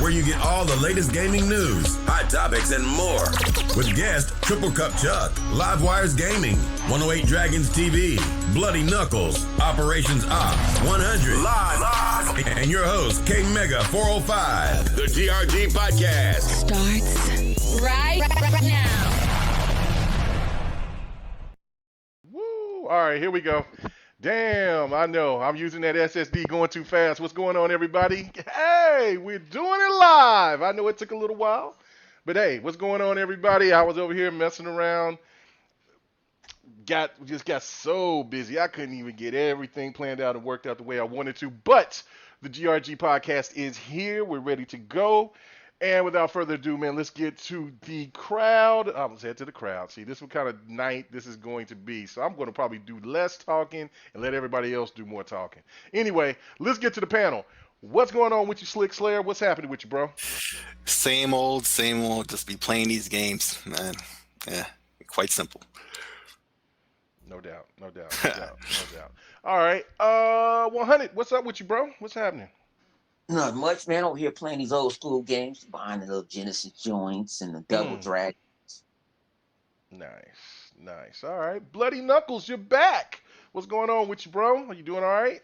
where you get all the latest gaming news, hot topics, and more. With guest Triple Cup Chuck, Livewire's Gaming, 108 Dragons TV, Bloody Knuckles, Operations Op, 100, live, and your host, K Mega 405. The GRG podcast starts right now. Woo! All right, here we go. Damn, I know. I'm using that SSD going too fast. What's going on, everybody? Hey, we're doing it live. I know it took a little while, but hey, what's going on, everybody? I was over here messing around. Just got so busy. I couldn't even get everything planned out and worked out the way I wanted to. But the GRG podcast is here. We're ready to go. And without further ado, man, let's get to the crowd. Let's head to the crowd. See, this is what kind of night this is going to be. So I'm going to probably do less talking and let everybody else do more talking. Anyway, let's get to the panel. What's going on with you, Slick Slayer? What's happening with you, bro? Same old. Just be playing these games, man. Yeah, quite simple. No doubt. All right. 100, what's up with you, bro? What's happening? Not much, man. Over here playing these old school games, behind the little Genesis joints and the Double Dragon. Nice. All right. Bloody Knuckles, you're back. What's going on with you, bro? Are you doing all right?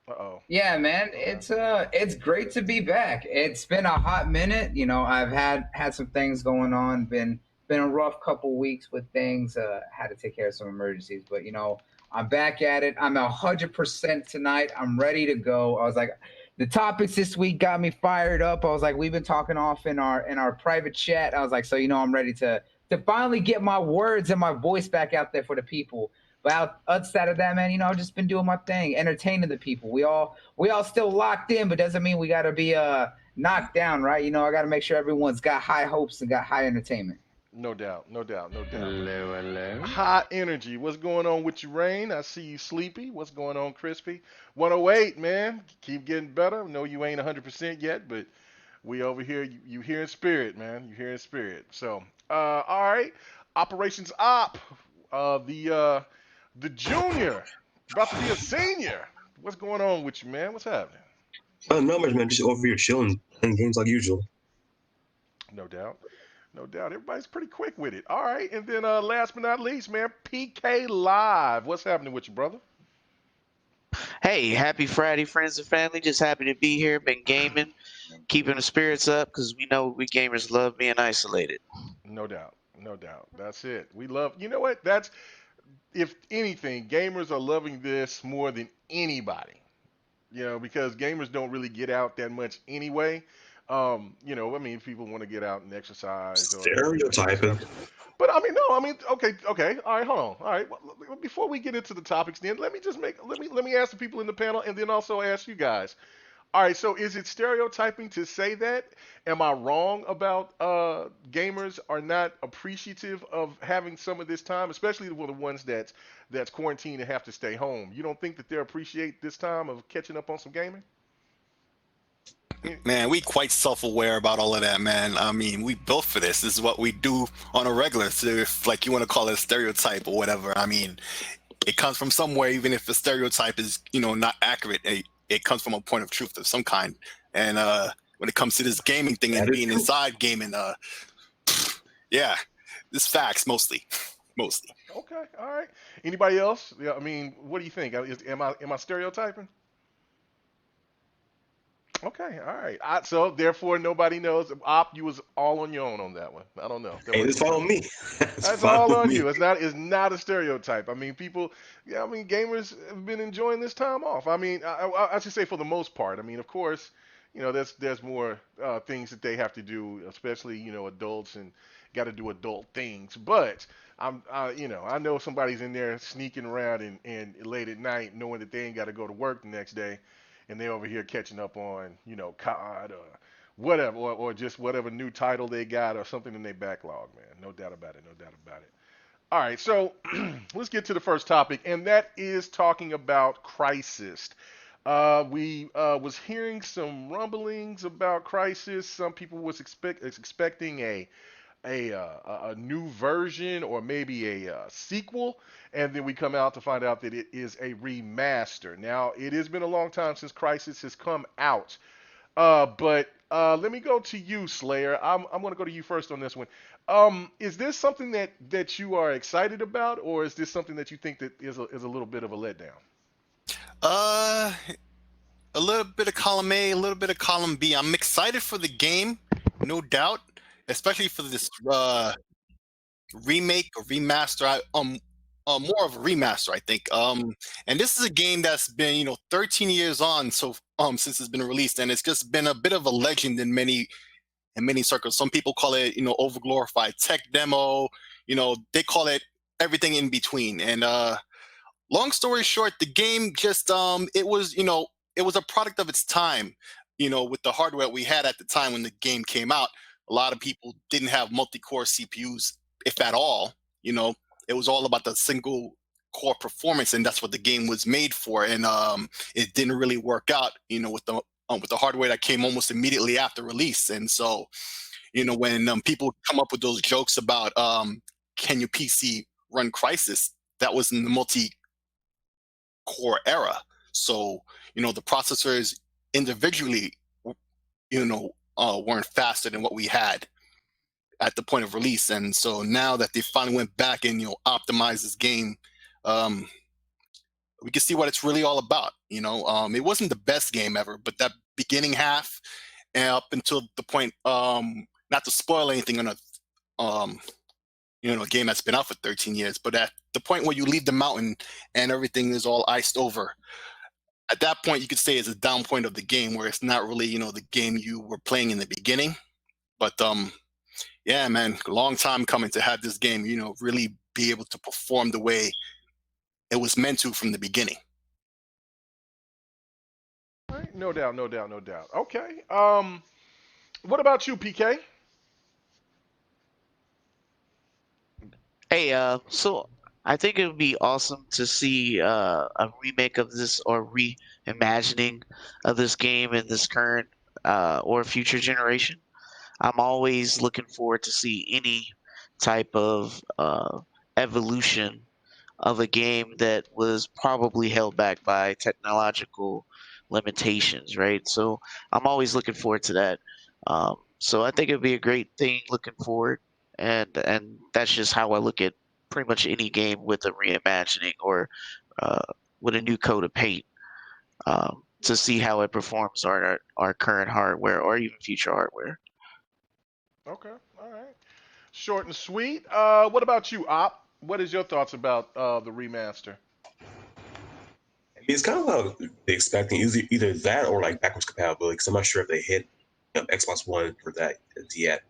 Uh-oh. Yeah, man. It's great to be back. It's been a hot minute. You know, I've had some things going on. Been a rough couple weeks with things. Had to take care of some emergencies, but you know, I'm back at it. I'm 100% tonight. I'm ready to go. I was like, the topics this week got me fired up. I was like, we've been talking off in our private chat. I was like, so you know, I'm ready to finally get my words and my voice back out there for the people. But outside of that, man, you know, I've just been doing my thing, entertaining the people. We all still locked in, but doesn't mean we got to be knocked down, right? You know, I got to make sure everyone's got high hopes and got high entertainment. No doubt. Hello. Hot energy. What's going on with you, Rain? I see you sleepy. What's going on, Crispy? 108, man. Keep getting better. No, you ain't 100% yet, but we over here. You here in spirit, man. You here in spirit. So, all right. Operations Op. The junior about to be a senior. What's going on with you, man? What's happening? Not much, man. Just over here chilling, playing games like usual. No doubt. Everybody's pretty quick with it. All right. And then last but not least, man, PK Live. What's happening with you, brother? Hey, happy Friday, friends and family. Just happy to be here. Been gaming, keeping the spirits up because we know we gamers love being isolated. No doubt. That's it. We love, you know what? If anything, gamers are loving this more than anybody, you know, because gamers don't really get out that much anyway. You know, I mean, people want to get out and exercise. Stereotyping. But I mean, no, I mean, okay. All right, hold on. All right, well, before we get into the topics, then let me ask the people in the panel, and then also ask you guys. All right, so is it stereotyping to say that? Am I wrong about gamers are not appreciative of having some of this time, especially for the ones that's quarantined and have to stay home? You don't think that they appreciate this time of catching up on some gaming? Man, we quite self-aware about all of that, man. I mean, we built for this. This is what we do on a regular. So if, like, you want to call it a stereotype or whatever, I mean, it comes from somewhere, even if the stereotype is, you know, not accurate. It comes from a point of truth of some kind. And when it comes to this gaming thing and being inside gaming, yeah, it's facts mostly. Okay, all right. Anybody else? Yeah, I mean, what do you think? Am I stereotyping? Okay, all right. So therefore, nobody knows. Op, you was all on your own on that one. I don't know. Hey, it's all on me. That's all on you. It's not a stereotype. I mean, gamers have been enjoying this time off. I mean, I should say for the most part. I mean, of course, you know, there's more things that they have to do, especially, you know, adults and got to do adult things. But I know somebody's in there sneaking around and late at night, knowing that they ain't got to go to work the next day. And they're over here catching up on, you know, COD or whatever, or just whatever new title they got or something in their backlog, man. No doubt about it. All right, so let's get to the first topic, and that is talking about Crysis. We was hearing some rumblings about Crysis. Some people was expecting a new version or maybe a sequel, and then we come out to find out that it is a remaster. Now, it has been a long time since Crysis has come out. But let me go to you, Slayer. I'm going to go to you first on this one. Is this something that you are excited about, or is this something that you think that is a little bit of a letdown? Uh, a little bit of column A, a little bit of column B. I'm excited for the game, no doubt, especially for this remake or remaster. More of a remaster, I think. And this is a game that's been, 13 years on, so since it's been released, and it's just been a bit of a legend in many circles. Some people call it, overglorified tech demo. They call it everything in between. And long story short, the game just it was a product of its time. With the hardware we had at the time when the game came out, a lot of people didn't have multi-core CPUs, if at all. It was all about the single core performance, and that's what the game was made for. And it didn't really work out, with the hardware that came almost immediately after release. And so, when people come up with those jokes about can your PC run Crysis, that was in the multi-core era. So, the processors individually, weren't faster than what we had at the point of release. And so now that they finally went back and optimized this game, we can see what it's really all about. It wasn't the best game ever, but that beginning half and up until the point, not to spoil anything on a game that's been out for 13 years, but at the point where you leave the mountain and everything is all iced over, at that point you could say it's a down point of the game where it's not really, the game you were playing in the beginning. But yeah, man, long time coming to have this game, really be able to perform the way it was meant to from the beginning. All right, no doubt, no doubt, no doubt. Okay. What about you, PK? Hey, so I think it would be awesome to see a remake of this or reimagining of this game in this current or future generation. I'm always looking forward to see any type of evolution of a game that was probably held back by technological limitations, right? So I'm always looking forward to that. So I think it'd be a great thing looking forward, and that's just how I look at pretty much any game with a reimagining or uh, with a new coat of paint to see how it performs on our current hardware or even future hardware. Okay, all right. Short and sweet. What about you, Op? What is your thoughts about the remaster? It's kind of what they expecting either that or like backwards compatibility. Because I'm not sure if they hit Xbox One for that yet.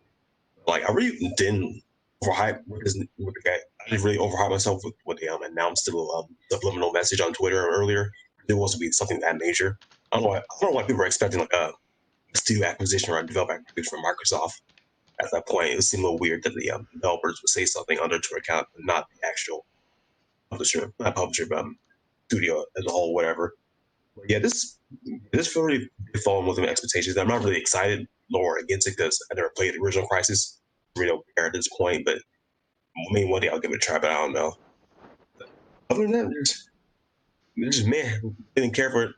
Like I really didn't overhype with the guy. I didn't really overhype myself with what they announced the subliminal message on Twitter earlier. There was to be something that major. I don't know why people are expecting like a studio acquisition or a developer acquisition from Microsoft. At that point, it seemed a little weird that the developers would say something on their Twitter account, but not the actual publisher, not publisher, but studio as a whole, whatever. But yeah, this really did fall in with my expectations. I'm not really excited or against it because I never played the original Crisis. I really don't care at this point, but maybe one day I'll give it a try, but I don't know. Other than that, there's man, didn't care for it.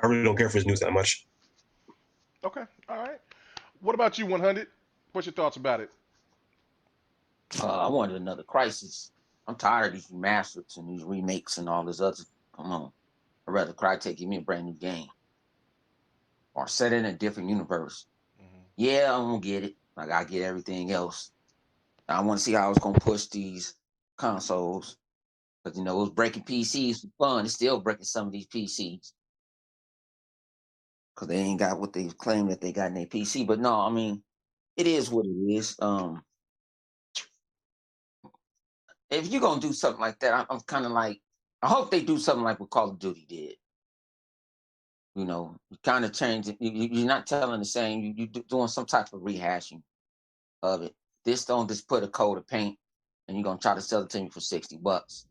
I really don't care for his news that much. Okay, all right. What about you, 100? What's your thoughts about it? I wanted another Crisis. I'm tired of these remasters and these remakes and all this other. Come on, I'd rather Crytek give me a brand new game or set it in a different universe. Yeah, I'm gonna get it. Like I get everything else. I want to see how it's gonna push these consoles. But it was breaking PCs for fun. It's still breaking some of these PCs because they ain't got what they claim that they got in their PC. But no, I mean, it is what it is. If you're gonna do something like that, I'm kind of like, I hope they do something like what Call of Duty did. You kind of change it. You're not telling the same. You're doing some type of rehashing of it. This don't just put a coat of paint and you're gonna try to sell it to me for $60.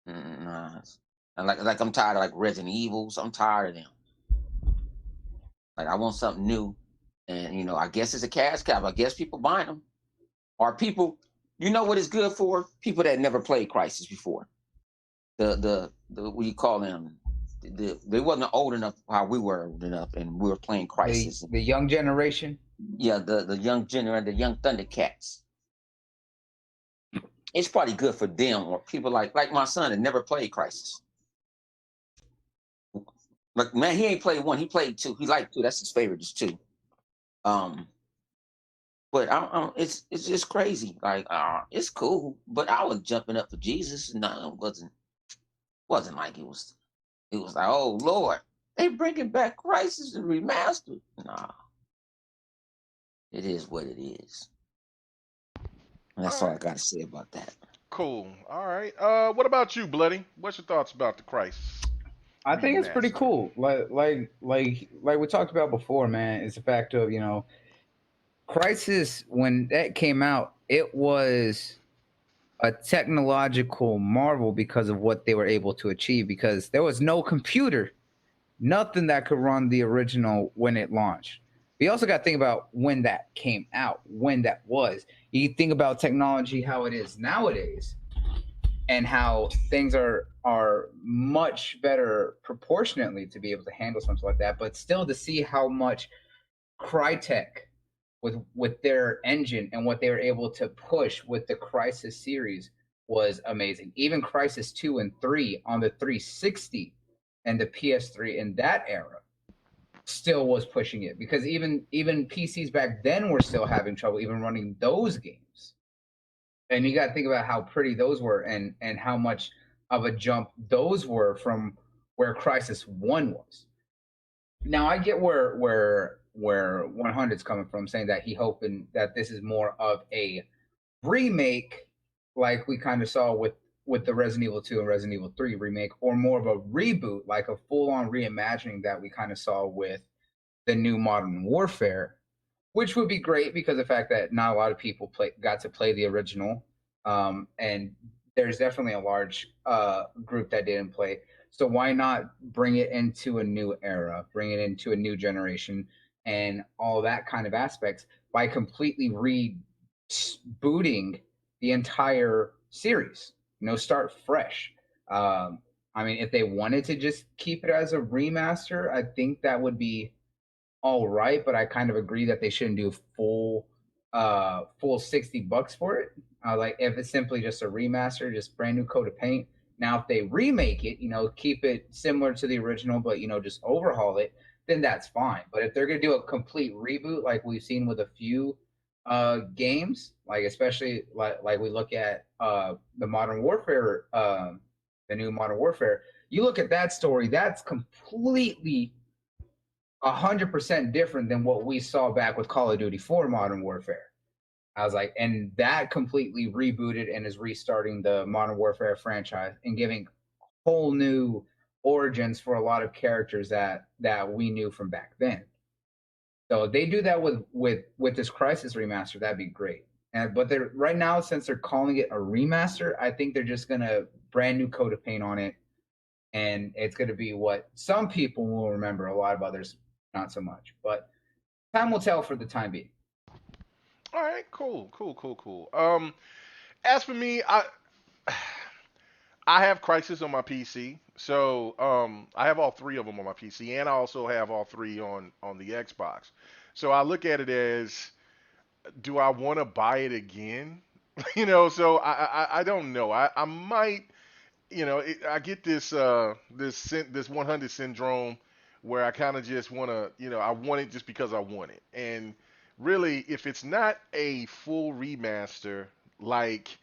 Nah. And like I'm tired of like Resident Evils. I'm tired of them. Like I want something new, and I guess it's a cash cow. I guess people buying them, or people. You know what it's good for? People that never played Crysis before. The what do you call them? they wasn't old enough how we were old enough, and we were playing Crysis. The young generation. Yeah, the young generation, the young Thundercats. It's probably good for them, or people like my son that never played Crysis. Like, man, he ain't played one. He played two. He liked two. That's his favorite. Is two. But it's just crazy. Like, it's cool. But I was jumping up for Jesus. No, it wasn't like it was. It was like, oh Lord, they bringing back Crysis and Remastered. Nah, it is what it is. And that's all I got to say about that. Cool. All right. What about you, Bloody? What's your thoughts about the Crysis? I think it's pretty cool. Like we talked about before, man. It's the fact of, you know, Crysis, when that came out, it was a technological marvel because of what they were able to achieve, because there was no computer, nothing that could run the original when it launched. We also got to think about when that came out, when that was. You think about technology, how it is nowadays, and how things are much better proportionately to be able to handle something like that. But still, to see how much Crytek with their engine and what they were able to push with the Crysis series was amazing. Even Crysis 2 and 3 on the 360 and the PS3 in that era still was pushing it, because even PCs back then were still having trouble even running those games. And you got to think about how pretty those were, and how much of a jump those were from where Crysis 1 was. Now I get where 100's coming from, saying that he hoping that this is more of a remake, like we kind of saw with the Resident Evil 2 and Resident Evil 3 remake, or more of a reboot, like a full-on reimagining that we kind of saw with the new Modern Warfare, which would be great because of the fact that not a lot of people got to play the original, and there's definitely a large group that didn't play. So why not bring it into a new era, bring it into a new generation, and all that kind of aspects by completely rebooting the entire series? You know, start fresh. I mean, if they wanted to just keep it as a remaster, I think that would be all right. But I kind of agree that they shouldn't do full $60 for it. Like, if it's simply just a remaster, just brand new coat of paint. Now, if they remake it, you know, keep it similar to the original, but, you know, just overhaul it, then that's fine. But if they're going to do a complete reboot, like we've seen with a few games, like especially like we look at the Modern Warfare, the new Modern Warfare, you look at that story, that's completely 100% different than what we saw back with Call of Duty 4 Modern Warfare. I was like, and that completely rebooted and is restarting the Modern Warfare franchise and giving whole new origins for a lot of characters that we knew from back then. So if they do that with this Crysis remaster, that'd be great. But they're right now, since they're calling it a remaster, I think they're just gonna brand new coat of paint on it, and it's gonna be what some people will remember. A lot of others not so much. But time will tell for the time being. All right, cool. As for me, I have Crysis on my PC, so I have all three of them on my PC, and I also have all three on the Xbox. So I look at it as, do I want to buy it again? You know, so I don't know. I might, you know, I get this 100 syndrome, where I kind of just want to, you know, I want it just because I want it. And really, if it's not a full remaster like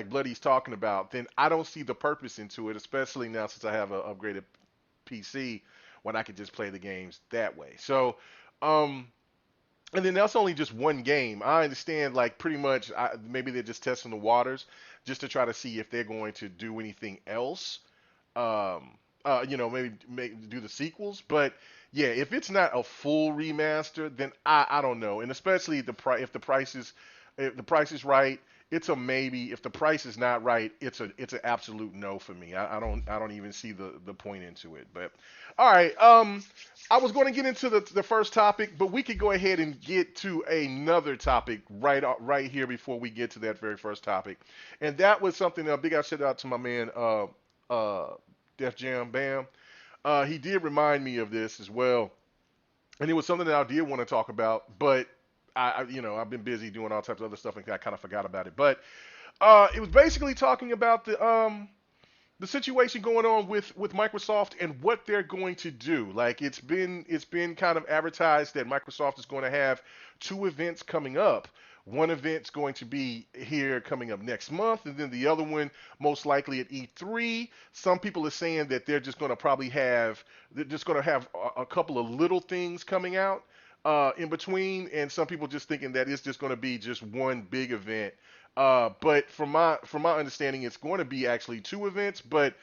Bloody's talking about, then I don't see the purpose into it, especially now since I have an upgraded PC, when I can just play the games that way. So, and then that's only just one game. I understand, like, pretty much maybe they're just testing the waters just to try to see if they're going to do anything else. You know, maybe do the sequels. But yeah, if it's not a full remaster, then I don't know. And especially if the price is right, it's a maybe. If the price is not right, it's an absolute no for me. I don't even see the point into it. But all right, I was going to get into the first topic, but we could go ahead and get to another topic right here before we get to that very first topic, and that was something. A big shout out to my man Def Jam Bam. he did remind me of this as well, and it was something that I did want to talk about, but I've been busy doing all types of other stuff, and I kind of forgot about it. But it was basically talking about the situation going on with Microsoft and what they're going to do. Like it's been kind of advertised that Microsoft is going to have two events coming up. One event's going to be here coming up next month, and then the other one most likely at E3. Some people are saying that they're just going to have a couple of little things coming out in between, and some people just thinking that it's just going to be just one big event. But from my understanding, it's going to be actually two events, but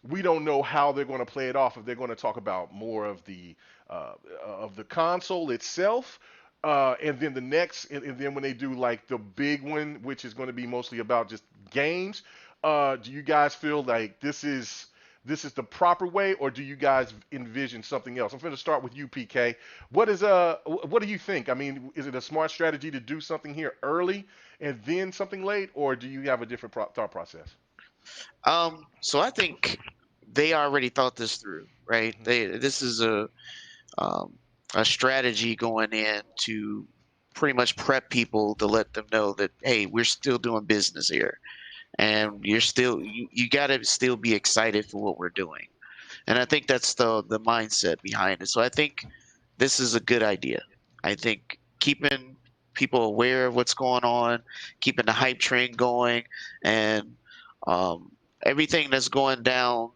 we don't know how they're going to play it off. If they're going to talk about more uh, of the console itself, and then and then when they do like the big one, which is going to be mostly about just games, do you guys feel like this is the proper way, or do you guys envision something else? I'm going to start with you, PK. What do you think? I mean, is it a smart strategy to do something here early and then something late, or do you have a different thought process? So I think they already thought this through, right? Hmm. This is um, a strategy going in to pretty much prep people to let them know that, hey, we're still doing business here, and you got to still be excited for what we're doing. And I think that's the mindset behind it. So I think this is a good idea. I think keeping people aware of what's going on, keeping the hype train going, and um, everything that's going down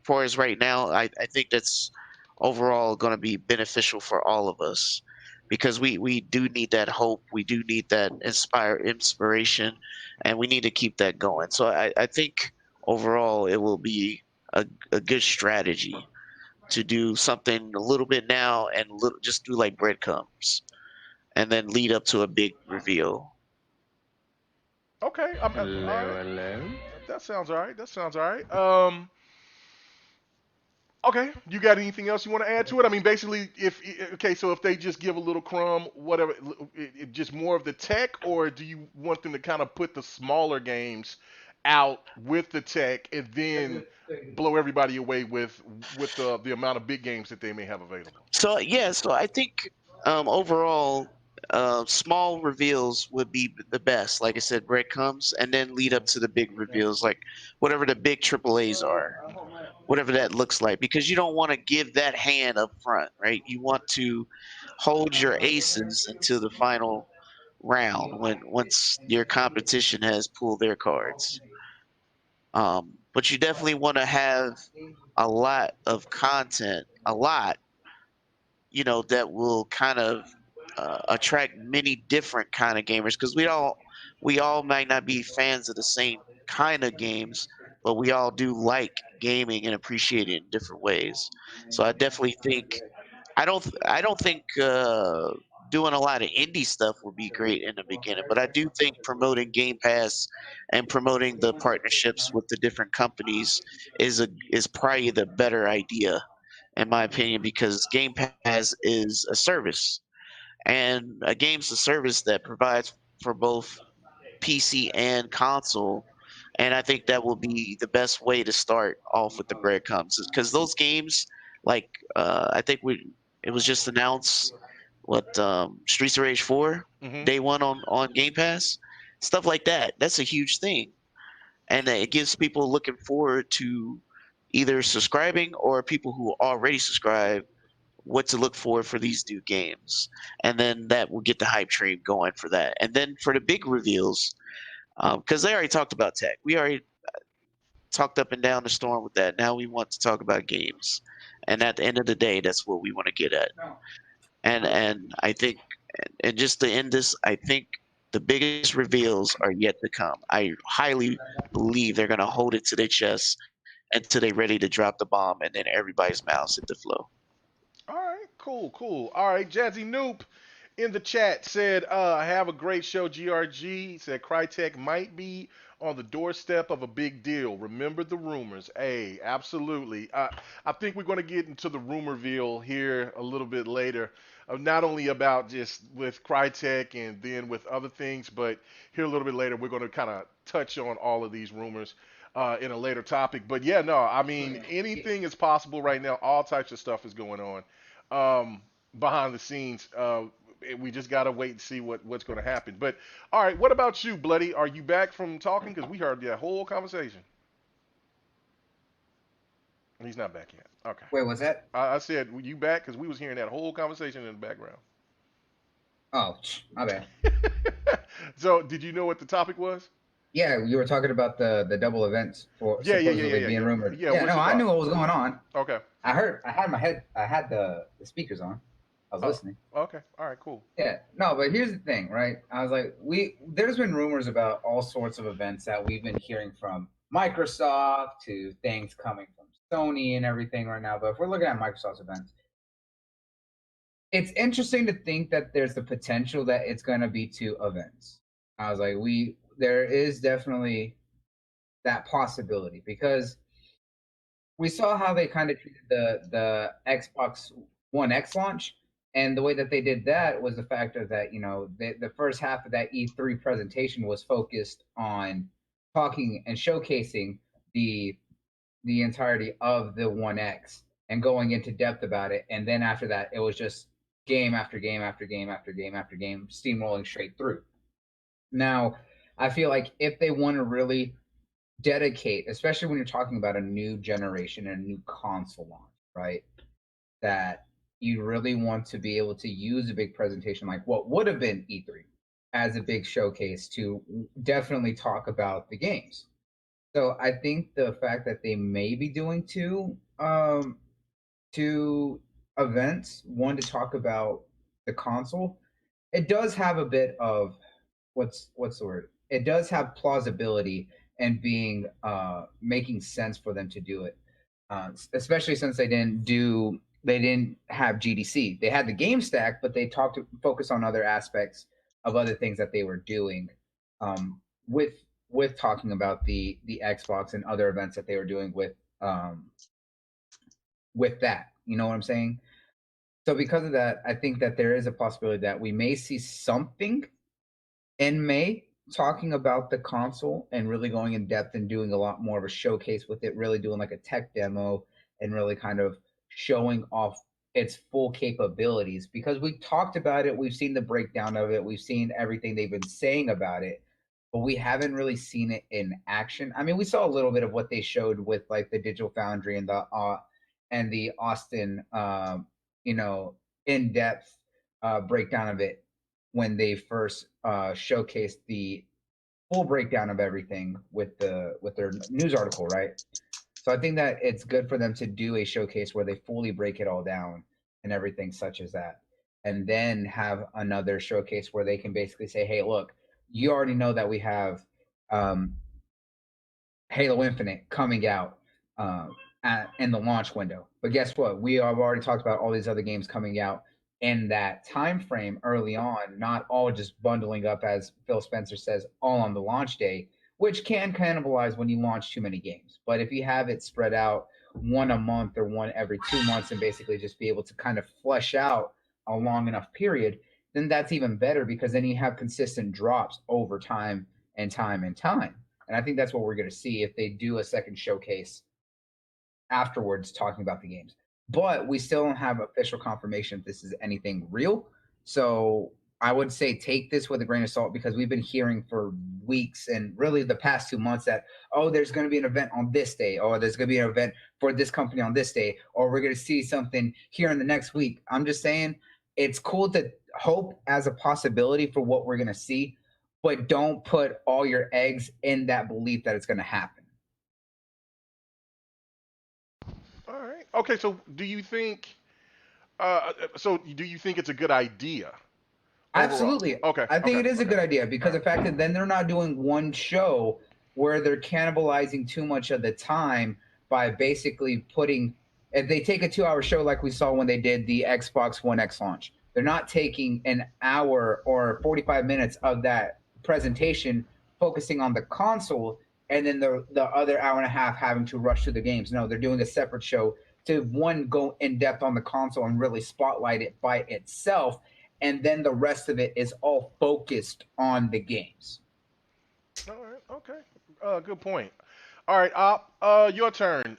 for us right now, I think that's overall going to be beneficial for all of us because we do need that hope, we do need that inspiration, and we need to keep that going. So I think overall it will be a good strategy to do something a little bit now and just do like breadcrumbs and then lead up to a big reveal. Okay, all Hello, right. hello. That sounds all right. That sounds all right. Okay, you got anything else you want to add to it? I mean, basically, if okay, so if they just give a little crumb, whatever, just more of the tech, or do you want them to kind of put the smaller games out with the tech and then blow everybody away with the amount of big games that they may have available? So yeah, so I think overall, small reveals would be the best. Like I said, breadcrumbs, and then lead up to the big reveals, like whatever the big triple A's are, whatever that looks like. Because you don't want to give that hand up front, right? You want to hold your aces until the final round when once your competition has pulled their cards. But you definitely want to have a lot of content, a lot that will kind of attract many different kind of gamers because we all might not be fans of the same kind of games, but we all do like gaming and appreciate it in different ways. So I definitely think I don't think doing a lot of indie stuff would be great in the beginning, but I do think promoting Game Pass and promoting the partnerships with the different companies is probably the better idea in my opinion because Game Pass is a service and a game's a service that provides for both PC and console. And I think that will be the best way to start off with the breadcrumbs because those games, like I think it was just announced what Streets of Rage 4 Hmm. day one on Game Pass, stuff like that. That's a huge thing, and it gives people looking forward to either subscribing or people who already subscribe what to look for these new games, and then that will get the hype train going for that. And then for the big reveals, because they already talked about tech, we already talked up and down the storm with that. Now we want to talk about games, and at the end of the day, that's what we want to get at. And I think, and just to end this, I think the biggest reveals are yet to come. I highly believe they're gonna hold it to their chest until they're ready to drop the bomb, and then everybody's mouths hit the flow. All right, cool, cool. All right, Jazzy Noop in the chat said, have a great show, GRG. He said Crytek might be on the doorstep of a big deal. Remember the rumors. Hey, absolutely. I think we're going to get into the rumorville here a little bit later, not only about just with Crytek and then with other things, but here a little bit later, we're going to kind of touch on all of these rumors. in a later topic. But yeah, no, I mean anything is possible right now. All types of stuff is going on behind the scenes. We just gotta wait and see what's going to happen. But all right, what about you, Bloody? Are you back from talking? Because we heard that whole conversation. He's not back yet. Okay. Wait, what's that? I said, were you back? Because we was hearing that whole conversation in the background. Oh, my bad. So, did you know what the topic was? Yeah, you were talking about the double events for supposedly being rumored. Yeah, no, I knew what was going on. Okay. I had the speakers on. I was listening. Okay. All right, cool. Yeah. No, but here's the thing, right? I was like, there's been rumors about all sorts of events that we've been hearing from Microsoft to things coming from Sony and everything right now. But if we're looking at Microsoft's events, it's interesting to think that there's the potential that it's going to be 2 events. I was like, there is definitely that possibility because we saw how they kind of treated the Xbox One X launch, and the way that they did that was the factor that the first half of that E3 presentation was focused on talking and showcasing the entirety of the One X and going into depth about it, and then after that, it was just game after game after game after game after game, steamrolling straight through. Now, I feel like if they want to really dedicate, especially when you're talking about a new generation and a new console launch, right? That you really want to be able to use a big presentation like what would have been E3 as a big showcase to definitely talk about the games. So I think the fact that they may be doing two events, one to talk about the console, it does have a bit of what's the word? It does have plausibility and being making sense for them to do it, especially since they didn't have GDC. They had the game stack, but they focus on other aspects of other things that they were doing with talking about the Xbox and other events that they were doing with that. You know what I'm saying? So because of that, I think that there is a possibility that we may see something in May talking about the console and really going in depth and doing a lot more of a showcase with it, really doing like a tech demo and really kind of showing off its full capabilities, because we talked about it, we've seen the breakdown of it, we've seen everything they've been saying about it, but we haven't really seen it in action. I mean, we saw a little bit of what they showed with like the Digital Foundry and the Austin in-depth breakdown of it when they first showcased the full breakdown of everything with their news article, right? So I think that it's good for them to do a showcase where they fully break it all down and everything such as that, and then have another showcase where they can basically say, hey, look, you already know that we have Halo Infinite coming out in the launch window, but guess what? We have already talked about all these other games coming out in that time frame early on, not all just bundling up, as Phil Spencer says, all on the launch day, which can cannibalize when you launch too many games. But if you have it spread out one a month or one every 2 months and basically just be able to kind of flesh out a long enough period, then that's even better, because then you have consistent drops over time and time and time. And I think that's what we're going to see if they do a second showcase afterwards talking about the games. But we still don't have official confirmation if this is anything real. So I would say take this with a grain of salt, because we've been hearing for weeks and really the past 2 months that, oh, there's going to be an event on this day, or there's going to be an event for this company on this day, or we're going to see something here in the next week. I'm just saying it's cool to hope as a possibility for what we're going to see, but don't put all your eggs in that belief that it's going to happen. All right. Okay. So, do you think? Do you think it's a good idea? Overall? Absolutely. Okay. I think okay, it is a good idea, because the fact that then they're not doing one show where they're cannibalizing too much of the time by basically putting. If they take a 2-hour show like we saw when they did the Xbox One X launch, they're not taking an hour or 45 minutes of that presentation focusing on the console, and then the other hour and a half having to rush through the games. No, they're doing a separate show to, one, go in depth on the console and really spotlight it by itself, and then the rest of it is all focused on the games. All right. Okay. Good point. All right, Op, your turn.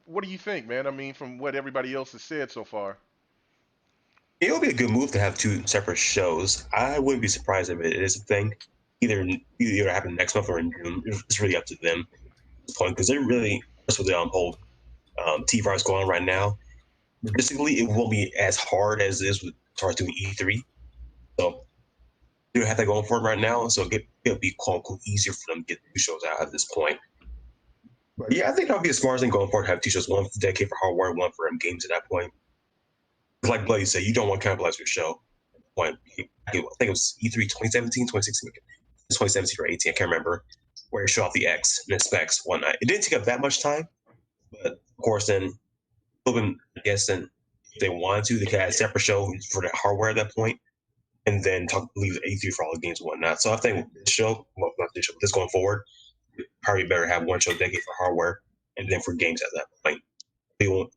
What do you think, man? I mean, from what everybody else has said so far. It would be a good move to have two separate shows. I wouldn't be surprised if it is a thing. Either happen next month or in June. It's really up to them at this point because they're really that's what the whole T-Virus going on right now. Logistically, it won't be as hard as it is with as far as doing E3. So they don't have that going for them right now. So it'll be quote unquote easier for them to get two shows out at this point. But yeah, I think that'll be a smart thing going forward to have two shows, one dedicated for hardware, one for games at that point. Like Bloody said, you don't want to cannibalize your show. Point. I think it was E3 2017, 2016, 2017 or 18, I can't remember, where it showed off the X and the specs, whatnot. It didn't take up that much time, but of course, then, I guess, then if they wanted to, they could add a separate show for the hardware at that point, and then leave E3 for all the games and whatnot. So I think this show, well, not this show, but this going forward, probably better have one show dedicated for hardware, and then for games at that point. We won't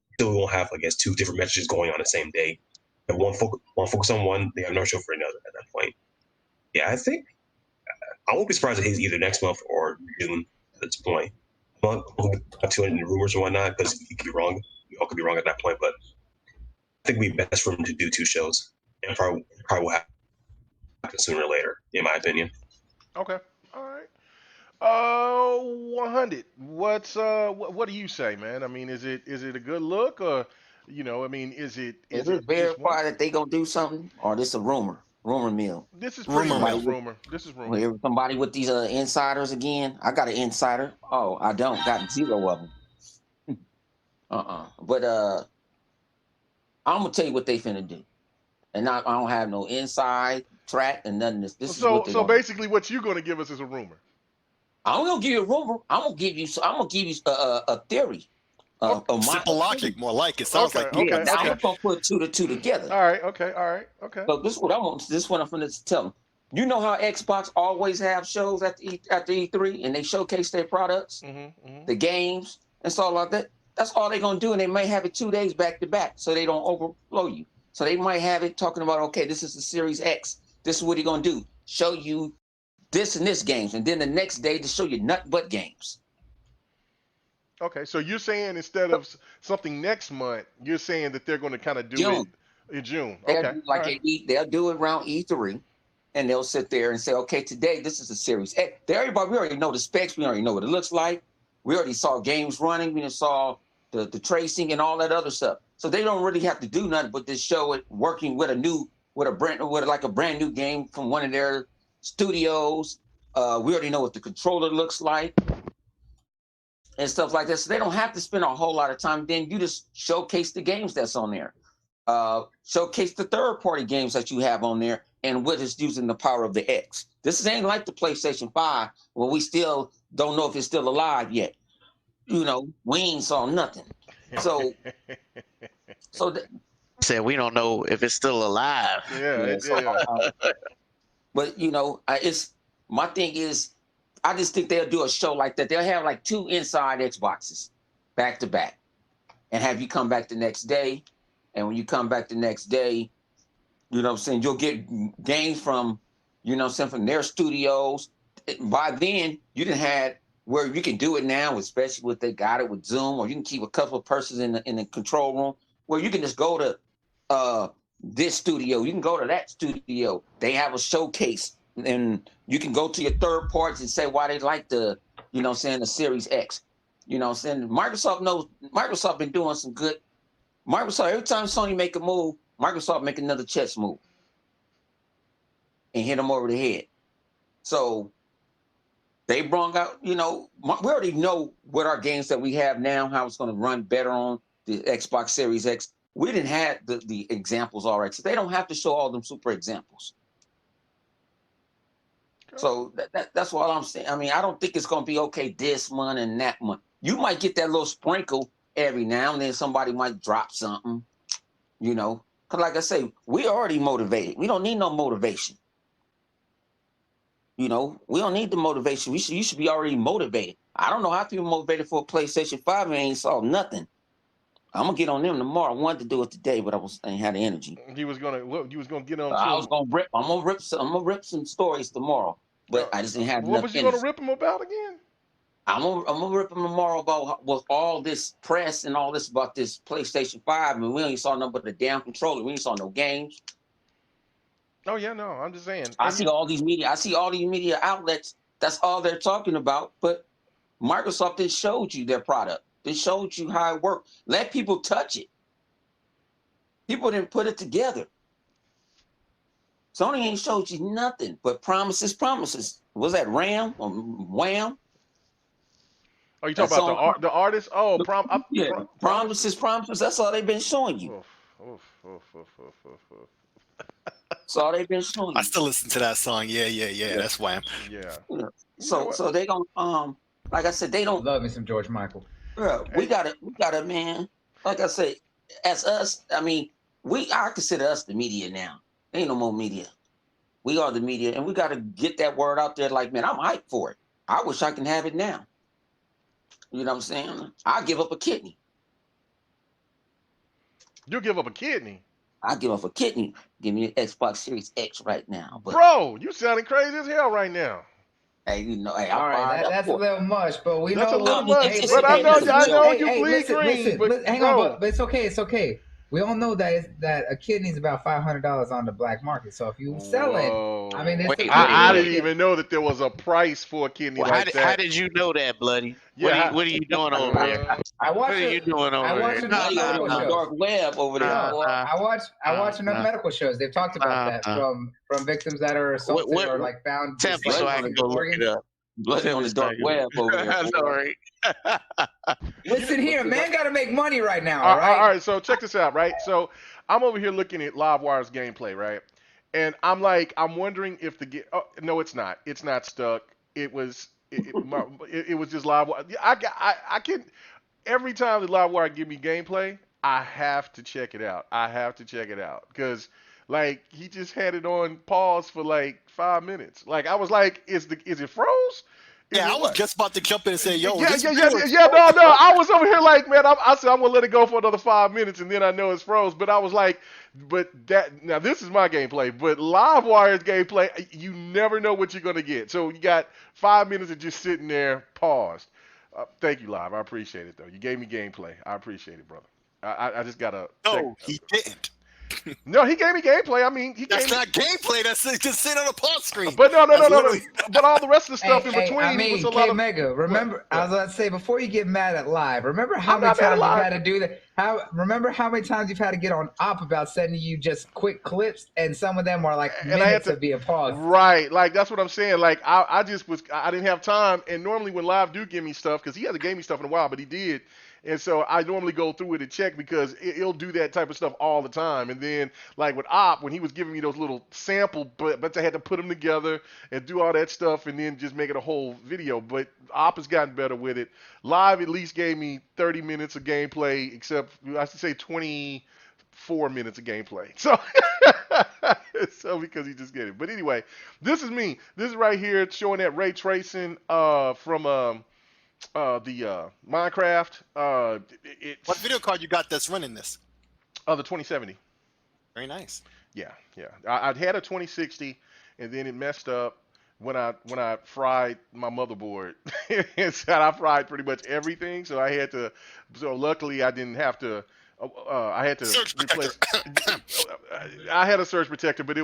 have, I guess, two different messages going on the same day. If one focus on one, they have no show for another at that point. Yeah, I think I won't be surprised if it's either next month or June at this point. I'm not too into rumors and whatnot because you could be wrong. We all could be wrong at that point, but I think it'd be best for them to do two shows, and probably will happen sooner or later, in my opinion. Okay. All right. 100. What do you say, man? I mean, is it a good look or, I mean, is it Is is it it just one? verified that they gonna do something, or this a rumor mill? This is pretty Rumor much mill. rumor. This is rumor. Well, somebody with these insiders again. I got an insider. Oh, I don't got zero of them. But I'm gonna tell you what they finna do, and I don't have no inside track and nothing. This is So what they so gonna do. basically, what you're gonna give us is a rumor. I'm gonna give you a rumor. I'm gonna give you a theory. Of my Simple logic, more like it sounds Okay, like. Yeah, okay, now okay. I'm gonna put two to two together. All right. Okay. All right. Okay. So this is what I want. This is what I'm gonna tell them. You know how Xbox always have shows at the E3 and they showcase their products, the games, and so like that. That's all they're gonna do, and they may have it 2 days back to back, so they don't overflow you. So they might have it talking about, okay, this is the Series X. This is what he's gonna do: show you this and this games, and then the next day to show you nut but games. Okay. So you're saying instead of something next month, you're saying that they're going to kind of do June. it in June. They'll Okay. do like All right. they'll do it around E3, and they'll sit there and say, okay, today this is a Series X. We already know the specs. We already know what it looks like. We already saw games running. We saw the tracing and all that other stuff. So they don't really have to do nothing but just show it working with a brand new game from one of their studios. We already know what the controller looks like and stuff like that. So they don't have to spend a whole lot of time. Then you just showcase the games that's on there. Showcase the third-party games that you have on there and what is using the power of the X. This ain't like the PlayStation 5, where we still don't know if it's still alive yet. We ain't saw nothing. So Said we don't know if it's still alive. but it's my thing is, I just think they'll do a show like that. They'll have like two inside Xboxes back to back, and have you come back the next day. And when you come back the next day, you'll get games from, from their studios. By then, you didn't have where you can do it now, especially with they got it with Zoom, or you can keep a couple of persons in the control room, where you can just go to this studio, you can go to that studio. They have a showcase, and you can go to your third parties and say why they like the Series X. Microsoft been doing some good. Microsoft, every time Sony make a move, Microsoft make another chess move and hit them over the head. So they brought out, we already know what our games that we have now, how it's going to run better on the Xbox Series X. We didn't have the examples already, so they don't have to show all them super examples. So that's what I'm saying. I mean, I don't think it's going to be okay this month and that month. You might get that little sprinkle every now and then. Somebody might drop something, because like I say, we already motivated. We don't need no motivation. We don't need the motivation. You should be already motivated. I don't know how people motivated for a PlayStation 5 and ain't saw nothing. I'm gonna get on them tomorrow. I wanted to do it today, but I ain't had the energy. You was gonna get on. I'm gonna rip some stories tomorrow, but I just didn't have. What was you gonna rip them about again? I'm gonna rip him tomorrow about with all this press and all this about this PlayStation 5, and we only saw nothing but the damn controller. We ain't saw no games. Oh yeah, no, I'm just saying. I And see all these media outlets. That's all they're talking about. But Microsoft just showed you their product. They showed you how it worked. Let people touch it. People didn't put it together. Sony ain't showed you nothing but promises. Was that Ram or Wham? oh, you talking That's about the artist? Oh, promises. That's all they've been showing you. Oof, oof, oof, oof, oof, oof, oof. That's all they've been showing I you. still listen to that song. Yeah. That's why. Yeah. So they don't like I said, they don't Love me some George Michael. bro, we gotta man. Like I said, as us, I mean, I consider us the media now. Ain't no more media. We are the media, and we gotta get that word out there. Like, man, I'm hyped for it. I wish I can have it now. You know what I'm saying? I'll give up a kidney. You give up a kidney, I'll give up a kidney. Give me an Xbox Series X right now. But bro. You sounding crazy as hell right now. hey, I'm All right, fired up that's a for it. little much, but we That's a know. little mean, much, it's but I okay. know, Listen, I know you Hey, bleed green, but hang on, bro, but it's okay. It's okay. We all know that a kidney is about $500 on the black market. So if you sell it, I mean, whoa. it's Wait, it, I it, didn't wait. it, even know that there was a price for a kidney Well, like how that. did you know that, Bloody? Yeah. What are you doing over there? I What watch are you it. doing I over watch there? enough Now you're over there medical on the shows. dark web over there. Nah, Boy. nah, I watch enough nah, medical shows. They've talked about that nah. from victims that are What, assaulted what, or like found tell me so Bloody I on can the missing go look it organs. up. bloody Tell on me the so dark I can web over there, That's all boy. right. Listen here, man, got to make money right now. All All right, all right. right, so check this out, right? So I'm over here looking at Livewire's gameplay, right? And I'm wondering if oh, no, it's not. It's not stuck. It was just Livewire. Yeah, I can every time the Livewire give me gameplay, I have to check it out. I have to check it out because like he just had it on pause for like 5 minutes. Like I was like, is it froze? Is Yeah, it I was what? just about to jump in and say, yo, Yeah, this yeah, yeah, video yeah, is yeah. No, frozen, no. bro. I was over here like, man, I said I'm gonna let it go for another 5 minutes, and then I know it's froze. But I was like, but that now this is my gameplay. But Livewire's gameplay, you never know what you're gonna get. So you got 5 minutes of just sitting there, paused. Thank you, Live. I appreciate it though. You gave me gameplay. I appreciate it, brother. I just gotta check. No, he didn't. No, he gave me gameplay. I mean, he That's gave me. not gameplay. That's just sitting on a pause screen. But no, no, no, That's no, no. literally. But all the rest of the stuff in Hey, I between was mean, a lot K of Mega. what? Remember, I was about to say before you get mad at live. Remember how I'm many not mad at times you've live. had to do that? Remember how many times you've had to get on op about sending you just quick clips, and some of them are like And I had minutes to of being paused. right, like that's what I'm saying. Like I didn't have time, and normally when Live do give me stuff, because he hasn't gave me stuff in a while, but he did, and so I normally go through it and check because it'll do that type of stuff all the time. And then like with Op, when he was giving me those little sample, but I had to put them together and do all that stuff, and then just make it a whole video. But Op has gotten better with it. Live at least gave me 30 minutes of gameplay, except I should say 24 minutes of gameplay. So, so because he just get it. But anyway, this is me. This is right here showing that ray tracing from the Minecraft. What It's video card you got that's running this? the 2070. Very nice. Yeah, yeah. I'd had a 2060, and then it messed up when I fried my motherboard. And so I fried pretty much everything. So I had to. So luckily I didn't have to. I had to Surge protector. replace. I had a surge protector, but it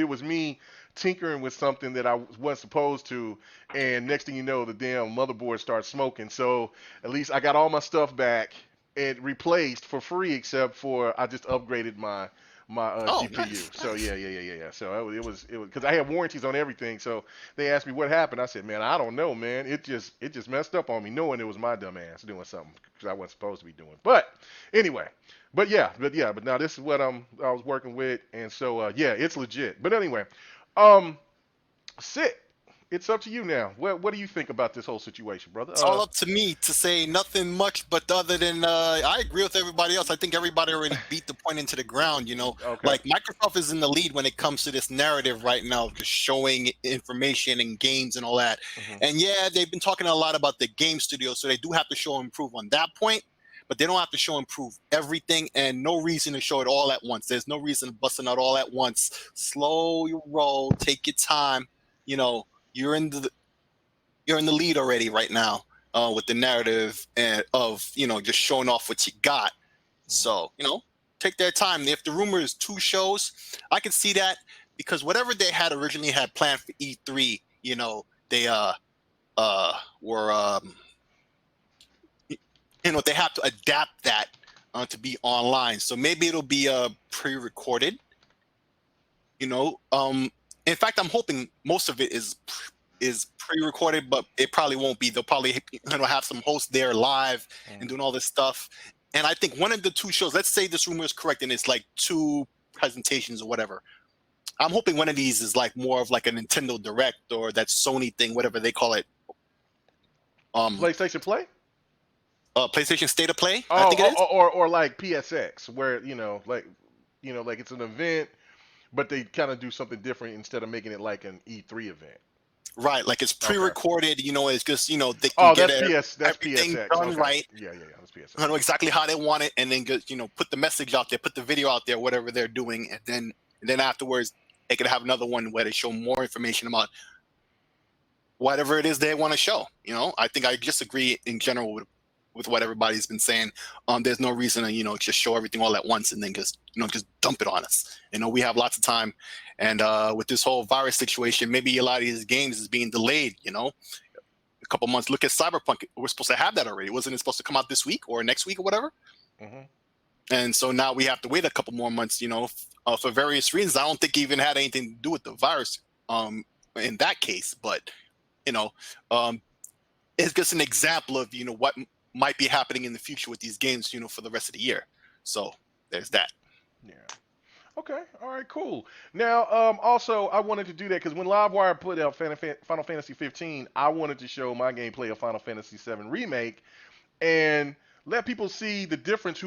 was me tinkering with something that I wasn't supposed to, and next thing you know, the damn motherboard starts smoking. So at least I got all my stuff back and replaced for free, except for I just upgraded my Oh, GPU. nice, So nice. yeah. So it was because I had warranties on everything. So they asked me what happened. I said, man, I don't know, man. It just messed up on me, knowing it was my dumb ass doing something because I wasn't supposed to be doing. But anyway, but now this is what I was working with, and so yeah, it's legit. But anyway, um, sit. It's up to you now. What do you think about this whole situation, brother? It's all up to me to say nothing much, but other than I agree with everybody else. I think everybody already beat the point into the ground. Okay. Like Microsoft is in the lead when it comes to this narrative right now, just showing information and games and all that. Hmm. And yeah, they've been talking a lot about the game studio, so they do have to show and improve on that point. But they don't have to show and improve everything, and no reason to show it all at once. There's no reason to busting out all at once. Slow your roll, take your time. You know, you're in the lead already right now. with the narrative and of just showing off what you got. So take their time. If the rumor is 2 shows, I can see that, because whatever they had originally had planned for E3, they were they have to adapt that to be online. So maybe it'll be pre-recorded. In fact, I'm hoping most of it is pre-recorded, but it probably won't be. They'll probably have some hosts there live and doing all this stuff. And I think one of the 2 shows, let's say this rumor is correct and it's like 2 presentations or whatever. I'm hoping one of these is like more of like a Nintendo Direct or that Sony thing, whatever they call it. PlayStation Play? PlayStation State of Play, Oh, I think it is. or like PSX, where like it's an event, but they kind of do something different instead of making it like an E3 event. Right, like it's pre-recorded. It's just they can Oh, get that's everything PSX. done Okay. right. Yeah, that's PSX. I know exactly how they want it, and then put the message out there, put the video out there, whatever they're doing, and then afterwards they could have another one where they show more information about whatever it is they want to show. I think I just agree in general with what everybody's been saying. There's no reason to just show everything all at once and then just dump it on us. We have lots of time, and with this whole virus situation, maybe a lot of these games is being delayed. A couple months. Look at Cyberpunk. We're supposed to have that already. Wasn't it supposed to come out this week or next week or whatever? Mm-hmm. And so now we have to wait a couple more months. For various reasons. I don't think it even had anything to do with the virus. In that case, but it's just an example of what might be happening in the future with these games, for the rest of the year. So there's that. Yeah. Okay. All right. Cool. Now, also, I wanted to do that because when Livewire put out Final Fantasy 15, I wanted to show my gameplay of Final Fantasy 7 Remake and let people see the difference.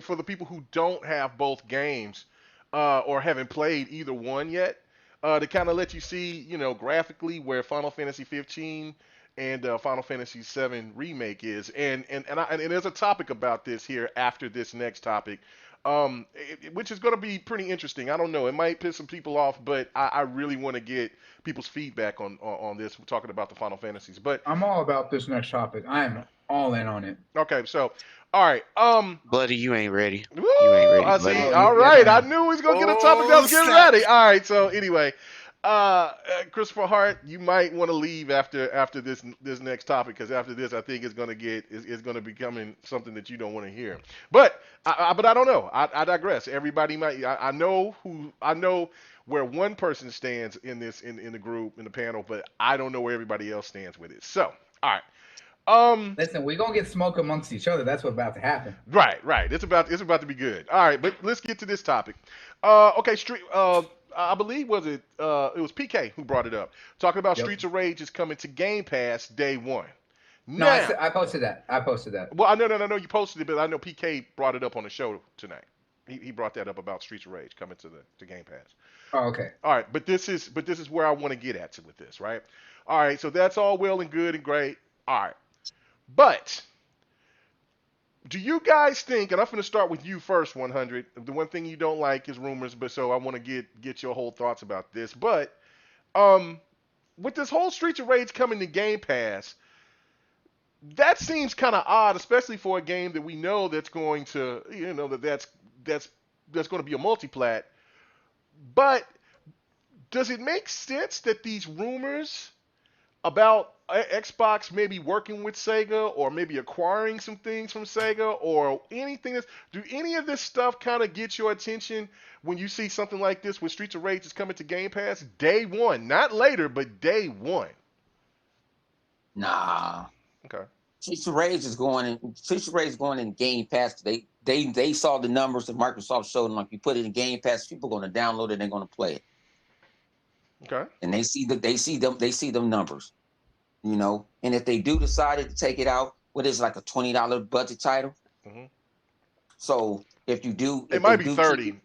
For the people who don't have both games or haven't played either one yet, to kind of let you see, graphically where Final Fantasy 15 and Final Fantasy 7 Remake is, and there's a topic about this here after this next topic, which is going to be pretty interesting. I don't know, it might piss some people off, but I really want to get people's feedback on this. We're talking about the Final Fantasies, but I'm all about this next topic. I'm all in on it. okay, so all right, Bloody, you ain't ready. woo, You ain't ready, I Bloody. see. Oh, All yeah, right, man. I knew he was gonna get a topic that was getting snap. ready. All right, so anyway, Christopher Hart, you might want to leave after this next topic, because after this, I think it's gonna becoming something that you don't want to hear. But I don't know. I digress. Everybody might. I know where one person stands in this in the group in the panel, but I don't know where everybody else stands with it. So all right. Listen, we're gonna get smoke amongst each other. That's what's about to happen. Right. It's about to be good. All right, but let's get to this topic. Okay, I believe it was PK who brought it up. Talking about Yep. Streets of Rage is coming to Game Pass day one. No, Now, I posted that. well, I know you posted it, but I know PK brought it up on the show tonight. He brought that up about Streets of Rage coming to Game Pass. Oh, okay. All right, but this is where I want to get at with this, right? All right, so that's all well and good and great. All right. But do you guys think, and I'm going to start with you first, 100. The one thing you don't like is rumors, but so I want to get your whole thoughts about this. But with this whole Streets of Rage coming to Game Pass, that seems kind of odd, especially for a game that we know that's going to, that's going to be a multi-plat. But does it make sense that these rumors about Xbox maybe working with Sega or maybe acquiring some things from Sega or anything do any of this stuff kind of get your attention when you see something like this with Streets of Rage is coming to Game Pass day one, not later, but day one? Nah. Okay. Streets of Rage is going in Game Pass. They saw the numbers that Microsoft showed them. Like, you put it in Game Pass, people are going to download it, they're going to play it. Okay. And they see them numbers. And if they do decide to take it out, what is like a $20 budget title? Mm-hmm. So if you do, It might be 30.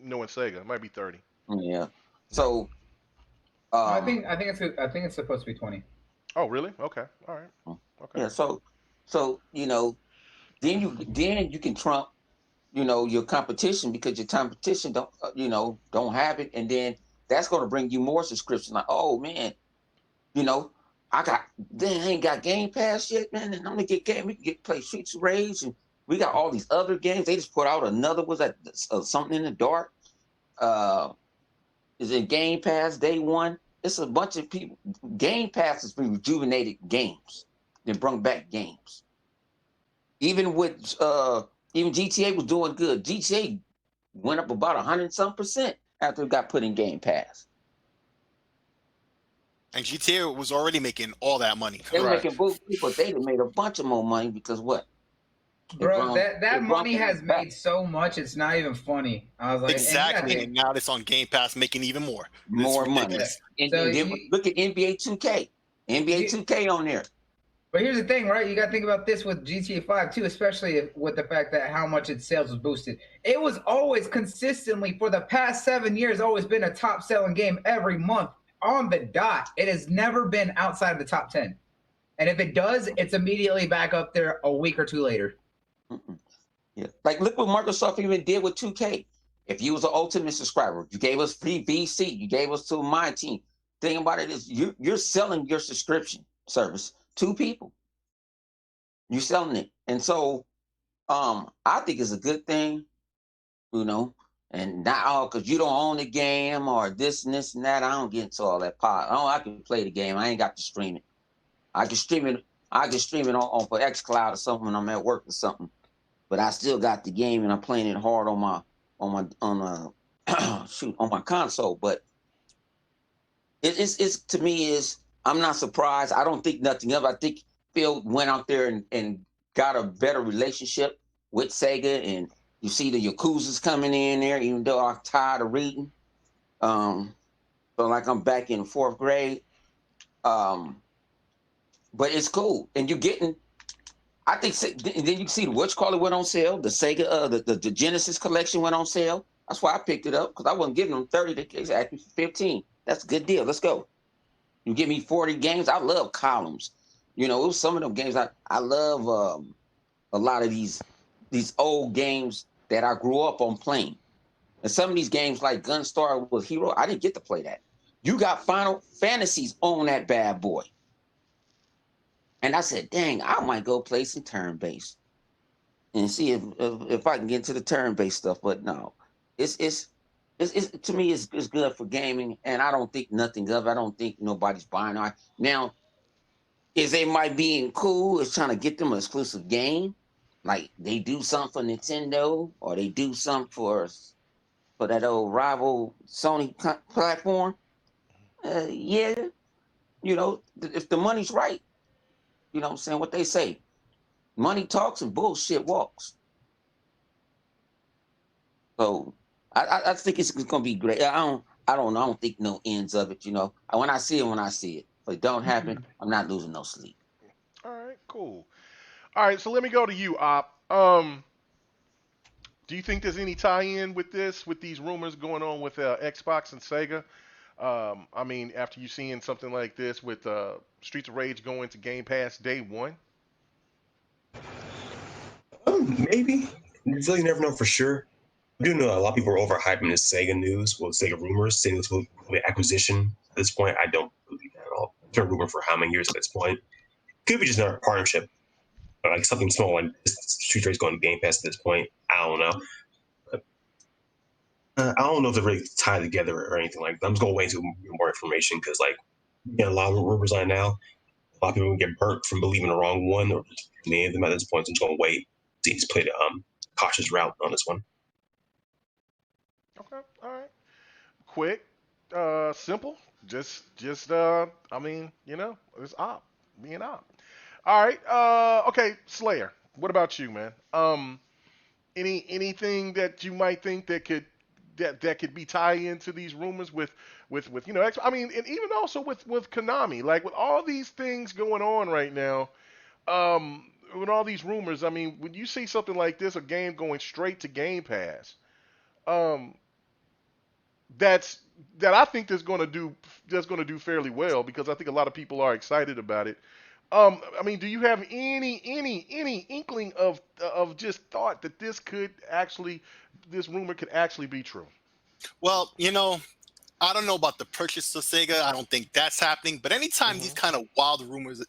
Knowing Sega, it might be 30. Yeah. So I think it's supposed to be 20. Oh, really? Okay. All right. Okay. Yeah. So then you can trump your competition, because your competition don't have it, and then that's going to bring you more subscription. Like, oh man, I ain't got Game Pass yet, man. And I'm gonna get game. We can play Streets of Rage, and we got all these other games. They just put out another. Was that something in the dark? Is in Game Pass day one. It's a bunch of people. Game Pass has been rejuvenated games. They brought back games. Even with even GTA was doing good. GTA went up about 100% after it got put in Game Pass. And GTA was already making all that money. They were Right. making both people. They made a bunch of more money because what? Bro, that they money brought has them back. made so much, it's not even funny. I was like, Exactly. and And now it's on Game Pass making even more. More It's money. ridiculous. And, So and then you- look at NBA 2K. NBA 2K on there. But here's the thing, right? You got to think about this with GTA 5 too, especially with the fact that how much its sales was boosted. It was always consistently for the past 7 years, always been a top selling game every month on the dot. It has never been outside of the top 10. And if it does, it's immediately back up there a week or two later. Mm-mm. Yeah. Like look what Microsoft even did with 2K. If you was an Ultimate subscriber, you gave us free VC, you gave us to my team. Thing about it is you're selling your subscription service to people. You're selling it. And so I think it's a good thing, you know, and not all because you don't own the game or this and this and that. I don't get into all that part. I can play the game. I ain't got to stream it. I can stream it. I can stream it on for XCloud or something when I'm at work or something. But I still got the game and I'm playing it hard on my console. But it's to me is I'm not surprised. I don't think nothing of it. I think Phil went out there and got a better relationship with Sega, and you see the Yakuza's coming in there, even though I'm tired of reading. So like I'm back in fourth grade. But it's cool, and you're getting. I think and then you see the whatchamacallit went on sale. The Sega, the Genesis collection went on sale. That's why I picked it up because I wasn't giving them 30. They asked me for 15. That's a good deal. Let's go. You give me 40 games. I love columns. You know, it was some of them games. I love a lot of these old games that I grew up on playing. And some of these games like Gunstar was Hero, I didn't get to play that. You got Final Fantasies on that bad boy. And I said, dang, I might go play some turn-based and see if I can get into the turn-based stuff. But no, it's to me, it's good for gaming, and I don't think nothing of it. I don't think nobody's buying it. Now, is they might being cool is trying to get them an exclusive game, like they do something for Nintendo or they do something for that old rival Sony platform. Yeah, you know, if the money's right, you know what I'm saying, what they say, money talks and bullshit walks. So I think it's going to be great. I don't know. I don't think no ends of it. You know, when I see it. If it don't happen, I'm not losing no sleep. All right, cool. All right, so let me go to you, Op. Do you think there's any tie-in with these rumors going on with Xbox and Sega? I mean, after you seeing something like this with Streets of Rage going to Game Pass day one? Maybe. You really never know for sure. I do know a lot of people are overhyping this Sega news, well, Sega rumors, saying this will be acquisition. At this point, I don't believe that at all. It's been a rumor for how many years at this point? Could be just another partnership, like something small, like Street Race going to Game Pass at this point. I don't know. But, I don't know if they're really tied together or anything like that. I'm just going to wait until more information because, like, you get a lot of rumors on now. A lot of people get burnt from believing the wrong one or any of them at this point. So I'm just going to wait. See, just play the cautious route on this one. Okay, all right. Quick, simple. Just I mean, you know, it's Op being Op. All right. Okay, Slayer. What about you, man? Anything that you might think that could be tied into these rumors with you know, I mean, and even also with Konami, like with all these things going on right now, with all these rumors. I mean, when you see something like this, a game going straight to Game Pass, um, that I think that's going to do fairly well because I think a lot of people are excited about it. I mean, do you have any inkling of just thought that this rumor could actually be true? Well, you know, I don't know about the purchase of Sega. I don't think that's happening. But anytime these kind of wild rumors,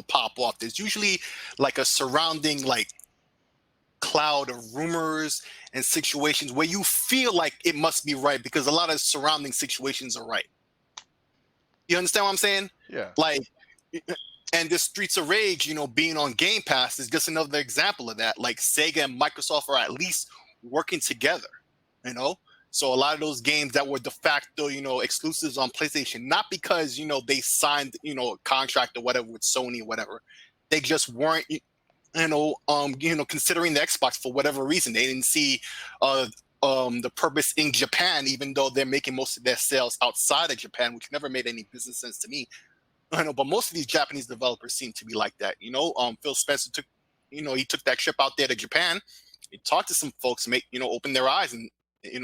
pop off, there's usually like a surrounding like cloud of rumors and situations where you feel like it must be right because a lot of surrounding situations are right. You understand what I'm saying? Yeah. Like, and this Streets of Rage, being on Game Pass is just another example of that. Like Sega and Microsoft are at least working together, So a lot of those games that were de facto, exclusives on PlayStation, not because, they signed, a contract or whatever with Sony or whatever. They just weren't, considering the Xbox for whatever reason. They didn't see the purpose in Japan, even though they're making most of their sales outside of Japan, which never made any business sense to me. I know, but most of these Japanese developers seem to be like that. Phil Spencer took, he took that trip out there to Japan. He talked to some folks, opened their eyes and,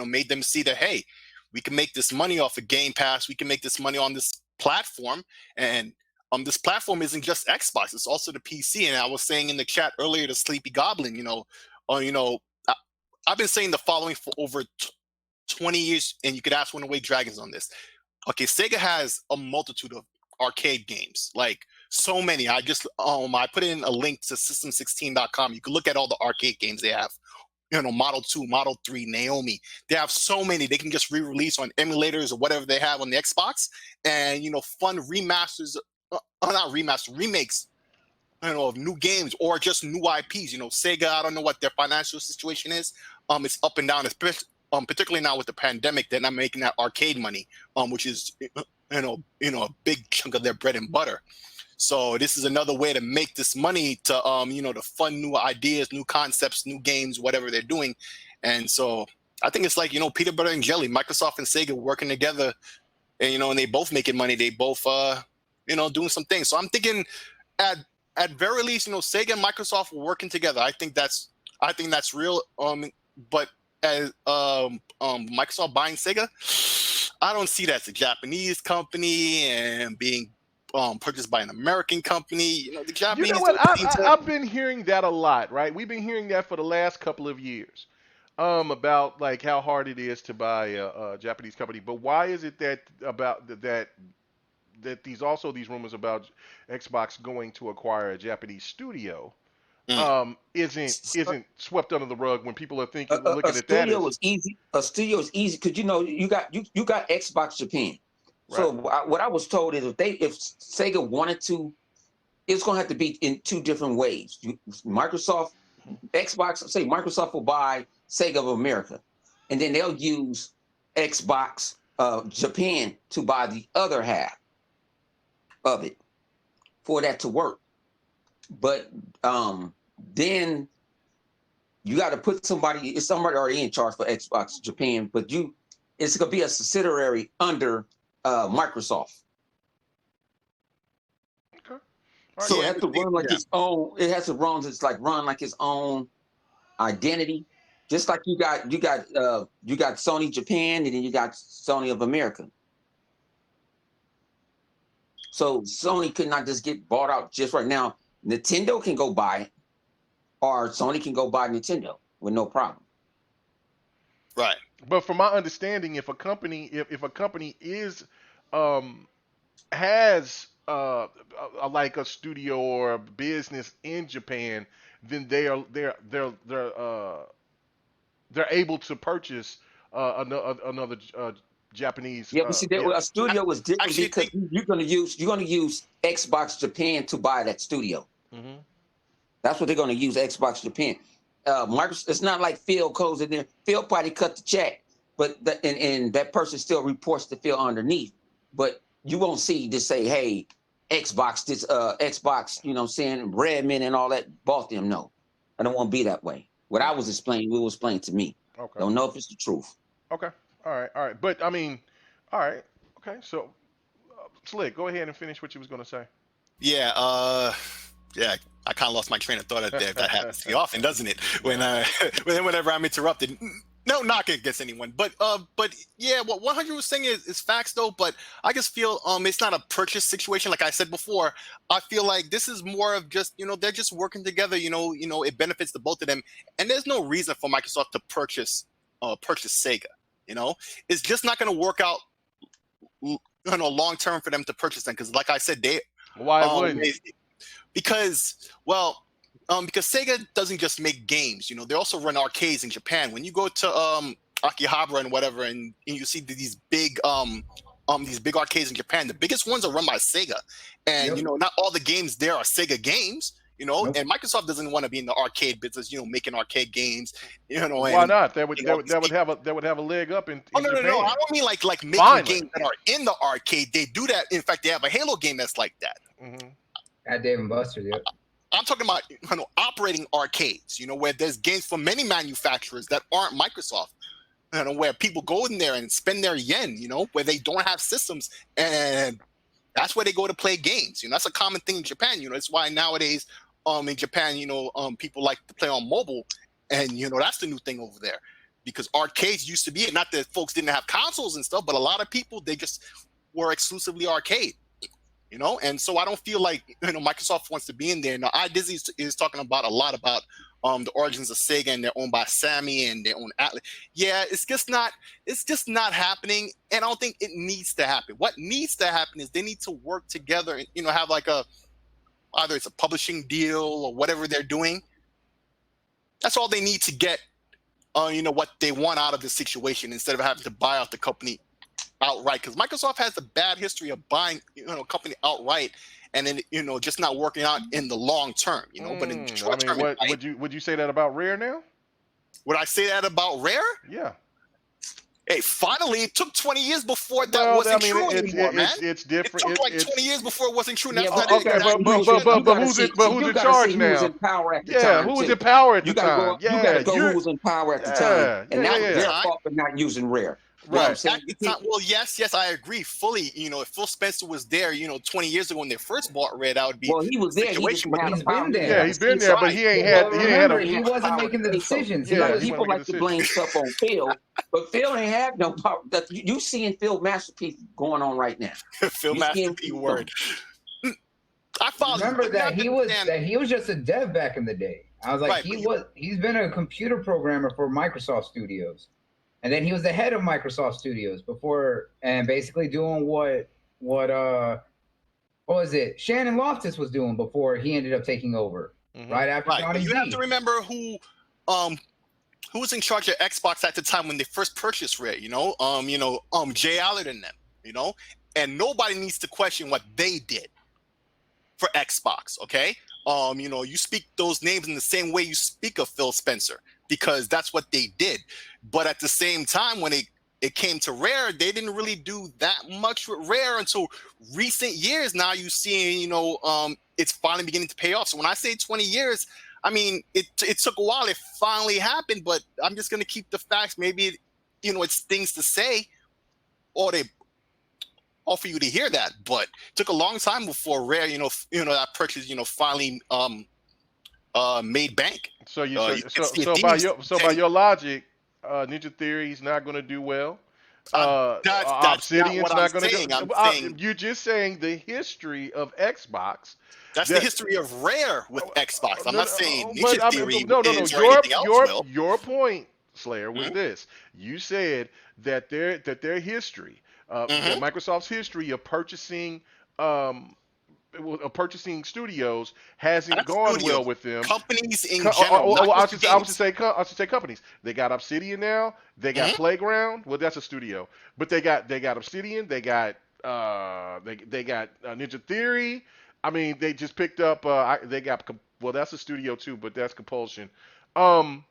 made them see that, hey, we can make this money off of Game Pass. We can make this money on this platform. And this platform isn't just Xbox. It's also the PC. And I was saying in the chat earlier to Sleepy Goblin, I've been saying the following for over 20 years, and you could ask One Away Dragons on this. Okay, Sega has a multitude of arcade games, like so many. I put in a link to system16.com. You can look at all the arcade games they have. Model 2, Model 3, Naomi. They have so many. They can just re-release on emulators or whatever they have on the Xbox, and fun remasters, not remasters, remakes, of new games or just new IPs. Sega, I don't know what their financial situation is. It's up and down, especially particularly now with the pandemic. They're not making that arcade money, which is a big chunk of their bread and butter. So this is another way to make this money to to fund new ideas, new concepts, new games, whatever they're doing. And so I think it's like peanut butter and jelly. Microsoft and Sega working together, and and they both making money. They both doing some things. So I'm thinking at very least, Sega and Microsoft were working together. I think that's real. But as Microsoft buying Sega, I don't see that as a Japanese company and being purchased by an American company. The Japanese. You know what? I've been hearing that a lot, right? We've been hearing that for the last couple of years, about like how hard it is to buy a Japanese company. But why is it that these rumors about Xbox going to acquire a Japanese studio isn't swept under the rug when people are thinking looking at that? A studio is easy because you got Xbox Japan. Right. So what I was told is if Sega wanted to, it's going to have to be in two different ways. Microsoft will buy Sega of America, and then they'll use Xbox Japan to buy the other half of it for that to work. But then you got to put somebody already in charge for Xbox Japan, but it's going to be a subsidiary under Microsoft. Okay. So it has to run like its own. It has to run like its own identity. Just like you got Sony Japan, and then you got Sony of America. So Sony could not just get bought out just right now. Nintendo can go buy it, or Sony can go buy Nintendo with no problem. Right. But from my understanding, if a company is has like a studio or a business in Japan, then they're able to purchase another Japanese. Yeah, but see, a studio is different because you're going to use Xbox Japan to buy that studio. Mm-hmm. That's what they're going to use, Xbox Japan. Microsoft, it's not like Phil goes in there. Phil probably cut the check, but and that person still reports to Phil underneath. But you won't see just say, "Hey, Xbox, saying Redmond and all that bought them." No, I don't want to be that way. What I was explaining, will explain to me. Okay. Don't know if it's the truth. Okay. All right. But I mean, all right. Okay. So, Slick, go ahead and finish what you was gonna say. Yeah. I kind of lost my train of thought there. That happens to me often, doesn't it? Whenever I'm interrupted. No knock against anyone, but yeah, what 100 was saying is facts though. But I just feel it's not a purchase situation, like I said before. I feel like this is more of just they're just working together. It benefits the both of them, and there's no reason for Microsoft to purchase Sega. It's just not going to work out long term for them to purchase them because, like I said, Why wouldn't? Because Sega doesn't just make games. They also run arcades in Japan. When you go to Akihabara and whatever, and you see these big arcades in Japan, the biggest ones are run by Sega, and not all the games there are Sega games. Nope. And Microsoft doesn't want to be in the arcade business, making arcade games, Why not? They would have a leg up in no, Japan. I don't mean like making games that are in the arcade. They do that. In fact, they have a Halo game that's like that. Mm-hmm. At Dave and Buster's, yeah. I'm talking about operating arcades, where there's games from many manufacturers that aren't Microsoft, where people go in there and spend their yen, where they don't have systems, and that's where they go to play games. That's a common thing in Japan. It's why nowadays in Japan, people like to play on mobile, and that's the new thing over there, because arcades used to be it. Not that folks didn't have consoles and stuff, but a lot of people, they just were exclusively arcade. And so I don't feel like Microsoft wants to be in there. Now, iDizzy is talking about a lot about the origins of Sega, and they're owned by Sammy and their own Atlas. Yeah, it's just not happening, and I don't think it needs to happen. What needs to happen is they need to work together and have like either it's a publishing deal or whatever they're doing. That's all they need to get what they want out of the situation, instead of having to buy out the company outright, because Microsoft has a bad history of buying a company outright and then just not working out in the long term. But in the short term, would you say that about Rare now? Would I say that about Rare? Yeah. Hey, finally, it took 20 years before that wasn't true anymore, man. It's different. It took like 20 years before it wasn't true. Yeah, but who's in charge now? Who was in power at the yeah, time? Who was in power at the time? Yeah, you gotta go who was in power at the time, and that was their fault for not using Rare. Right. Well, yes, I agree fully. If Phil Spencer was there, 20 years ago when they first bought Red, that would be. Well, he was there. He's been there. Yeah, he's been there, but he ain't had. He wasn't making the decisions. People like to blame stuff on Phil, but Phil ain't have no power. You seeing Phil Masterpiece going on right now? Phil Masterpiece word. I remember that he was just a dev back in the day. I was like, he's been a computer programmer for Microsoft Studios. And then he was the head of Microsoft Studios before, and basically doing what was it? Shannon Loftus was doing before he ended up taking over. Right after Johnny You have to remember who was in charge of Xbox at the time when they first purchased Rare. Jay Allard and them. And nobody needs to question what they did for Xbox. Okay, you speak those names in the same way you speak of Phil Spencer, because that's what they did. But at the same time, when it came to Rare, they didn't really do that much with Rare until recent years. Now you see, it's finally beginning to pay off. So when I say 20 years, I mean, it took a while. It finally happened, but I'm just going to keep the facts. Maybe, it's things to say, or they offer you to hear that. But it took a long time before Rare, that purchase, finally made bank. So by your logic, Ninja Theory's not going to do well. Obsidian's not going to do. You're just saying the history of Xbox. That's the history of Rare with Xbox. I'm not saying Ninja Theory. No. Your point, Slayer, was this. You said that their history, Microsoft's history of purchasing studios hasn't gone well with them. Companies in general. I should say companies. They got Obsidian now. They got Playground. Well, that's a studio, but they got Obsidian. They got Ninja Theory. I mean, they just picked up. That's a studio too, but that's Compulsion. And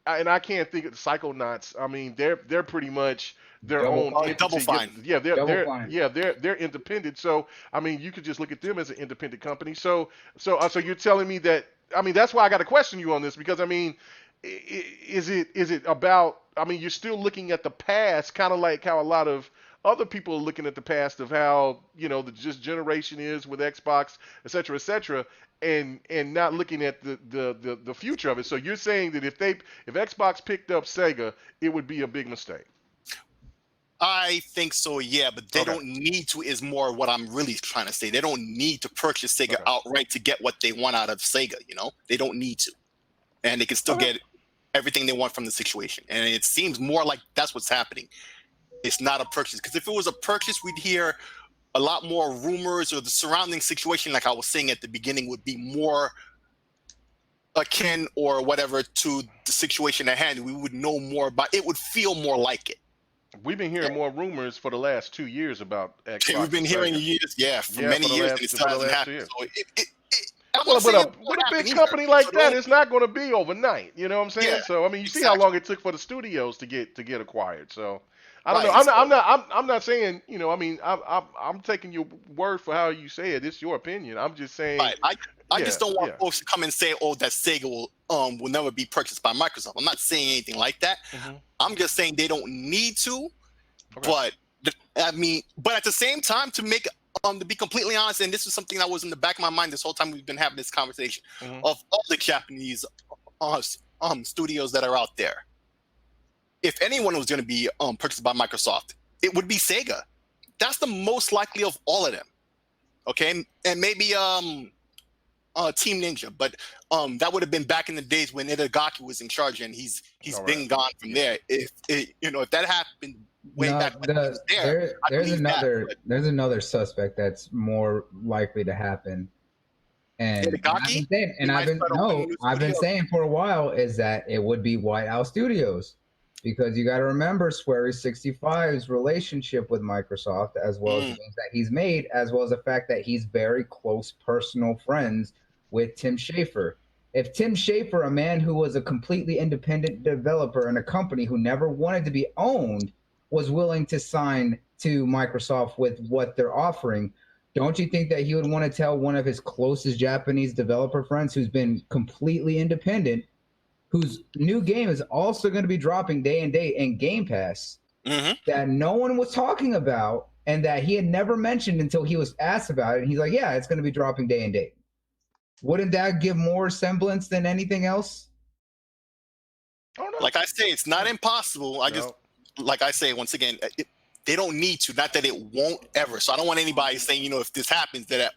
I can't think of the Psychonauts. I mean, they're pretty much their own entity. Double Fine. Yeah, they're independent. So I mean, you could just look at them as an independent company. So you're telling me that? I mean, that's why I got to question you on this, because I mean, is it about? I mean, you're still looking at the past, kind of like how a lot of other people are looking at the past of how the just generation is with Xbox, et cetera, and not looking at the future of it. So you're saying that if Xbox picked up Sega, it would be a big mistake. I think so, yeah, but they don't need to, is more what I'm really trying to say. They don't need to purchase Sega outright to get what they want out of Sega, They don't need to. And they can still get everything they want from the situation. And it seems more like that's what's happening. it's not a purchase. Because if it was a purchase, we'd hear a lot more rumors, or the surrounding situation, like I was saying at the beginning, would be more akin or whatever to the situation at hand. We would know more about it. Would feel more like it. We've been hearing more rumors for the last 2 years about Xbox. We've been and hearing Sega. years, for Yeah, many for the years, last and it still hasn't 2 happened. years. So I'm Well, not saying it with won't a happen big either. company like So that, don't- it's not going to be overnight. You know what I'm saying? Yeah, So I mean, you see how exactly. long it took for the studios to get acquired. So I don't know. Right. I'm not saying. You know, I mean, I'm taking your word for how you say it. It's your opinion. I'm just saying. Right. I Yeah, just don't want yeah. folks to come and say, "Oh, that Sega will never be purchased by Microsoft." I'm not saying anything like that. Hmm. I'm just saying they don't need to. Okay. But but at the same time, to be completely honest, and this is something that was in the back of my mind this whole time we've been having this conversation, Hmm. of all the Japanese studios that are out there, if anyone was going to be purchased by Microsoft, it would be Sega. That's the most likely of all of them. Okay, and maybe Team Ninja, but that would have been back in the days when Itagaki was in charge, and he's All been right. gone from there. If that happened way No, back when he was there, I there's believe another that, there's another suspect that's more likely to happen. And I've Itagaki, been saying, he might start opening new I've been studios. saying for a while is that it would be White House Studios, because you got to remember Swery 65's relationship with Microsoft, as well as the games that he's made, as well as the fact that he's very close personal friends with Tim Schafer. If Tim Schafer, a man who was a completely independent developer in a company who never wanted to be owned, was willing to sign to Microsoft with what they're offering, don't you think that he would want to tell one of his closest Japanese developer friends who's been completely independent, whose new game is also going to be dropping day and date in Game Pass, that no one was talking about and that he had never mentioned until he was asked about it? And he's like, yeah, it's going to be dropping day and date. Wouldn't that give more semblance than anything else? Oh no. Like I say, it's not impossible. Like I say, once again, they don't need to. Not that it won't ever. So I don't want anybody saying, if this happens, that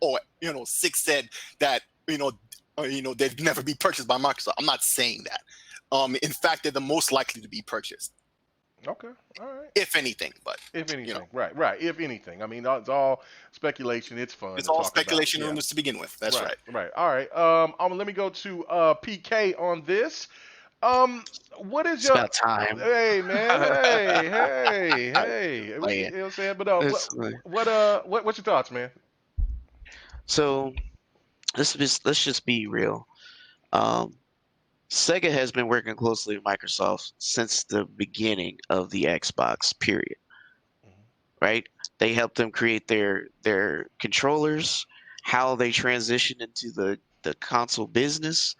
Six said that they'd never be purchased by Microsoft. I'm not saying that. In fact, they're the most likely to be purchased. Okay. All right. If anything, but if anything, right. If anything, I mean, it's all speculation. It's fun. It's to all talk speculation about. rumors to begin with. That's right. Right. All right. Let me go to PK on this. What is It's your? about time. Hey man. Hey. You know what I'm saying? But what's your thoughts, man? So let's just be real. Sega has been working closely with Microsoft since the beginning of the Xbox period. Right? They helped them create their controllers, how they transition into the console business,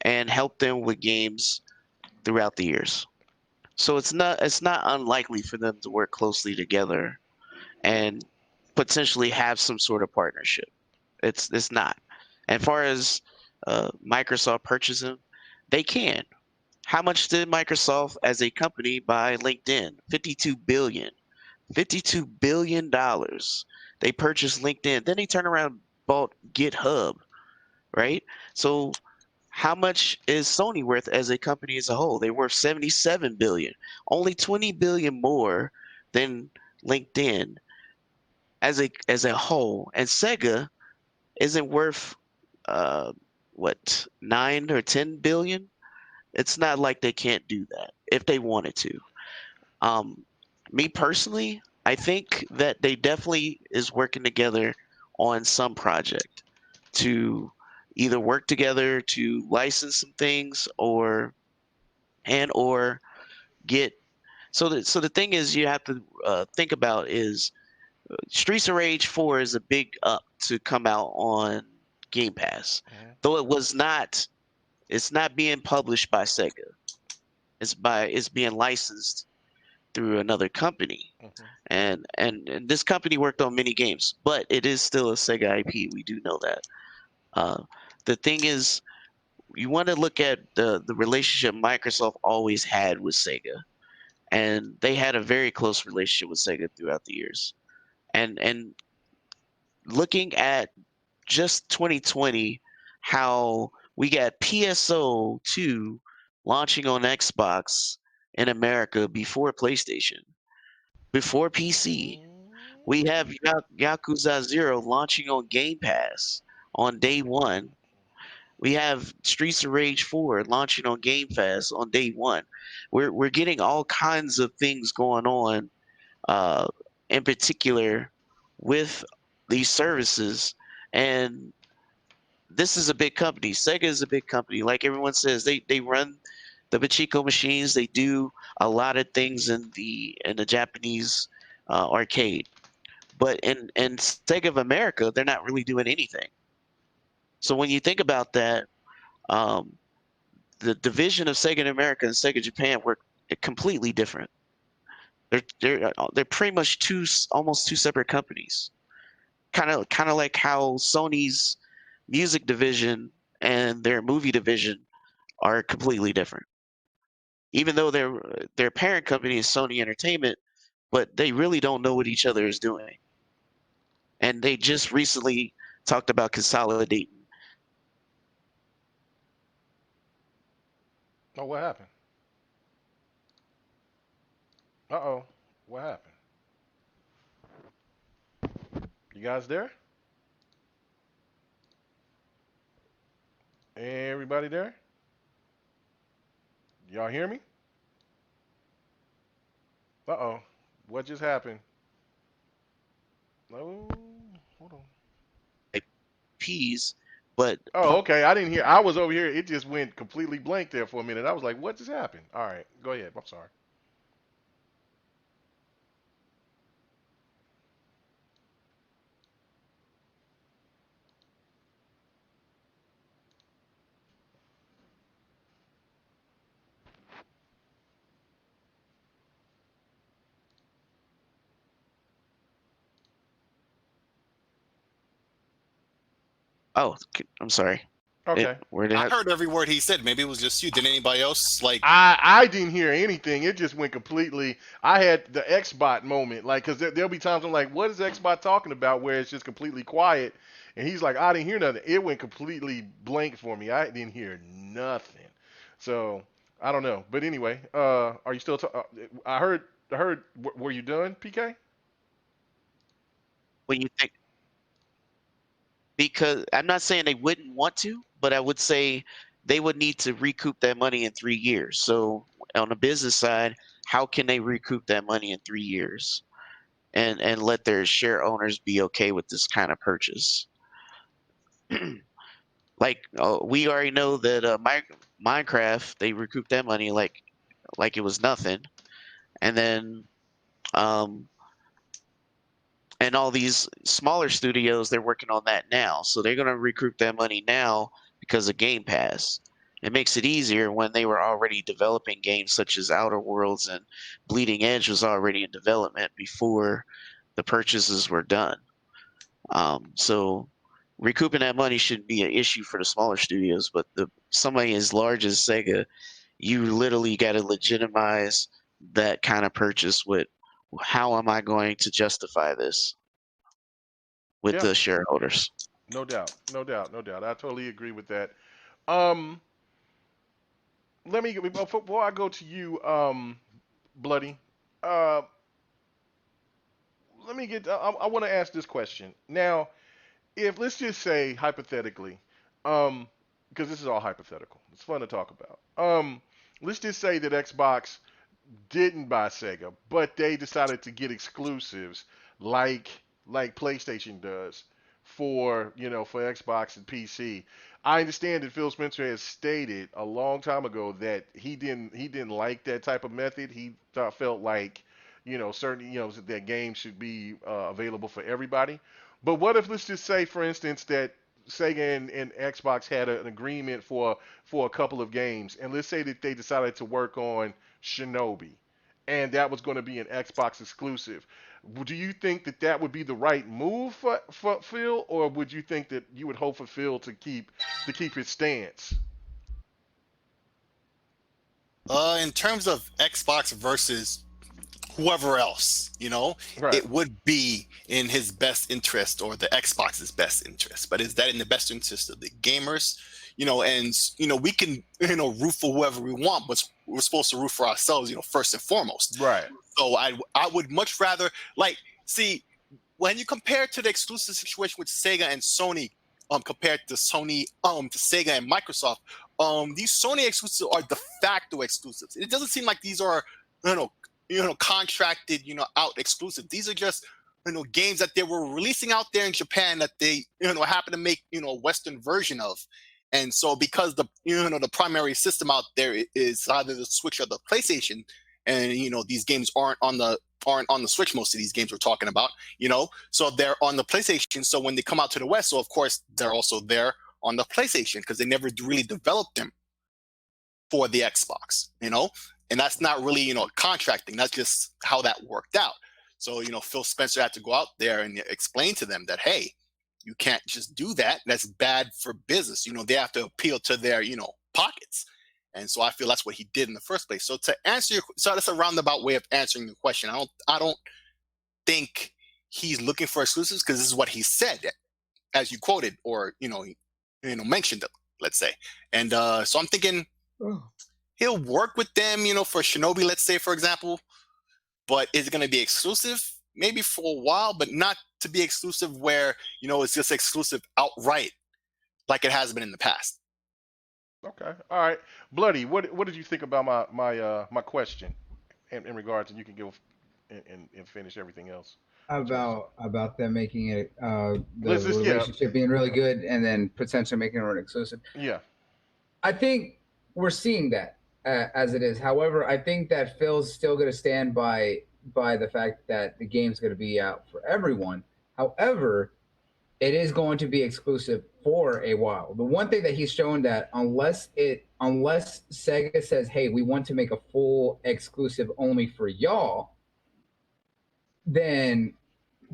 and help them with games throughout the years. So it's not unlikely for them to work closely together and potentially have some sort of partnership. It's not. As far as Microsoft purchasing, they can. How much did Microsoft as a company buy LinkedIn? $52 billion. $52 billion. They purchased LinkedIn. Then they turn around and bought GitHub, right? So how much is Sony worth as a company as a whole? They're worth $77 billion. Only $20 billion more than LinkedIn as a whole. And Sega isn't worth what, 9 or 10 billion? It's not like they can't do that if they wanted to. Me personally, I think that they definitely is working together on some project to either work together to license some things or get. So the thing is, you have to think about is Streets of Rage 4 is a big up to come out on Game Pass, though it's not being published by Sega. It's being licensed through another company. And this company worked on many games, but it is still a Sega IP. We do know that. The thing is, you want to look at the relationship Microsoft always had with Sega, and they had a very close relationship with Sega throughout the years. And looking at just 2020, how we got PSO2 launching on Xbox in America before PlayStation. before PC. We have Yakuza 0 launching on Game Pass on day one. We have Streets of Rage 4 launching on Game Pass on day one. We're getting all kinds of things going on, uh, in particular with these services. And this is a big company. Sega is a big company. Like everyone says, they run the Pachinko machines. They do a lot of things in the Japanese arcade. But in Sega of America, they're not really doing anything. So when you think about that, um, the division of Sega in America and Sega Japan were completely different. They're pretty much almost two separate companies. Kind of like how Sony's music division and their movie division are completely different. Even though their parent company is Sony Entertainment, but they really don't know what each other is doing. And they just recently talked about consolidating. Oh, what happened? Uh-oh. What happened? You guys there? Everybody there? Y'all hear me? Uh-oh. What just happened? Oh, hold on. IPs, but Oh, okay. I didn't hear. I was over here. It just went completely blank there for a minute. I was like, what just happened? All right. Go ahead. I'm sorry. I'm sorry. Okay. Where did I heard every word he said. Maybe it was just you. Did anybody else like? I didn't hear anything. It just went completely. I had the Xbot moment, like, cause there'll be times I'm like, what is Xbot talking about? Where it's just completely quiet, and he's like, I didn't hear nothing. It went completely blank for me. I didn't hear nothing. So I don't know. But anyway, are you still? I heard. Were you done, PK? when you think, because I'm not saying they wouldn't want to, but I would say they would need to recoup that money in 3 years. So on the business side, how can they recoup that money in 3 years and let their share owners be okay with this kind of purchase? Like we already know that Minecraft, they recouped that money like it was nothing, and then um, and all these smaller studios, they're working on that now. So they're going to recoup that money now because of Game Pass. It makes it easier when they were already developing games such as Outer Worlds, and Bleeding Edge was already in development before the purchases were done. So recouping that money shouldn't be an issue for the smaller studios, but somebody as large as Sega, you literally got to legitimize that kind of purchase with, how am I going to justify this with Yeah. the shareholders? No doubt. No doubt. No doubt. I totally agree with that. Um, let me before I go to you, Bloody. Uh, let me get. I want to ask this question now. If let's just say hypothetically, because this is all hypothetical. It's fun to talk about. Let's just say that Xbox didn't buy Sega, but they decided to get exclusives like PlayStation does for for Xbox and PC. I understand that Phil Spencer has stated a long time ago that he didn't like that type of method. He felt like certain that games should be available for everybody. But what if let's just say for instance that Sega and Xbox had an agreement for a couple of games, and let's say that they decided to work on Shinobi, and that was going to be an Xbox exclusive. Do you think that that would be the right move for Phil, or would you think that you would hope for Phil to keep his stance? In terms of Xbox versus whoever else, Right. it would be in his best interest or the Xbox's best interest. But is that in the best interest of the gamers? and we can root for whoever we want, but we're supposed to root for ourselves, first and foremost. Right. So I would much rather see when you compare to the exclusive situation with Sega and Sony, compared to Sony, to Sega and Microsoft, these Sony exclusives are de facto exclusives. It doesn't seem like these are contracted out exclusive. These are just games that they were releasing out there in Japan that they happen to make a Western version of. And so because the the primary system out there is either the Switch or the PlayStation, and these games aren't on the Switch, most of these games we're talking about, so they're on the PlayStation. So when they come out to the West, so of course they're also there on the PlayStation because they never really developed them for the Xbox, and that's not really contracting. That's just how that worked out. So Phil Spencer had to go out there and explain to them that, hey, you can't just do that. That's bad for business. They have to appeal to their pockets. And so I feel that's what he did in the first place. So to answer so that's a roundabout way of answering the question. I don't think he's looking for exclusives because this is what he said, as you quoted or mentioned it, let's say. And so I'm thinking he'll work with them, for Shinobi, let's say, for example. But is it going to be exclusive? Maybe for a while, but not to be exclusive where it's just exclusive outright, like it has been in the past. Okay. All right. Bloody, what did you think about my question in regards, and you can give and finish everything else. About them making it the Let's just- relationship being really good and then potentially making it an exclusive. Yeah. I think we're seeing that as it is. However, I think that Phil's still going to stand by the fact that the game's going to be out for everyone. However, it is going to be exclusive for a while. The one thing that he's shown that unless Sega says, hey, we want to make a full exclusive only for y'all, then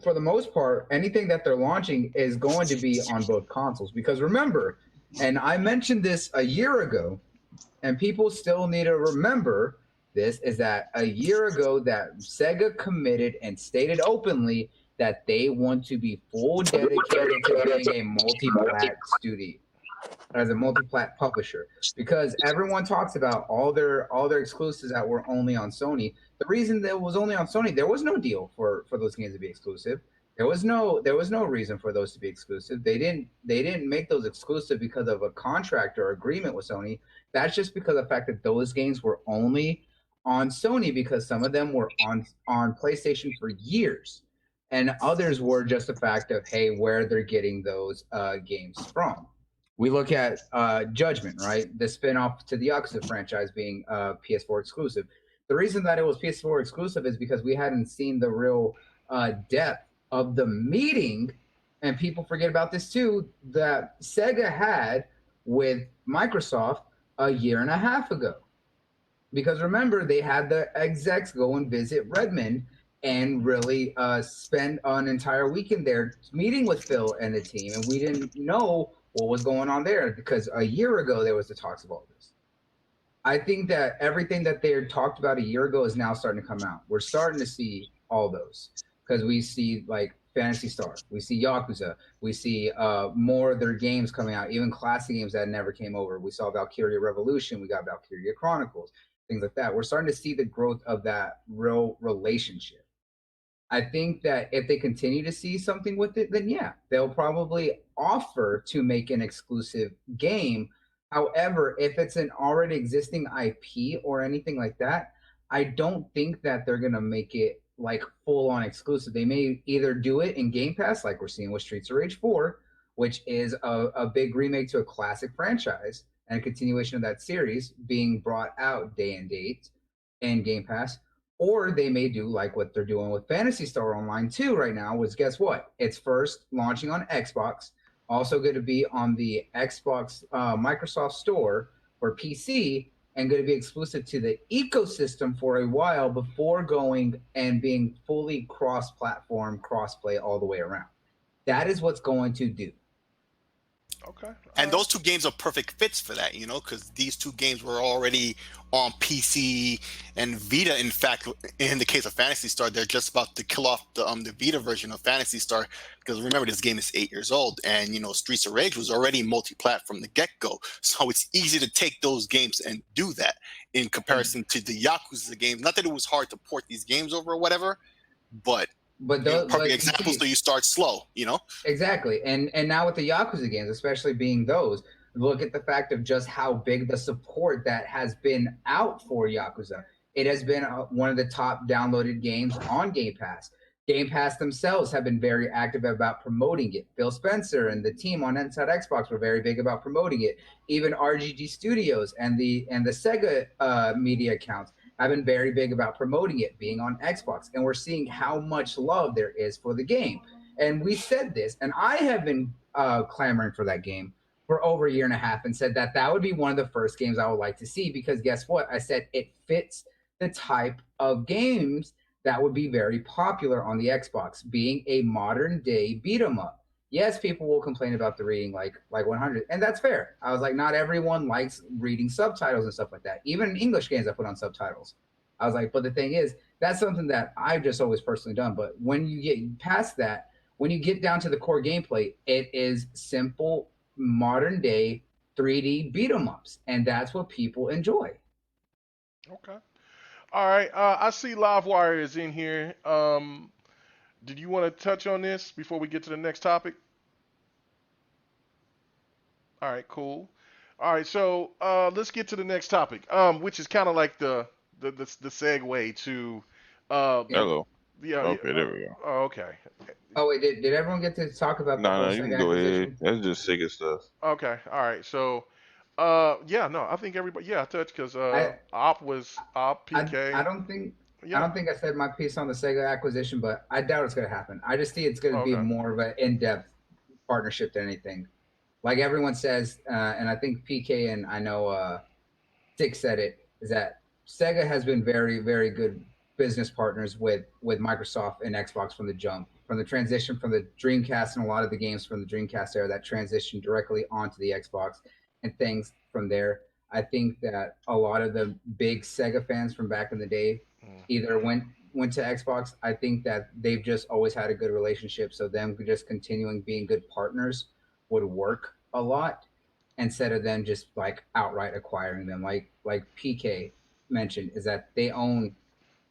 for the most part, anything that they're launching is going to be on both consoles. Because remember, and I mentioned this a year ago, and people still need to remember this, is that a year ago that Sega committed and stated openly that they want to be full dedicated to being a multi-plat studio, as a multi-plat publisher, because everyone talks about all their exclusives that were only on Sony. The reason that it was only on Sony, there was no deal for those games to be exclusive. There was no reason for those to be exclusive. They didn't make those exclusive because of a contract or agreement with Sony. That's just because of the fact that those games were only on Sony, because some of them were on PlayStation for years, and others were just the fact of, hey, where they're getting those games from. We look at Judgment, right? The spinoff to the Yakuza franchise being PS4 exclusive. The reason that it was PS4 exclusive is because we hadn't seen the real depth of the meeting, and people forget about this too, that Sega had with Microsoft a year and a half ago. Because remember, they had the execs go and visit Redmond and really spend an entire weekend there meeting with Phil and the team, and we didn't know what was going on there because a year ago there was the talks of all this. I think that everything that they had talked about a year ago is now starting to come out. We're starting to see all those because we see like Phantasy Star, we see Yakuza, we see more of their games coming out, even classic games that never came over. We saw Valkyria Revolution, we got Valkyria Chronicles, things like that. We're starting to see the growth of that real relationship. I think that if they continue to see something with it, then yeah, they'll probably offer to make an exclusive game. However, if it's an already existing IP or anything like that, I don't think that they're going to make it like full on exclusive. They may either do it in Game Pass, like we're seeing with Streets of Rage 4, which is a big remake to a classic franchise and a continuation of that series being brought out day and date in Game Pass. Or they may do like what they're doing with Phantasy Star Online 2 right now, which guess what? It's first launching on Xbox, also going to be on the Xbox Microsoft Store for PC, and going to be exclusive to the ecosystem for a while before going and being fully cross-platform, cross-play all the way around. That is what's going to do. Okay. All And right. those two games are perfect fits for that, because these two games were already on PC and Vita. In fact, in the case of Phantasy Star, they're just about to kill off the Vita version of Phantasy Star, because remember, this game is 8 years old, and Streets of Rage was already multi-plat from the get-go. So it's easy to take those games and do that in comparison to the Yakuza games. Not that it was hard to port these games over or whatever, but perfect But you example. So see, you start slow, exactly. And now with the Yakuza games, especially being those, look at the fact of just how big the support that has been out for Yakuza. It has been one of the top downloaded games on Game Pass. Game Pass themselves have been very active about promoting it. Phil Spencer and the team on Inside Xbox were very big about promoting it. Even RGG Studios and the Sega media accounts have been very big about promoting it being on Xbox. And we're seeing how much love there is for the game. And we said this, and I have been clamoring for that game for over a year and a half, and said that that would be one of the first games I would like to see, because guess what? I said it fits the type of games that would be very popular on the Xbox, being a modern day beat 'em up. Yes, people will complain about the reading like 100, and that's fair. I was like, not everyone likes reading subtitles and stuff like that. Even in English games, I put on subtitles. I was like, but the thing is, that's something that I've just always personally done. But when you get past that, when you get down to the core gameplay, it is simple, modern day 3D beat 'em ups, and that's what people enjoy. Okay. All right. I see Livewire is in here. Did you want to touch on this before we get to the next topic? All right. Cool. All right. So let's get to the next topic, which is kind of like the segue to Yeah. Hello. yeah. Okay, there we go. Oh, okay. Oh wait, did everyone get to talk about the No, whole no, you can Sega go ahead. acquisition? That's just Sega stuff. Okay. All right. So yeah. No, I think everybody. Yeah, I touched because I Op I PK. don't think Yeah. I said my piece on the Sega acquisition, but I doubt it's going to happen. I just see it's going to be Okay. more of an in-depth partnership than anything. Like everyone says, and I think PK and I know Six said it, is that Sega has been very, very good business partners with Microsoft and Xbox from the jump, from the transition from the Dreamcast, and a lot of the games from the Dreamcast era that transitioned directly onto the Xbox and things from there. I think that a lot of the big Sega fans from back in the day Mm. either went to Xbox. I think that they've just always had a good relationship, so them just continuing being good partners would work a lot, instead of them just like outright acquiring them. Like PK mentioned, is that they own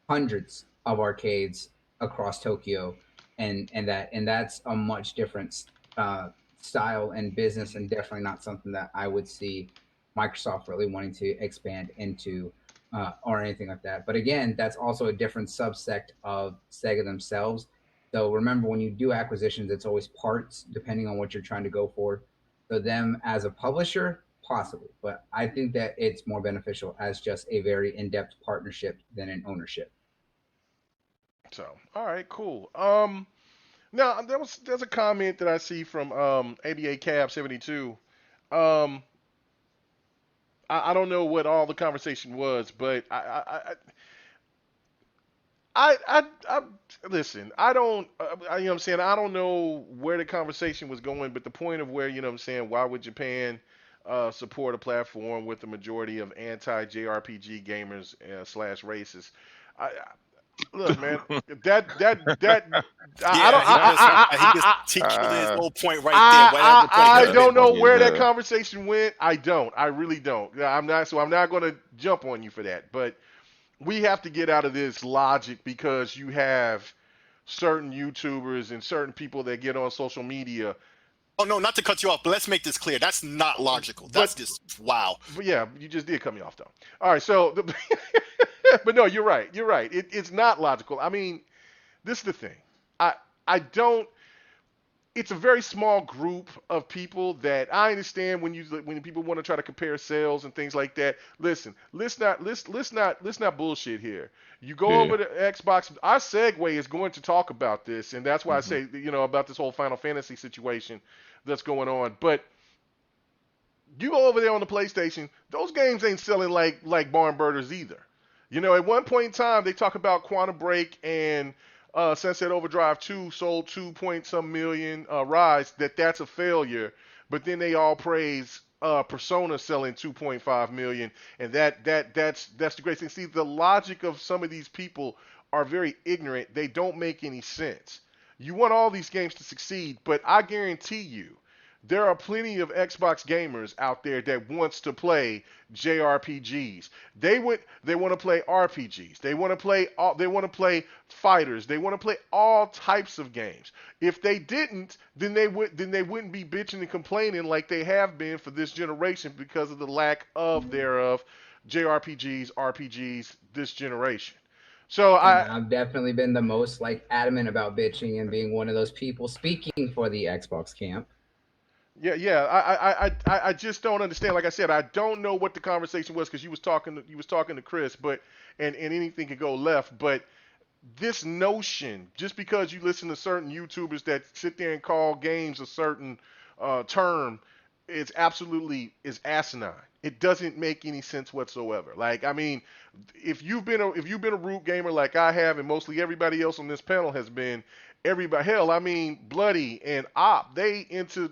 hundreds of arcades across Tokyo, and that's a much different style and business, and definitely not something that I would see Microsoft really wanting to expand into, or anything like that. But again, that's also a different subsect of Sega themselves. So remember, when you do acquisitions, it's always parts depending on what you're trying to go for. So them as a publisher, possibly, but I think that it's more beneficial as just a very in-depth partnership than an ownership. So all right. Cool. Now there's a comment that I see from ABA Cab 72. Um, I don't know what all the conversation was, but I listen. I don't. You know what I'm saying? I don't know where the conversation was going, but the point of where, you know what I'm saying, why would Japan support a platform with the majority of anti-JRPG gamers slash racists? I, look, man, that I don't Yeah, he just articulated his Uh, whole point right there. Whatever point could I have don't been. know funny as where that hell. conversation went. I don't. I really don't. I'm not going to jump on you for that. But we have to get out of this logic because you have certain YouTubers and certain people that get on social media. Oh no, not to cut you off, but let's make this clear. That's not logical. That's But just wow. but yeah, you just did cut me off though. All right, so but no, you're right. You're right. It's not logical. I mean, this is the thing. I I don't. It's a very small group of people that I understand when people want to try to compare sales and things like that. Listen, let's not bullshit here. You go Yeah. over to Xbox. Our segue is going to talk about this, and that's why I Hmm. say, about this whole Final Fantasy situation that's going on. But you go over there on the PlayStation, those games ain't selling like barn burners either. At one point in time, they talk about Quantum Break and Sunset Overdrive 2 sold 2 point some million. Rise, that's a failure. but then they all praise Persona selling 2.5 million, and that's the great thing. See, the logic of some of these people are very ignorant. They don't make any sense. You want all these games to succeed, but I guarantee you, there are plenty of Xbox gamers out there that wants to play JRPGs. They want to play RPGs. They want to play fighters. They want to play all types of games. If they didn't, then they wouldn't be bitching and complaining like they have been for this generation because of the lack of thereof JRPGs, RPGs this generation. So And I've definitely been the most like adamant about bitching and being one of those people speaking for the Xbox camp. Yeah. I just don't understand. Like I said, I don't know what the conversation was because you was talking to Chris, but and anything could go left. But this notion, just because you listen to certain YouTubers that sit there and call games a certain term, is asinine. It doesn't make any sense whatsoever. Like, I mean, if you've been a root gamer like I have, and mostly everybody else on this panel has been, everybody, hell, I mean, Bloody and Op, they into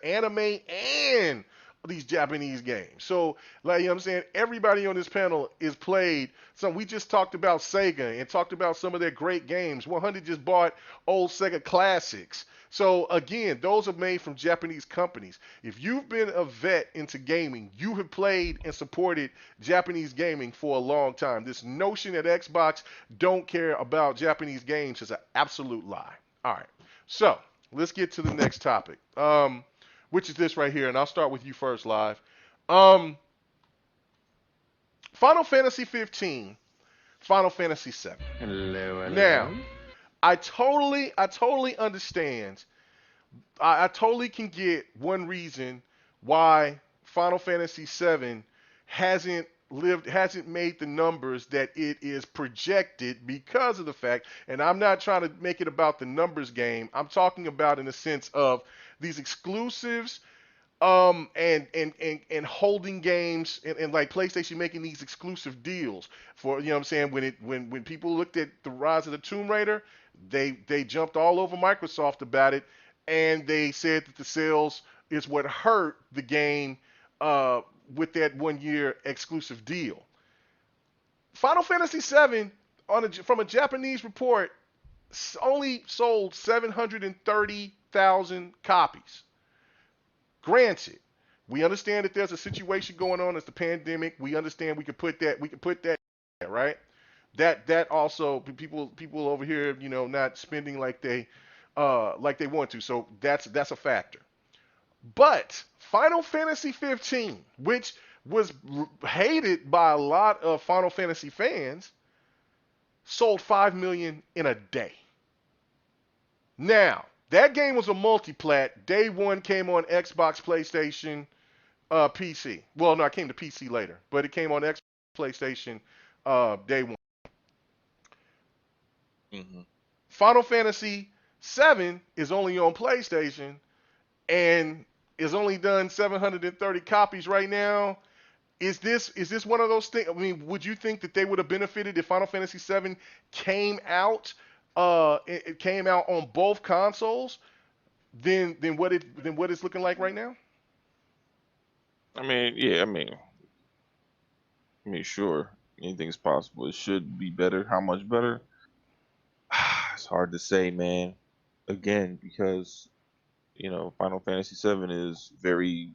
anime and these Japanese games. So, like, you know what I'm saying, everybody on this panel is played. So we just talked about Sega and talked about some of their great games. 100 just bought old Sega classics. So again, those are made from Japanese companies. If you've been a vet into gaming, you have played and supported Japanese gaming for a long time. This notion that Xbox don't care about Japanese games is an absolute lie. All right, so let's get to the next topic, which is this right here, and I'll start with you first, Live. Final Fantasy 15, Final Fantasy 7. Hello. Now, I totally understand. I totally can get one reason why Final Fantasy 7 hasn't made the numbers that it is projected because of the fact, and I'm not trying to make it about the numbers game. I'm talking about in the sense of these exclusives, and holding games, and like PlayStation making these exclusive deals for, you know what I'm saying, when people looked at the rise of the Tomb Raider, they jumped all over Microsoft about it, and they said that the sales is what hurt the game with that 1 year exclusive deal. Final Fantasy VII, from a Japanese report, only sold 730,000 copies. Granted, we understand that there's a situation going on as the pandemic. We understand we could put that right. That also, people over here, you know, not spending like they want to. So that's a factor. But Final Fantasy 15, which was hated by a lot of Final Fantasy fans, sold 5 million in a day. Now, that game was a multi-plat. Day one came on Xbox, PlayStation, PC. Well, no, it came to PC later, but it came on Xbox, PlayStation, day one. Mm-hmm. Final Fantasy 7 is only on PlayStation and is only done 730 copies right now. Is this one of those things? I mean, would you think that they would have benefited if Final Fantasy 7 came out? It came out on both consoles. Than what it's looking like right now. I mean, yeah. I mean, sure. Anything's possible. It should be better. How much better? It's hard to say, man. Again, because Final Fantasy VII is very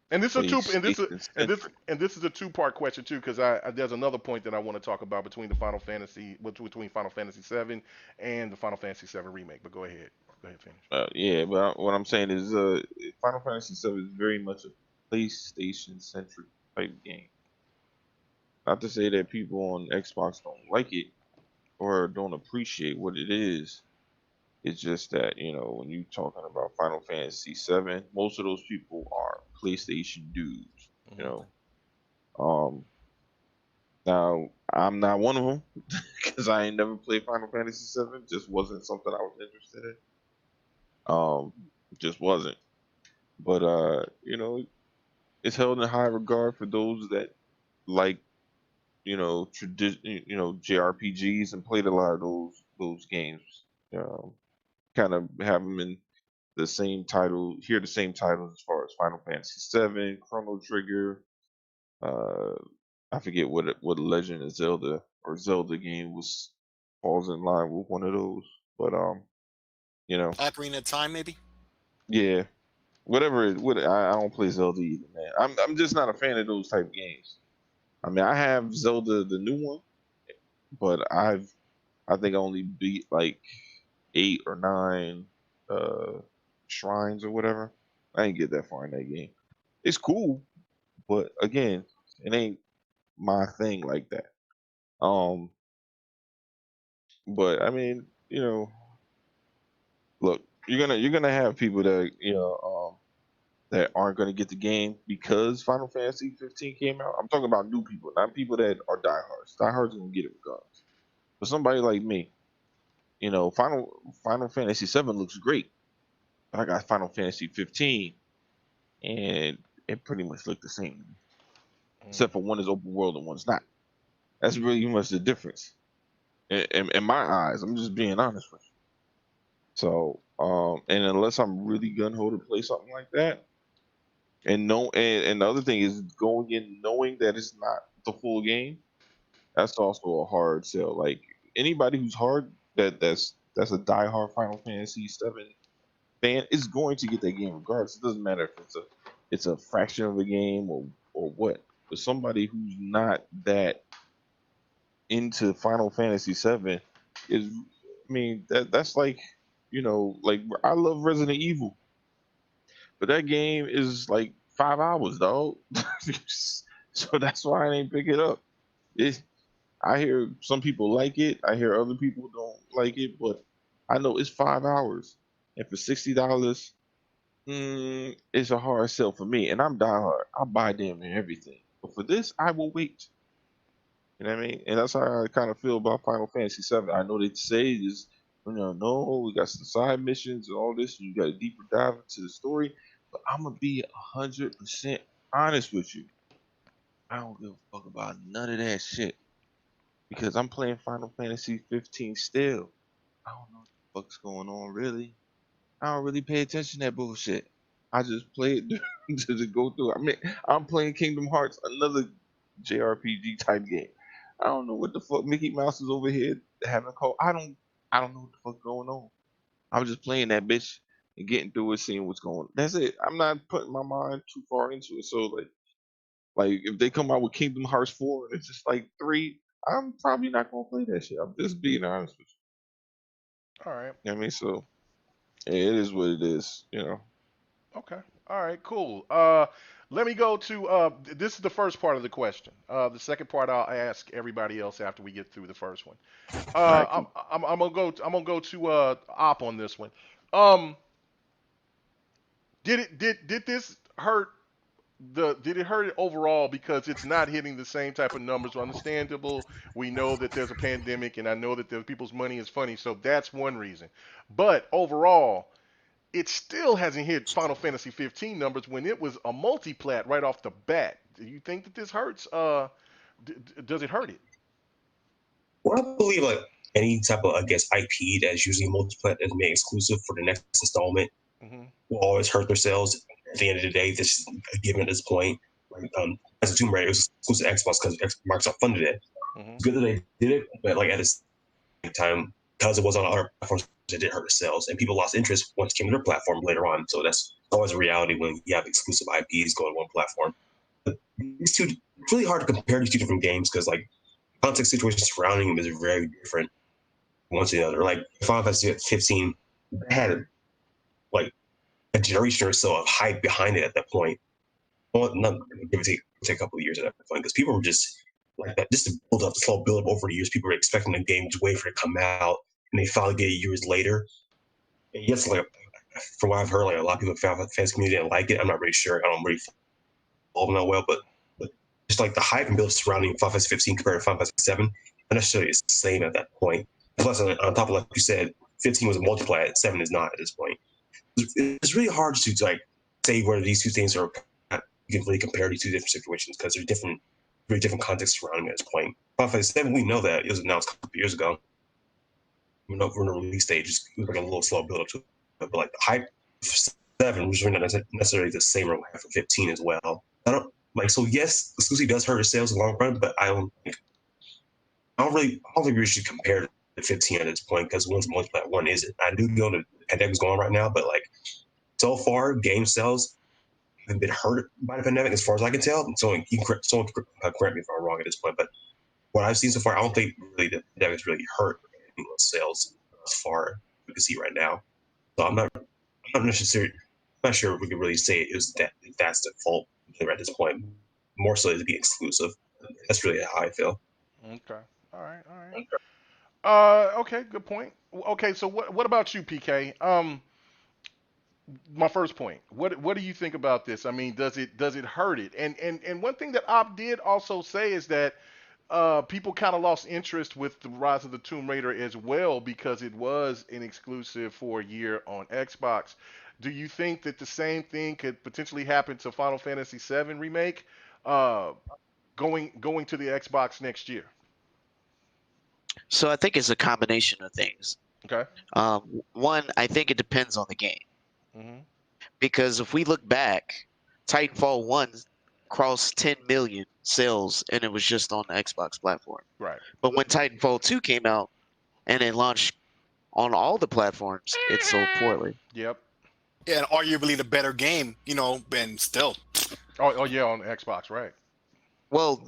And this is a two PlayStation-centric. and this is a two-part question too, because there's another point that I want to talk about between Final Fantasy 7 and the Final Fantasy 7 remake. But go ahead, finish. Yeah, but what I'm saying is, Final Fantasy VII is very much a PlayStation-centric type game. Not to say that people on Xbox don't like it or don't appreciate what it is. It's just that, when you're talking about Final Fantasy VII, most of those people are PlayStation dudes, you know. Now, I'm not one of them because I ain't never played Final Fantasy VII. Just wasn't something I was interested in. Just wasn't. But, it's held in high regard for those that like, JRPGs and played a lot of those games. Kind of have them in the same title, hear the same titles as far as Final Fantasy VII, Chrono Trigger. Uh, I forget what Legend of Zelda or Zelda game was falls in line with one of those. But you know, Ocarina of Time, maybe. yeah, whatever. I don't play Zelda either, man. I'm just not a fan of those type of games. I mean, I have Zelda the new one, but I think I only beat like 8 or 9 uh shrines or whatever. I didn't get that far in that game. It's cool, but again, it ain't my thing like that. Um, but I mean, look, you're gonna have people that that aren't gonna get the game because Final Fantasy 15 came out. I'm talking about new people, not people that are diehards. Diehards are gonna get it regardless. But somebody like me, Final Fantasy 7 looks great. But I got Final Fantasy 15, and it pretty much looked the same, except for one is open world and one's not. That's really much the difference in my eyes. I'm just being honest with you. So, and unless I'm really gun ho to play something like that, and the other thing is going in knowing that it's not the full game. That's also a hard sell. Like anybody who's hard that's a diehard Final Fantasy 7 fan is going to get that game regardless. It doesn't matter if it's a fraction of a game or what. But somebody who's not that into Final Fantasy 7 is, I mean, that's like, like I love Resident Evil, but that game is like 5 hours, dog. So that's why I ain't pick it up. It, I hear some people like it. I hear other people don't like it, but I know it's 5 hours, and for $60, it's a hard sell for me. And I'm diehard. I buy damn near everything, but for this, I will wait. You know what I mean? And that's how I kind of feel about Final Fantasy VII. I know they say is, no, we got some side missions and all this, and you got a deeper dive into the story. But I'm gonna be 100% honest with you. I don't give a fuck about none of that shit because I'm playing Final Fantasy 15 still. I don't know what the fuck's going on really. I don't really pay attention to that bullshit. I just play it to go through. I mean, I'm playing Kingdom Hearts, another JRPG type game. I don't know what the fuck Mickey Mouse is over here having a call. I don't know what the fuck going on. I'm just playing that bitch and getting through it, seeing what's going on. That's it. I'm not putting my mind too far into it. So like if they come out with Kingdom Hearts 4 and it's just like 3, I'm probably not gonna play that shit. I'm just being honest with All right. you. You know what I mean? So it is what it is. Okay. All right. Cool. Let me go to this is the first part of the question. The second part I'll ask everybody else after we get through the first one. All right, I'm gonna go. I'm gonna go to Op on this one. Um, did this hurt did it hurt it overall because it's not hitting the same type of numbers? Understandable. We know that there's a pandemic, and I know that people's money is funny, so that's one reason. But overall, it still hasn't hit Final Fantasy 15 numbers when it was a multi-plat right off the bat. Do you think that this hurts? Does it hurt it? Well, I believe like any type of, I guess, IP that's usually multiplayer that's made exclusive for the next installment Hmm. will always hurt their sales. At the end of the day, this is a given at this point. Like, as a Tomb Raider, it was exclusive to Xbox because Microsoft funded it. Hmm. It's good that they did it, but like at the same time, because it was on other platforms, it did hurt the sales, and people lost interest once it came to their platform later on. So that's always a reality when you have exclusive IPs going to one platform. But these two, it's really hard to compare these two different games because like context situation surrounding them is very different one to the other. Like Final Fantasy 15 had like a generation or so of hype behind it at that point. Well, not give it take a couple of years at that point because people were just like that, just to build up, the slow build up over the years. People were expecting the game to wait for it to come out, and they finally get it years later. And yes, like from what I've heard, like a lot of people in the fans community didn't like it. I'm not really sure. I don't really follow them that well, but just like the hype and build surrounding Final Fantasy 15 compared to Final Fantasy 7, not necessarily the same at that point. Plus, on top of like you said, 15 was a multiplayer, 7 is not at this point. It's really hard to like say whether these two things are, you can really compare these two different situations because there's different, very different contexts surrounding at this point. Final Fantasy 7, we know that it was announced a couple of years ago. We're in the release stage. It was like a little slow build up to it, but like the hype 7, which is not necessarily the same or for 15 as well. I don't like so. Yes, exclusive does hurt the sales in the long run, but I don't think we should compare to 15 at this point because one's multiplayer, one isn't. I do know the pandemic's going on right now, but like so far, game sales haven't been hurt by the pandemic as far as I can tell. Someone correct me if I'm wrong at this point, but what I've seen so far, I don't think really the pandemic's really hurt sales as far as we can see right now. So I'm not necessarily. I'm not sure if we could really say it was that's the fault at this point. More so to be exclusive. That's really how I feel. Okay. All right. All right. Okay. Good point. Okay. So what about you, PK? My first point. What do you think about this? I mean, does it hurt it? And one thing that Op did also say is that people kind of lost interest with the Rise of the Tomb Raider as well because it was an exclusive for a year on Xbox. Do you think that the same thing could potentially happen to Final Fantasy VII Remake, uh, going to the Xbox next year? So I think it's a combination of things. Okay. One, I think it depends on the game. Hmm. Because if we look back, Titanfall 1 crossed 10 million sales and it was just on the Xbox platform. Right. But when Titanfall 2 came out and it launched on all the platforms, it sold poorly. Yep. Yeah, and arguably the better game, and still. Oh yeah, on Xbox, right? Well,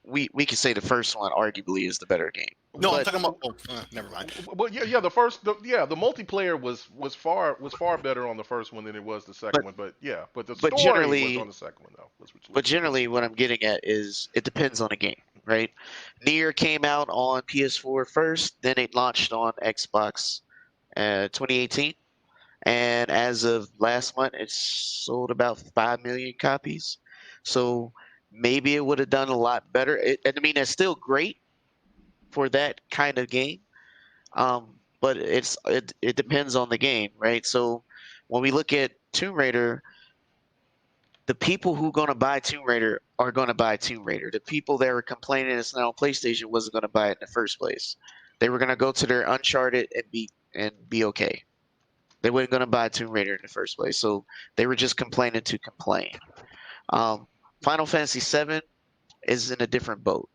we can say the first one arguably is the better game. No, I'm But talking about. Oh, never mind. Well, yeah. The multiplayer was far better on the first one than it was the second one. But yeah, but the but story was generally- on the second one though. But generally, what I'm getting at is it depends on the game, right? Nier came out on PS4 first, then it launched on Xbox 2018. And as of last month, it's sold about 5 million copies. So maybe it would have done a lot better. I mean, it's still great for that kind of game. But it depends on the game, right? So when we look at Tomb Raider, the people who going to buy Tomb Raider are going to buy Tomb Raider. The people that were complaining it's not on PlayStation wasn't going to buy it in the first place. They were going to go to their Uncharted and be okay. They weren't going to buy Tomb Raider in the first place, so they were just complaining to complain. Final Fantasy VII is in a different boat.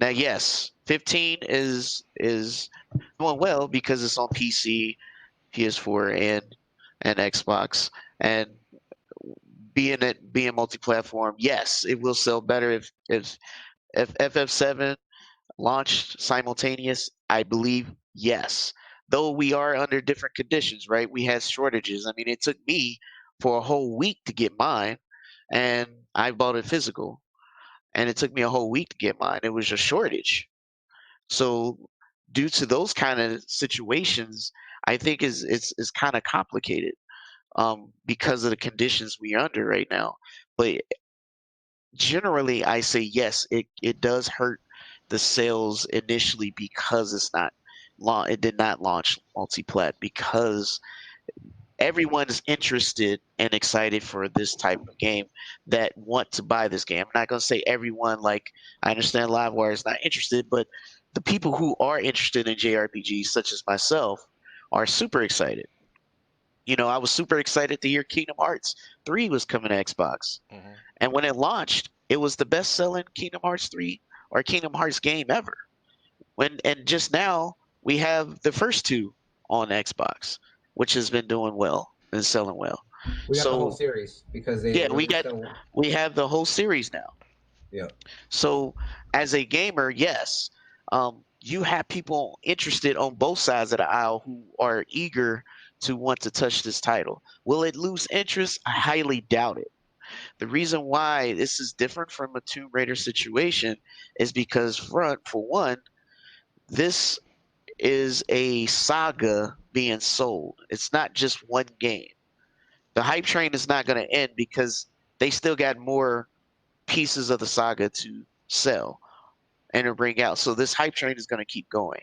Now, yes, 15 is doing well because it's on PC, PS4, and Xbox, and being multi-platform, yes, it will sell better if FF7 launched simultaneous. I believe yes, though we are under different conditions, right? We had shortages. I mean, it took me for a whole week to get mine, and I bought it physical, and it took me a whole week to get mine. It was a shortage. So due to those kind of situations, I think it's kind of complicated because of the conditions we're under right now. But generally, I say yes, it does hurt the sales initially because it did not launch multi-plat because everyone's interested and excited for this type of game that want to buy this game. I'm not going to say everyone, like I understand Livewire is not interested, but the people who are interested in JRPGs, such as myself, are super excited. I was super excited to hear Kingdom Hearts 3 was coming to Xbox. Hmm. And when it launched, it was the best-selling Kingdom Hearts 3 or Kingdom Hearts game ever. And just now we have the first two on Xbox, which has been doing well and selling well. We got the whole series because they we have the whole series now. Yeah. So as a gamer, yes, you have people interested on both sides of the aisle who are eager to want to touch this title. Will it lose interest? I highly doubt it. The reason why this is different from a Tomb Raider situation is because, for one, this is a saga being sold. It's not just one game. The hype train is not going to end because they still got more pieces of the saga to sell and to bring out. So this hype train is going to keep going.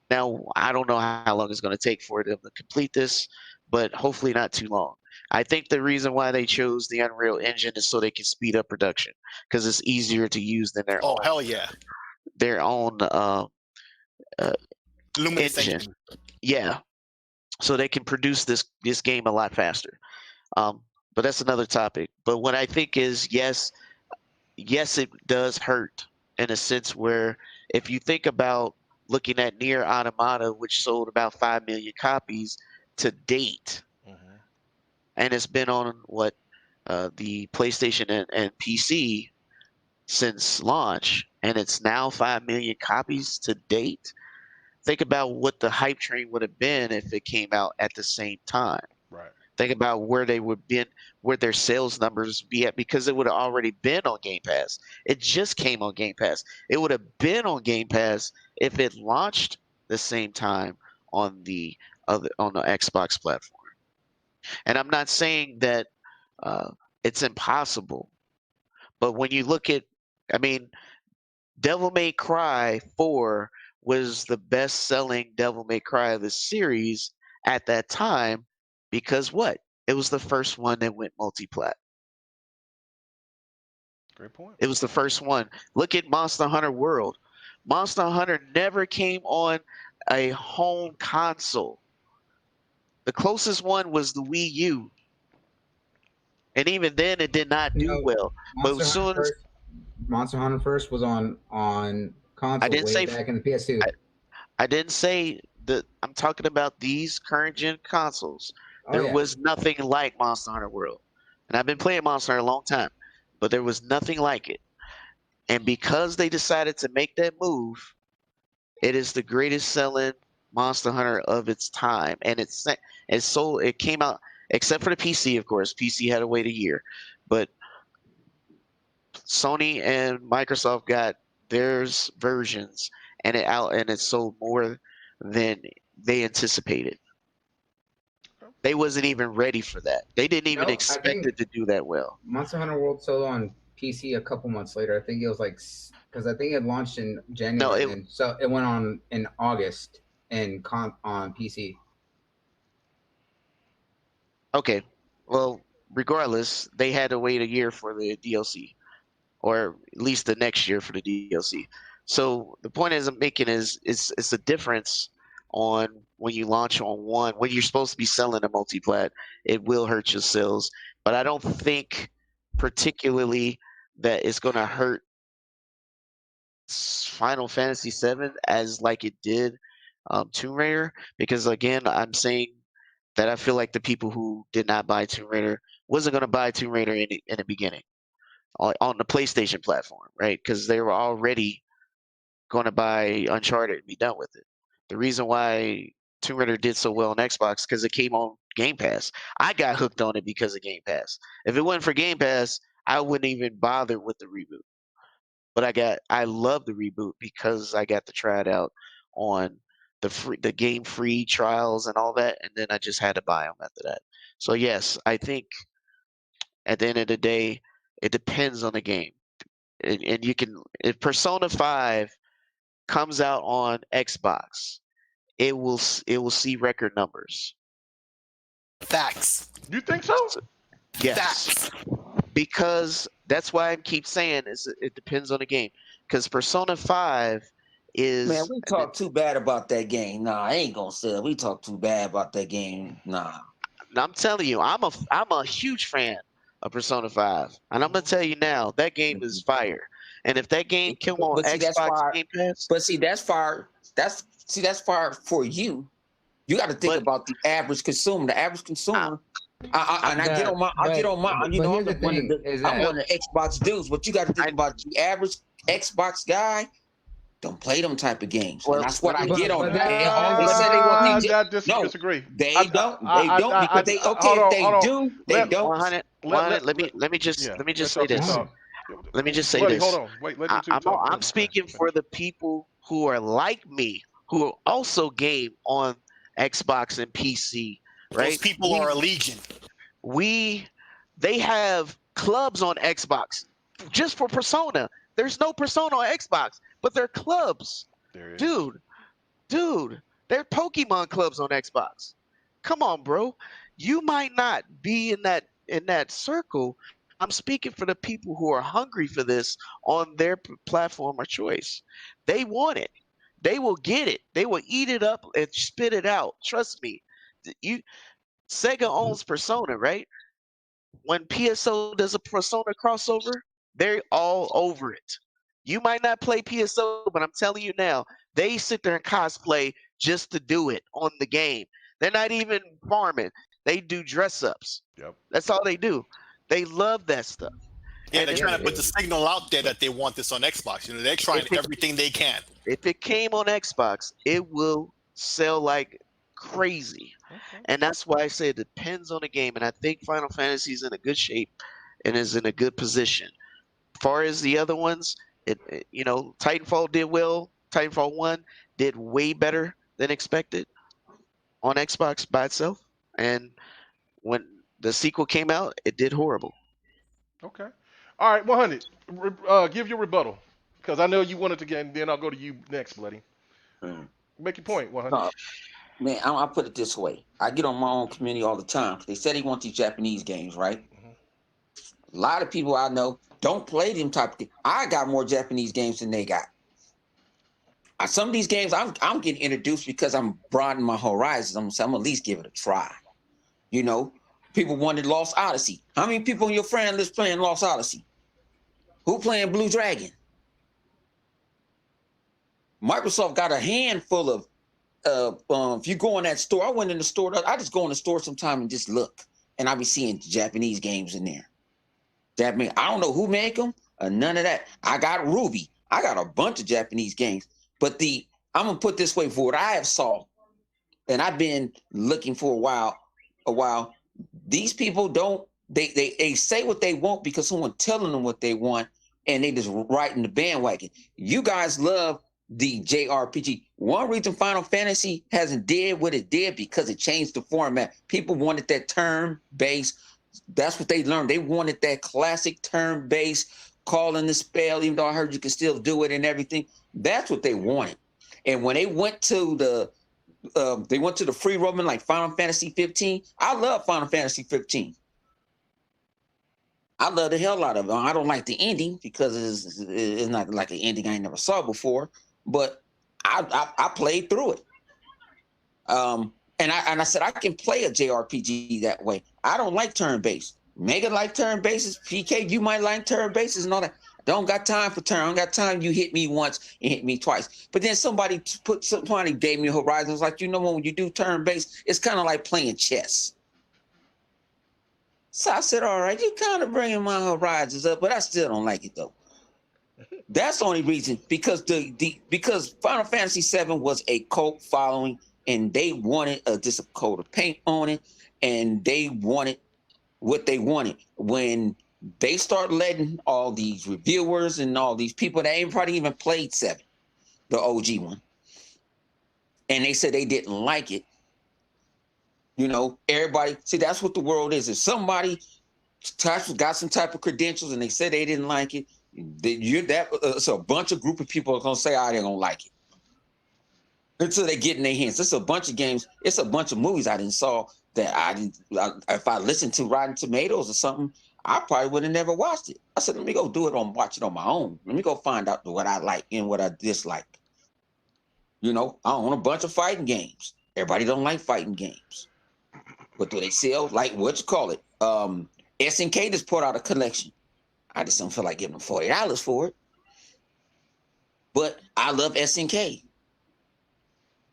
Now, I don't know how long it's going to take for them to complete this, but hopefully not too long. I think the reason why they chose the Unreal Engine is so they can speed up production because it's easier to use than their own. Hell yeah. Their own Luminous engine. Yeah. so they can produce this game a lot faster. But that's another topic. But what I think is yes, it does hurt in a sense where if you think about looking at Nier Automata, which sold about 5 million copies to date, Mm-hmm. and it's been on the PlayStation and PC since launch, and it's now 5 million copies to date. Think about what the hype train would have been if it came out at the same time. Right. Think about where they would been, where their sales numbers be at, because it would have already been on Game Pass. It just came on Game Pass. It would have been on Game Pass if it launched the same time on the Xbox platform. And I'm not saying that it's impossible, but when you look at, I mean, Devil May Cry 4 was the best-selling Devil May Cry of the series at that time because what? It was the first one that went multi-plat. Great point. It was the first one. Look at Monster Hunter World. Monster Hunter never came on a home console. The closest one was the Wii U. And even then it did not do well. But as soon as Monster Hunter first was on console way back in the PS2. I didn't say that. I'm talking about these current gen consoles. There was nothing like Monster Hunter World. And I've been playing Monster Hunter a long time, but there was nothing like it. And because they decided to make that move, it is the greatest selling Monster Hunter of its time. And it came out, except for the PC, of course. PC had to wait a year. But Sony and Microsoft got theirs versions, and it sold more than they anticipated. They wasn't even ready for that. They didn't even expect it to do that well. Monster Hunter World sold on PC a couple months later. I think it was like, because I think it launched in January, so it went on in August on PC. Okay, well, regardless, they had to wait a year for the DLC, or at least the next year for the DLC. So the point I'm making is it's a difference on when you launch on one, when you're supposed to be selling a multi-plat, it will hurt your sales. But I don't think particularly that it's going to hurt Final Fantasy VII as like it did Tomb Raider, because again, I'm saying that I feel like the people who did not buy Tomb Raider wasn't going to buy Tomb Raider in the beginning on the PlayStation platform, right? Because they were already going to buy Uncharted and be done with it. The reason why Tomb Raider did so well on Xbox because it came on Game Pass. I got hooked on it because of Game Pass. If it wasn't for Game Pass, I wouldn't even bother with the reboot. But I love the reboot because I got to try it out on the game free trials and all that, and then I just had to buy them after that. So yes, I think at the end of the day, it depends on the game. And you can, if Persona 5 comes out on Xbox, it will see record numbers. Facts. You think so? Yes. Facts. Because that's why I keep saying it depends on the game. Because Persona 5 is, man, we talk too bad about that game. Nah, I ain't gonna say it. We talk too bad about that game. Nah. I'm telling you, I'm a huge fan of Persona 5, and I'm gonna tell you now, that game is fire. And if that game came on Xbox Game Pass, but see, that's far. That's far for you. You got to think about the average consumer. The average consumer. I get on my. You know, I'm one of the Xbox dudes. But you got to think about the average Xbox guy. Don't play them type of games. Well, and that's what I get on. They say they want to disagree. They don't because they don't. Let me just say this. Let me just say this. Hold on. Wait, let me talk. I'm speaking for the people who are like me, who also game on Xbox and PC. Right? Those people are a legion. They have clubs on Xbox just for Persona. There's no Persona on Xbox, but they're clubs. Dude, they're Pokemon clubs on Xbox. Come on, bro. You might not be in that circle. I'm speaking for the people who are hungry for this on their platform of choice. They want it. They will get it. They will eat it up and spit it out. Trust me. you Sega owns Persona, right? When PSO does a Persona crossover, they're all over it. You might not play PSO, but I'm telling you now, they sit there and cosplay just to do it on the game. They're not even farming. They do dress ups. Yep. That's all they do. They love that stuff. Yeah, And they're if, trying to put if, the signal out there that they want this on Xbox. You know, they're trying if it everything they can. if it came on Xbox, it will sell like crazy. Okay. And that's why I say it depends on the game. And I think Final Fantasy is in a good shape and is in a good position. As far as the other ones, Titanfall did well. Titanfall 1 did way better than expected on Xbox by itself. And when the sequel came out, it did horrible. Okay. All right, 100. Give your rebuttal, because I know you wanted to get, and then I'll go to you next, Bloody. Mm. Make your point, 100. Man, I'll put it this way. I get on my own community all the time. They said they want these Japanese games, right? A lot of people I know don't play them type of games. I got more Japanese games than they got. Some of these games I'm getting introduced because I'm broadening my horizons. I'm at least give it a try. You know, people wanted Lost Odyssey. How many people on your friend list playing Lost Odyssey? Who playing Blue Dragon? Microsoft got a handful of. If you go in that store, I went in the store. I just go in the store sometime and just look, and I be seeing Japanese games in there. Japanese. I don't know who make them. None of that. I got Ruby. I got a bunch of Japanese games. But I'm gonna put this way, for what I have saw, and I've been looking for a while. These people don't. They say what they want because someone telling them what they want, and they just riding the bandwagon. You guys love the JRPG. One reason Final Fantasy hasn't did what it did because it changed the format. People wanted that turn-based. That's what they learned. They wanted that classic turn-based calling the spell, even though I heard you can still do it and everything. That's what they wanted. And when they went to the free roaming like Final Fantasy 15, I love Final Fantasy 15. I love the hell out of it. I don't like the ending because it's not like an ending I never saw before, but I played through it. And I said I can play a JRPG that way. I don't like turn-based. Mega like turn-bases. PK, you might like turn-bases and all that. I don't got time for turn. I don't got time. You hit me once and hit me twice. But then somebody gave me a horizon. It's like, when you do turn-based, it's kind of like playing chess. So I said, all right, you kind of bringing my horizons up, but I still don't like it though. That's the only reason, because because Final Fantasy VII was a cult following, and they wanted just a coat of paint on it, and they wanted what they wanted. When they start letting all these reviewers and all these people that ain't probably even played 7, the OG one, and they said they didn't like it, everybody, see, that's what the world is. If somebody got some type of credentials and they said they didn't like it, so a bunch of group of people are going to say, they're going to like it. Until they get in their hands. It's a bunch of games. It's a bunch of movies I didn't saw that if I listened to Rotten Tomatoes or something, I probably would have never watched it. I said, let me go watch it on my own. Let me go find out what I like and what I dislike. I own a bunch of fighting games. Everybody don't like fighting games. But do they sell? Like, SNK just put out a collection. I just don't feel like giving them $40 for it. But I love SNK.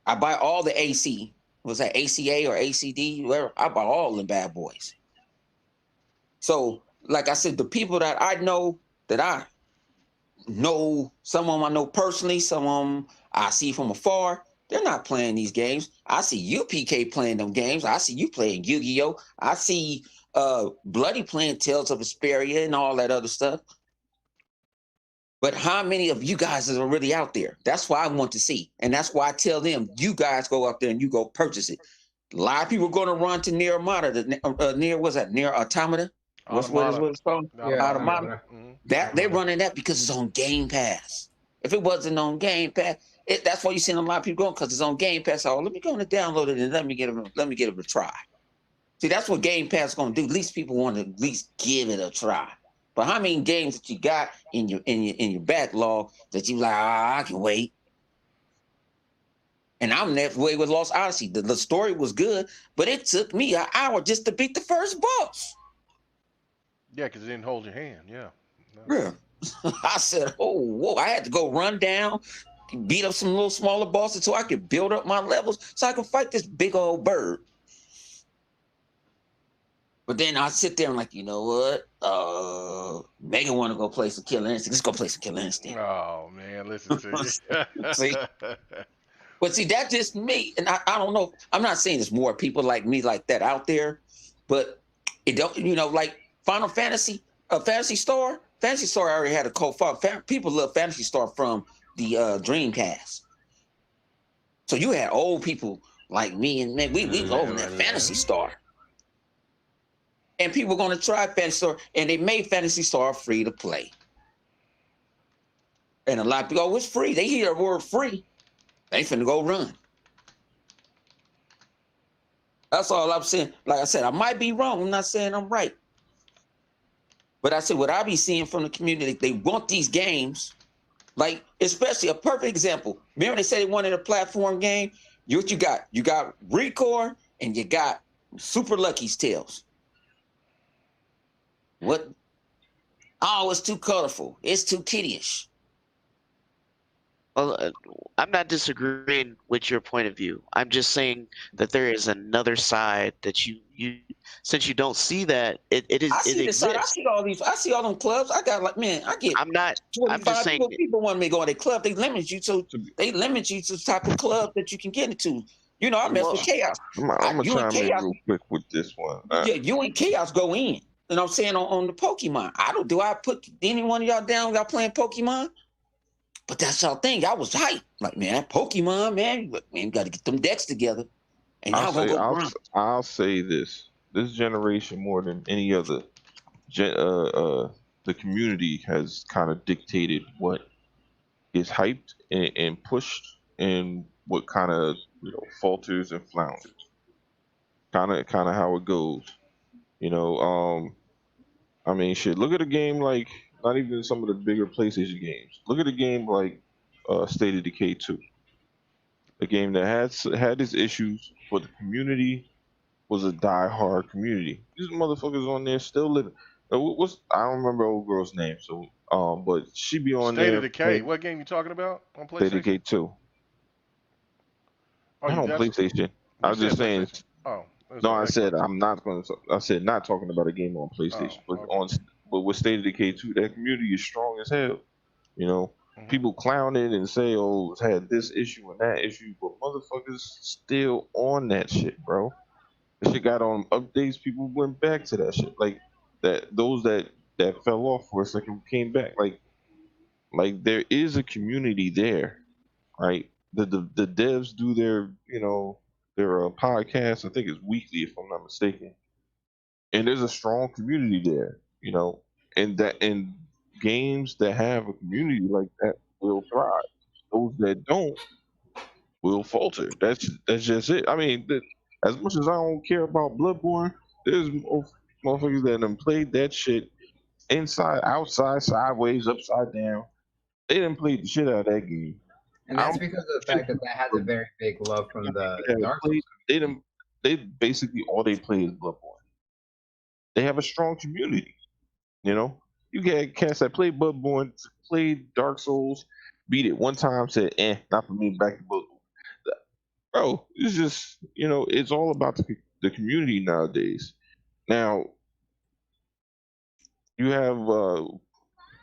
I buy all the AC. Was that ACA or ACD? Whatever. I buy all the bad boys. So, like I said, the people that I know, some of them I know personally, some of them I see from afar, they're not playing these games. I see you, PK, playing them games. I see you playing Yu-Gi-Oh! I see Bloody playing Tales of Vesperia and all that other stuff. But how many of you guys are really out there? That's why I want to see. And that's why I tell them, you guys go out there and you go purchase it. A lot of people are going to run to Nier Automata. Nier Automata? What it's called? Yeah, Automata. They're running that because it's on Game Pass. If it wasn't on Game Pass, that's why you're seeing a lot of people going, because it's on Game Pass. Oh, let me go and download it and let me get it a try. See, that's what Game Pass is going to do. At least people want to at least give it a try. But how many games that you got in your backlog that you like, I can wait? And I'm that way with Lost Odyssey. The story was good, but it took me an hour just to beat the first boss. Yeah, because it didn't hold your hand. Yeah. Yeah. I said, oh, whoa. I had to go run down, beat up some little smaller bosses so I could build up my levels so I could fight this big old bird. But then I sit there and like, you know what? Megan want to go play some Killer Instinct. Let's go play some Killer Instinct. Oh man, listen to you. See? But see, that's just me. And I don't know. I'm not saying there's more people like me like that out there, but it don't, like Final Fantasy, Fantasy Star. Fantasy Star already had a cult following. People love Fantasy Star from the Dreamcast. So you had old people like me and man, we was over that Fantasy Star. And people are going to try Fantasy Star, and they made Fantasy Star free to play. And a lot of people, oh, it's free. They hear the word free. They finna go run. That's all I'm saying. Like I said, I might be wrong. I'm not saying I'm right. But I said, what I be seeing from the community, they want these games, like, especially a perfect example. Remember they said they wanted a platform game? What you got? You got Recore and you got Super Lucky's Tales. What? Oh, it's too colorful. It's too kiddyish. Well, I'm not disagreeing with your point of view. I'm just saying that there is another side that you since you don't see that, it exists. I see all these. I see all them clubs. I got I get. I'm just saying. People want me to go to their club. They limit you to the type of club that you can get into. I mess with Chaos. I'm gonna chime in real quick with this one. Yeah, you and Chaos go in. And I'm saying on the Pokemon. Do I put any one of y'all down y'all playing Pokemon? But that's y'all thing. I was hyped. Like, man, Pokemon, man, you got to get them decks together. And I'll say this. This generation, more than any other, the community has kind of dictated what is hyped and pushed and what kind of falters and flounders. Kind of how it goes. I mean, shit. Look at a game like not even some of the bigger PlayStation games. Look at a game like State of Decay 2, a game that had its issues, but the community was a die-hard community. These motherfuckers on there still living. I don't remember old girl's name, so but she be on there. State of Decay. What game you talking about on PlayStation? State of Decay 2. Not on PlayStation. I was just saying. Oh. No, I said I'm not going to. I said not talking about a game on PlayStation, but with State of Decay 2, that community is strong as hell. People clown it and say, "Oh, it's had this issue and that issue," but motherfuckers still on that shit, bro. That shit got on updates. People went back to that shit, like that. Those that fell off for a second came back. Like there is a community there, right? The devs do their their podcast. I think it's weekly, if I'm not mistaken. And there's a strong community there, and games that have a community like that will thrive. Those that don't will falter. That's just it. I mean, as much as I don't care about Bloodborne, there's motherfuckers that have played that shit inside, outside, sideways, upside down. They didn't play the shit out of that game. And that's because of the fact that has a very big love from the Dark Souls. They basically all they play is Bloodborne. They have a strong community. You get cats that play Bloodborne, played Dark Souls, beat it one time, said, not for me, back to Bloodborne. Bro, it's just, it's all about the community nowadays. Now, you have,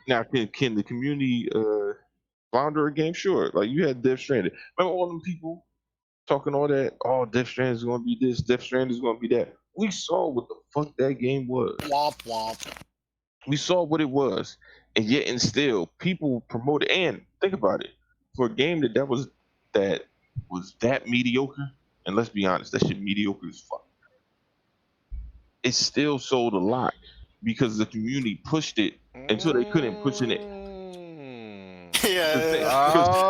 now can the community flounder a game? Sure. Like you had Death Stranding. Remember all them people talking all that? Oh, Death Stranding is going to be this, Death Stranding is going to be that. We saw what the fuck that game was. Womp womp. We saw what it was, and yet and still people promote it. And think about it, for a game that was that mediocre, and let's be honest, that shit mediocre as fuck. It still sold a lot because the community pushed it until they couldn't push it. Yeah.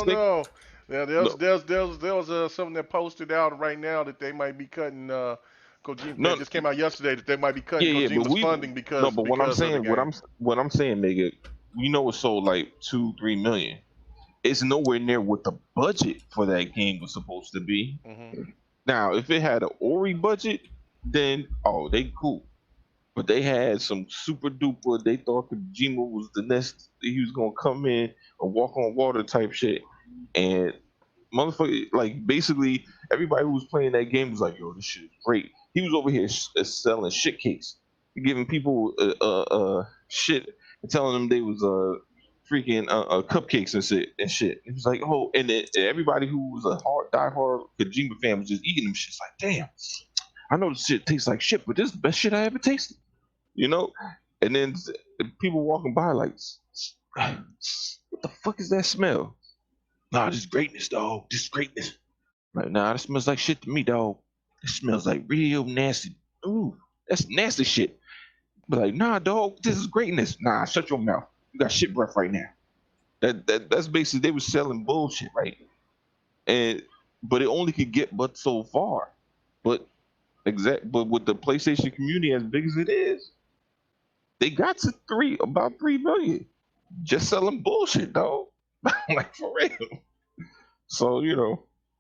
No. Yeah, there was something that posted out right now that they might be cutting. Kojima, that just came out yesterday that they might be cutting Kojima's funding because. No, but what I'm saying, nigga, we know it sold like 2-3 million. it's nowhere near what the budget for that game was supposed to be. Mm-hmm. Now, if it had an Ori budget, then they cool. But they had some super duper. They thought Kojima was the next. He was gonna come in or walk on water type shit, and motherfucker, like basically everybody who was playing that game was like, "Yo, this shit is great." He was over here selling shit cakes, giving people shit, and telling them they was freaking cupcakes and shit. It was like, oh, and everybody who was a diehard Kojima fan was just eating them shit. It's like, damn, I know this shit tastes like shit, but this is the best shit I ever tasted. You know? And then people walking by like, what the fuck is that smell? Nah, this is greatness, dog. This is greatness. Like, nah, that smells like shit to me, dog. It smells like real nasty. Ooh, that's nasty shit. But like, nah, dog, this is greatness. Nah, shut your mouth. You got shit breath right now. That's basically they was selling bullshit, right? But it only could get but so far. But with the PlayStation community as big as it is, they got to about 3 million just selling bullshit, dog. Like for real. So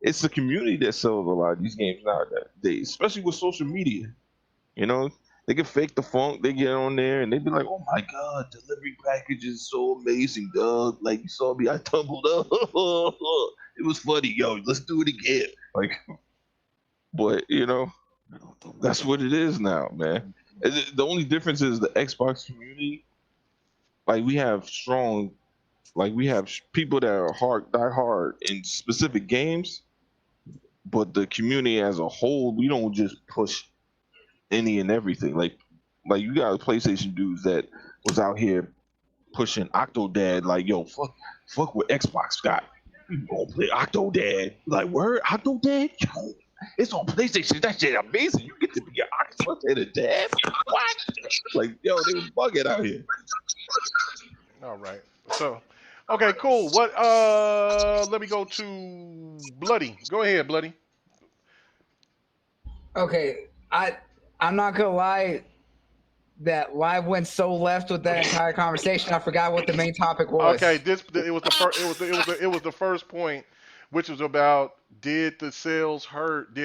it's the community that sells a lot of these games nowadays, especially with social media. They can fake the funk. They get on there and they be like, "Oh my god, delivery package is so amazing, dog! Like you saw me, I tumbled up. It was funny, yo. Let's do it again." Like, but that's what it is now, man. The only difference is the Xbox community. Like we have people that are die hard in specific games, but the community as a whole, we don't just push any and everything. Like you got PlayStation dudes that was out here pushing Octodad. Like, yo, fuck what Xbox got. We gonna play Octodad. Like, word Octodad? Yo, it's on PlayStation. That shit amazing. You get to be an Octodad and a dad. What? Like, yo, they was bugging out here. All right. So, okay, cool. What? Let me go to Bloody. Go ahead, Bloody. Okay, I'm not gonna lie. That live went so left with that entire conversation. I forgot what the main topic was. Okay, it was the first. It was the first point, which was about did the sales hurt?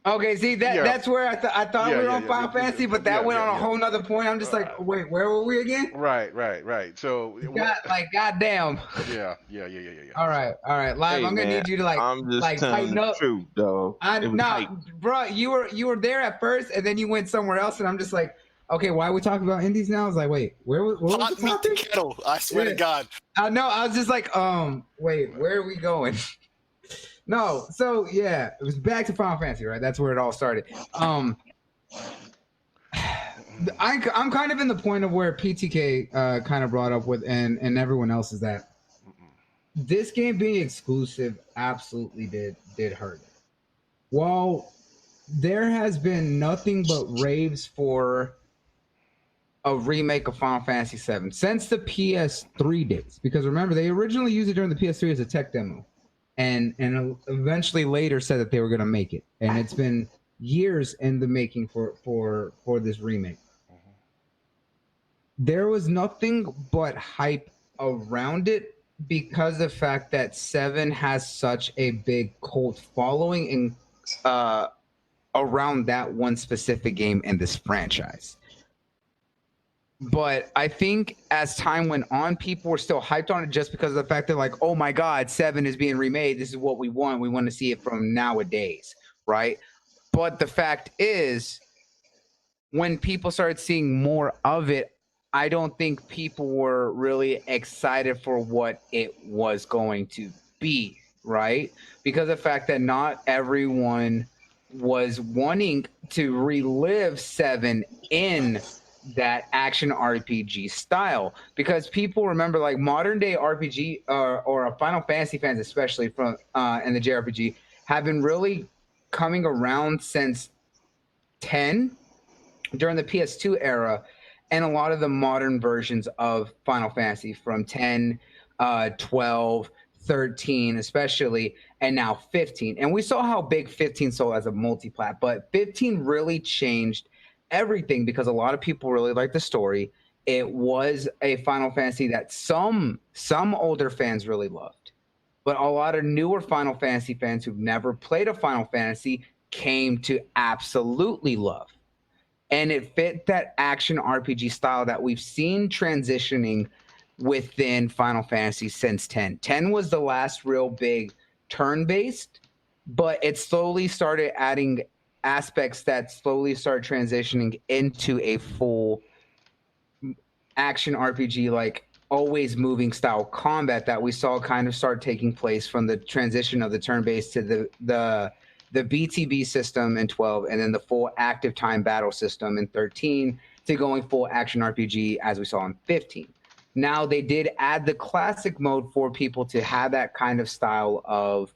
Okay, see that's where I thought we were on Final Fantasy, but that went on a whole nother point. I'm just like, wait, where were we again? Right. So goddamn. Yeah. All right. Live, I'm gonna need you to I'm just telling the truth, though. Bro, you were there at first, and then you went somewhere else, and I'm just like, okay, why are we talking about indies now? I was like, wait, where was the topic? The kettle. I swear to God. I know. I was just like, wait, where are we going? No, so yeah, it was back to Final Fantasy, right? That's where it all started. I'm kind of in the point of where PTK kind of brought up with, and everyone else, is that this game being exclusive absolutely did hurt. While there has been nothing but raves for a remake of Final Fantasy VII since the PS3 days, because remember they originally used it during the PS3 as a tech demo. And eventually later said that they were going to make it, and it's been years in the making for this remake. There was nothing but hype around it because of the fact that 7 has such a big cult following and around that one specific game in this franchise. But I think as time went on, people were still hyped on it just because of the fact that, like, oh my God, 7 is being remade. This is what we want. We want to see it from nowadays, right? But the fact is, when people started seeing more of it, I don't think people were really excited for what it was going to be, right? Because of the fact that not everyone was wanting to relive 7 in that action RPG style, because people remember, like, modern day RPG or Final Fantasy fans, especially from in the JRPG, have been really coming around since 10 during the PS2 era, and a lot of the modern versions of Final Fantasy from 10, 12, 13 especially, and now 15. And we saw how big 15 sold as a multi-plat, but 15 really changed everything because a lot of people really liked the story. It was a Final Fantasy that some older fans really loved. but a lot of newer Final Fantasy fans who've never played a Final Fantasy came to absolutely love. And it fit that action RPG style that we've seen transitioning within Final Fantasy since 10. 10 was the last real big turn-based, but it slowly started adding aspects that slowly started transitioning into a full action RPG, like always moving style combat that we saw kind of start taking place from the transition of the turn-based to the BTB system in 12, and then the full active time battle system in 13, to going full action RPG as we saw in 15. Now they did add the classic mode for people to have that kind of style of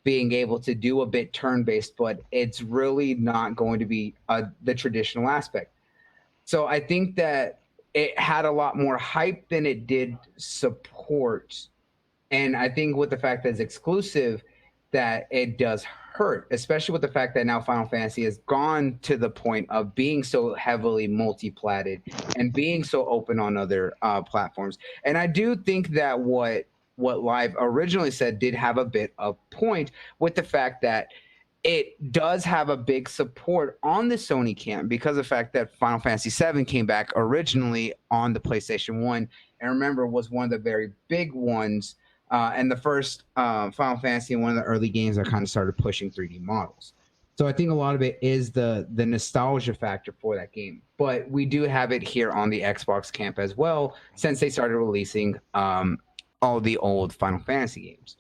being able to do a bit turn-based, but it's really not going to be the traditional aspect. So I think that it had a lot more hype than it did support. And I think with the fact that it's exclusive, that it does hurt, especially with the fact that now Final Fantasy has gone to the point of being so heavily multi-platted and being so open on other platforms. And I do think that what Live originally said did have a bit of point with the fact that it does have a big support on the Sony camp because of the fact that Final Fantasy VII came back originally on the PlayStation 1, and remember, was one of the very big ones, and the first Final Fantasy and one of the early games that kind of started pushing 3D models. So I think a lot of it is the nostalgia factor for that game. But we do have it here on the Xbox camp as well, since they started releasing all the old Final Fantasy games.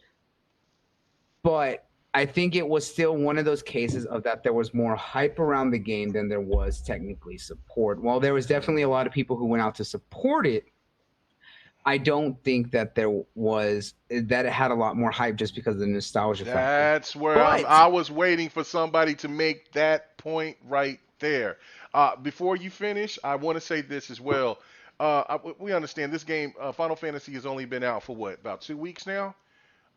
But I think it was still one of those cases of that there was more hype around the game than there was technically support. While there was definitely a lot of people who went out to support it, I don't think that it had a lot more hype just because of the nostalgia factor. That's where I was waiting for somebody to make that point right there. Before you finish, I want to say this as well. We understand this game, Final Fantasy, has only been out for what, about 2 weeks now?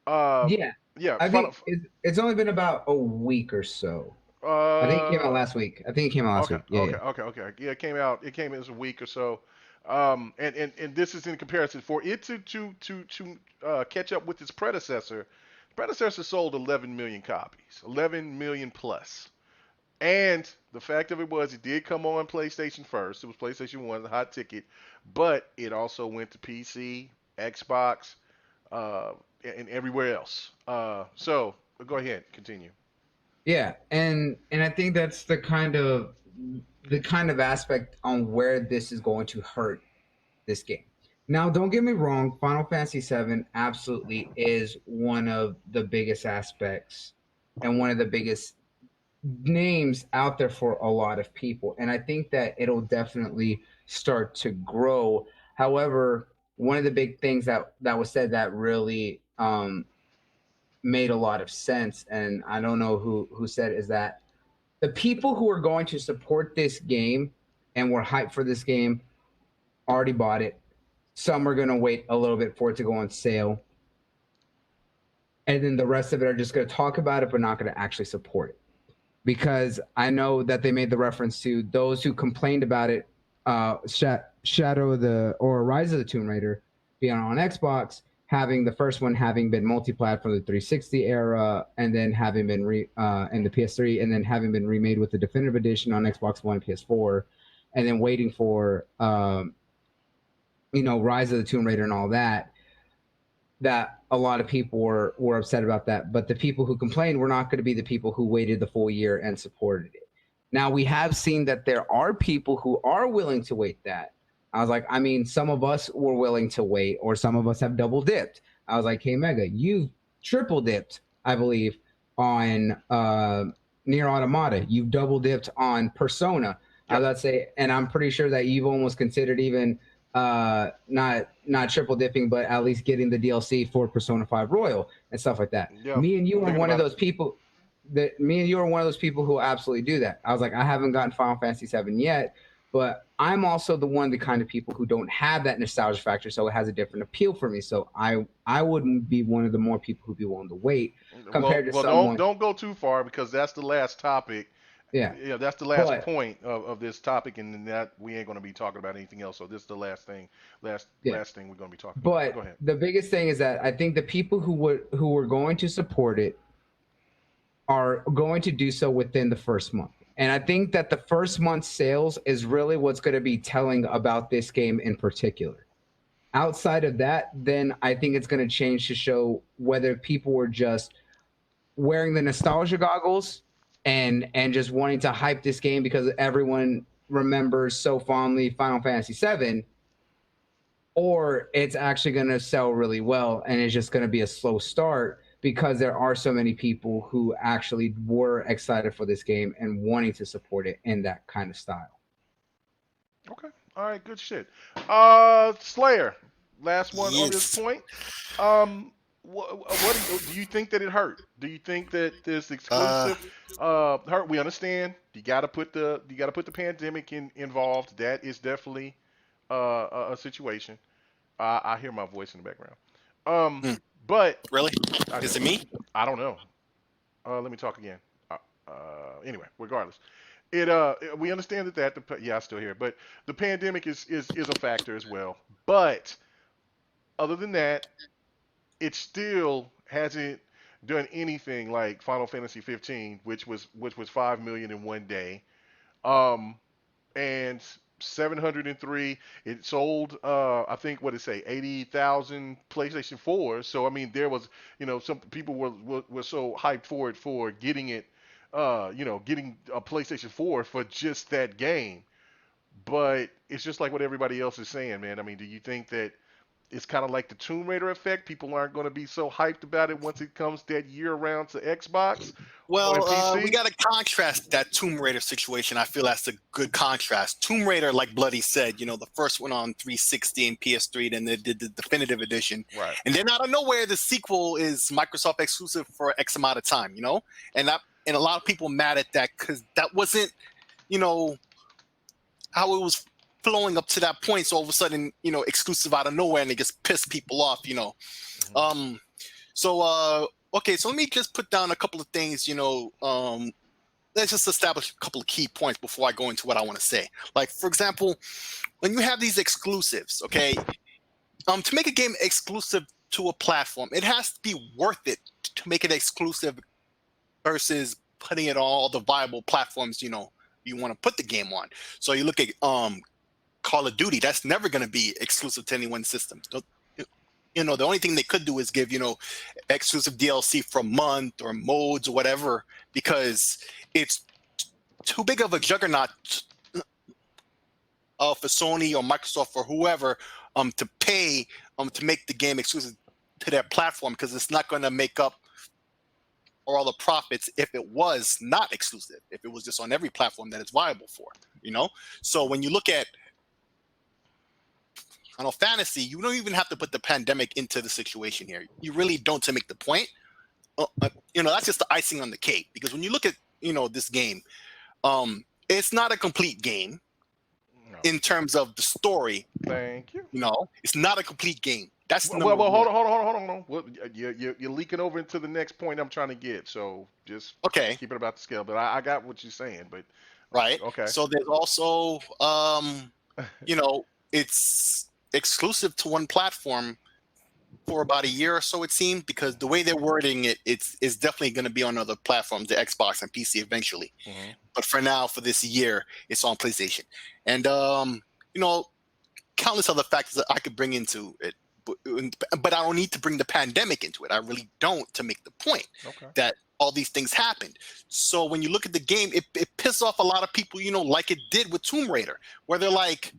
Yeah. I think it's only been about a week or so. I think it came out last week. week. Yeah, okay. Yeah, it came out. It came in a week or so. And this is in comparison for it to catch up with its predecessor. The predecessor sold 11 million copies, 11 million plus. And the fact of it was, it did come on PlayStation first. It was PlayStation 1, the hot ticket, but it also went to PC, Xbox, and everywhere else. So go ahead, continue. Yeah, and I think that's the kind of aspect on where this is going to hurt this game. Now, don't get me wrong, Final Fantasy VII absolutely is one of the biggest aspects and one of the biggest names out there for a lot of people, and I think that it'll definitely start to grow. However, one of the big things that was said that really made a lot of sense, and I don't know who said, is that the people who are going to support this game and were hyped for this game already bought it. Some are going to wait a little bit for it to go on sale, and then the rest of it are just going to talk about it but not going to actually support it. Because I know that they made the reference to those who complained about it, Shadow of the, or Rise of the Tomb Raider being on Xbox, having the first one having been multi-plat from the 360 era, and then having been in the PS3, and then having been remade with the definitive edition on Xbox One and PS4, and then waiting for Rise of the Tomb Raider and all that. That a lot of people were upset about that, but the people who complained were not going to be the people who waited the full year and supported it. Now, we have seen that there are people who are willing to wait that. I was like, I mean, some of us were willing to wait, or some of us have double dipped. I was like, hey, Mega, you've triple dipped, I believe, on Nier Automata. You've double dipped on Persona. Yep. Let's say, and I'm pretty sure that you've almost considered even not triple dipping, but at least getting the DLC for Persona 5 Royal and stuff like that. Yeah. Me and you are one of those people who absolutely do that. I was like, I haven't gotten Final Fantasy VII yet, but I'm also the one of the kind of people who don't have that nostalgia factor, so it has a different appeal for me. So I wouldn't be one of the more people who'd be willing to wait compared to someone. Don't go too far, because that's the last topic. Yeah. Yeah, that's the last But point of this topic, and that we ain't going to be talking about anything else. So this is the last yeah. last thing we're going to be talking about. Go But ahead. the biggest thing is that I think the people who were going to support it are going to do so within the first month. And I think that the first month's sales is really what's going to be telling about this game in particular. Outside of that, then I think it's going to change to show whether people were just wearing the nostalgia goggles and just wanting to hype this game because everyone remembers so fondly Final Fantasy VII, or it's actually going to sell really well and it's just going to be a slow start because there are so many people who actually were excited for this game and wanting to support it in that kind of style. Okay. All right. Good shit. Slayer. Last one on this Yes. point. What do you think that it hurt? Do you think that this Uh, exclusive hurt? We understand you got to put the pandemic involved. That is definitely a situation. I hear my voice in the background. Um, hmm, but really? I Is do. it me? I don't know. Let me talk again. Anyway, regardless, we understand yeah, I still hear it, but the pandemic is a factor as well. But other than that, it still hasn't done anything like Final Fantasy 15, which was 5 million in one day. Um, and 703, it sold I think what did it say, 80,000 PlayStation 4. So I mean there was, some people were so hyped for getting it, getting a PlayStation 4 for just that game. But it's just like what everybody else is saying, man. I mean, do you think that it's kind of like the Tomb Raider effect? People aren't going to be so hyped about it once it comes that year around to Xbox or Well, we PC? got to contrast that Tomb Raider situation. I feel that's a good contrast. Tomb Raider, like Bloody said, the first one on 360 and PS3, then they did the definitive edition. Right. And then out of nowhere, the sequel is Microsoft exclusive for X amount of time, And a lot of people mad at that because that wasn't, how it was flowing up to that point. So all of a sudden, exclusive out of nowhere, and it just pissed people off. Um, okay, so let me just put down a couple of things, let's just establish a couple of key points before I go into what I want to say. Like, for example, when you have these exclusives, okay, to make a game exclusive to a platform, it has to be worth it to make it exclusive versus putting it on all the viable platforms, you want to put the game on. So you look at Call of Duty, that's never going to be exclusive to anyone's system. The only thing they could do is give, exclusive DLC for a month or modes or whatever, because it's too big of a juggernaut for Sony or Microsoft or whoever to pay to make the game exclusive to their platform, because it's not going to make up all the profits if it was not exclusive, if it was just on every platform that it's viable for, So when you look at Final Fantasy, you don't even have to put the pandemic into the situation here. You really don't, to make the point. That's just the icing on the cake. Because when you look at, this game, it's not a complete game No. in terms of the story. Thank you. It's not a complete game. That's Well, number one. hold on. Well, you're leaking over into the next point I'm trying to get. So just Okay. keep it about the scale. But I got what you're saying. But Right. okay. So there's also, it's exclusive to one platform for about a year or so, it seemed, because the way they're wording it, it's definitely going to be on other platforms, the Xbox and PC eventually. Mhm. But for now, for this year, it's on PlayStation. And countless other factors that I could bring into it, but I don't need to bring the pandemic into it. I really don't, to make the point that all these things happened. So when you look at the game, it pisses off a lot of people, like it did with Tomb Raider, where they're like,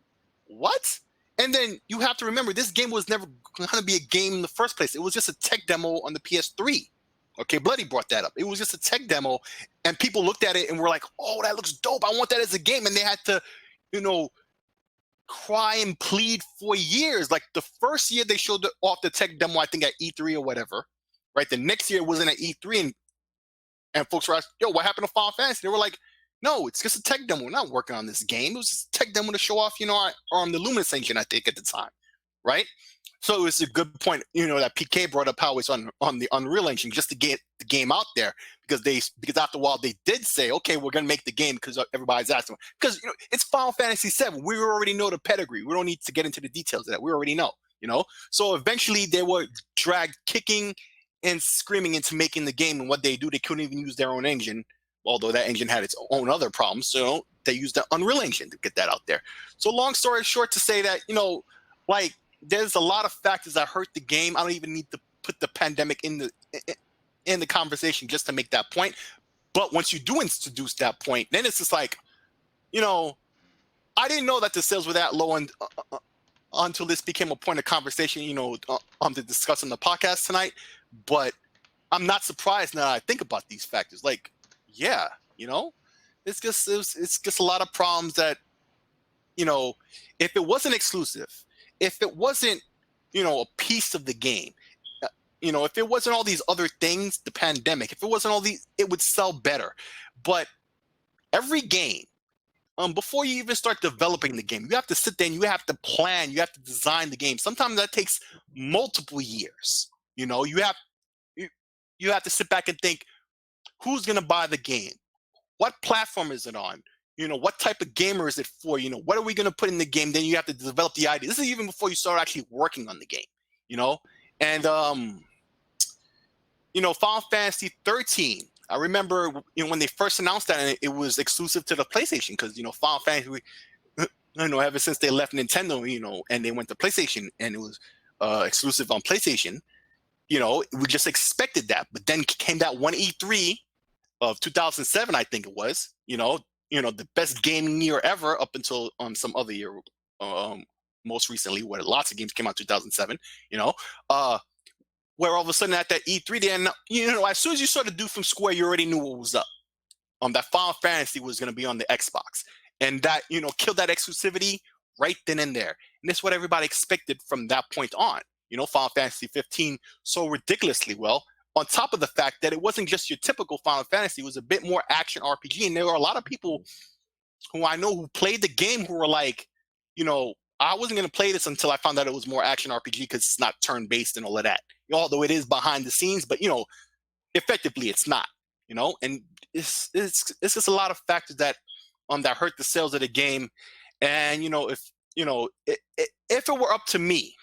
what? And then you have to remember, this game was never going to be a game in the first place. It was just a tech demo on the PS3. Okay, Bloody brought that up. It was just a tech demo, and people looked at it and were like, oh, that looks dope. I want that as a game. And they had to, cry and plead for years. Like the first year they showed off the tech demo, I think at E3 or whatever, right? The next year it wasn't at E3, and folks were asking, yo, what happened to Final Fantasy? They were like, no, it's just a tech demo. We're not working on this game. It was just a tech demo to show off, the Luminous engine, I think, at the time, right? So it was a good point, that PK brought up how it's on the Unreal Engine, just to get the game out there, because after a while they did say, okay, we're gonna make the game because everybody's asking. Because it's Final Fantasy VII. We already know the pedigree. We don't need to get into the details of that. We already know. So eventually they were dragged kicking and screaming into making the game, and what they do, they couldn't even use their own engine, although that engine had its own other problems. So they used the Unreal Engine to get that out there. So long story short, to say that like there's a lot of factors that hurt the game. I don't even need to put the pandemic in the conversation just to make that point. But once you do introduce that point, then it's just like, I didn't know that the sales were that low until this became a point of conversation, to discuss on the podcast tonight. But I'm not surprised now that I think about these factors. Like, yeah, it's just a lot of problems that, if it wasn't exclusive, if it wasn't, a piece of the game, if it wasn't all these other things, the pandemic, if it wasn't all these, it would sell better. But every game, before you even start developing the game, you have to sit there and you have to plan, you have to design the game. Sometimes that takes multiple years. You have to sit back and think, who's going to buy the game? What platform is it on? What type of gamer is it for? What are we going to put in the game? Then you have to develop the idea. This is even before you start actually working on the game, And, Final Fantasy 13, I remember, when they first announced that, and it was exclusive to the PlayStation, because, Final Fantasy, ever since they left Nintendo, and they went to PlayStation, and it was exclusive on PlayStation, we just expected that. But then came that one E3 of 2007, I think it was, the best gaming year ever up until some other year, most recently, where lots of games came out in 2007, where all of a sudden at that E3, then, as soon as you saw the dude from Square, you already knew what was up. That Final Fantasy was going to be on the Xbox. And that, killed that exclusivity right then and there. And that's what everybody expected from that point on. Final Fantasy 15 so ridiculously well, on top of the fact that it wasn't just your typical Final Fantasy, it was a bit more action RPG. And there were a lot of people who I know who played the game who were like, I wasn't going to play this until I found out it was more action RPG because it's not turn-based and all of that. Although it is behind the scenes, but, effectively it's not, and it's just a lot of factors that hurt the sales of the game. And, if it were up to me,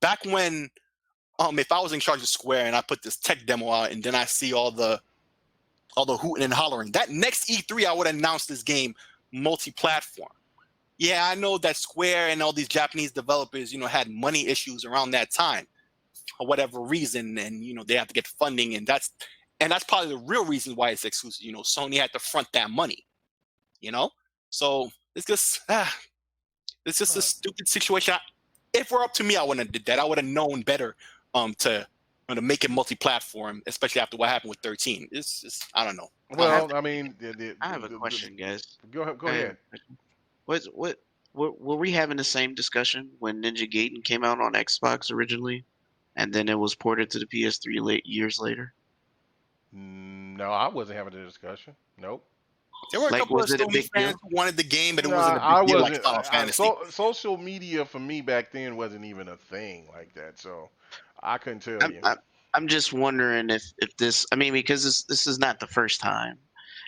back when, if I was in charge of Square and I put this tech demo out and then I see all the hooting and hollering, that next E3 I would announce this game multi-platform. Yeah, I know that Square and all these Japanese developers, had money issues around that time for whatever reason, and they have to get funding, and that's probably the real reason why it's exclusive. Sony had to front that money. So it's just a stupid situation. If we're up to me, I wouldn't have did that. I would have known better to make it multi-platform, especially after what happened with 13. It's just, I don't know. Well, I have a question, guys. Go ahead. Were we having the same discussion when Ninja Gaiden came out on Xbox originally, and then it was ported to the PS3 years later? No, I wasn't having a discussion. Nope. There were a couple of Sony fans who wanted the game, but it wasn't a big deal like Final Fantasy. Social media for me back then wasn't even a thing like that, so I couldn't tell you. I'm just wondering if this, because this is not the first time,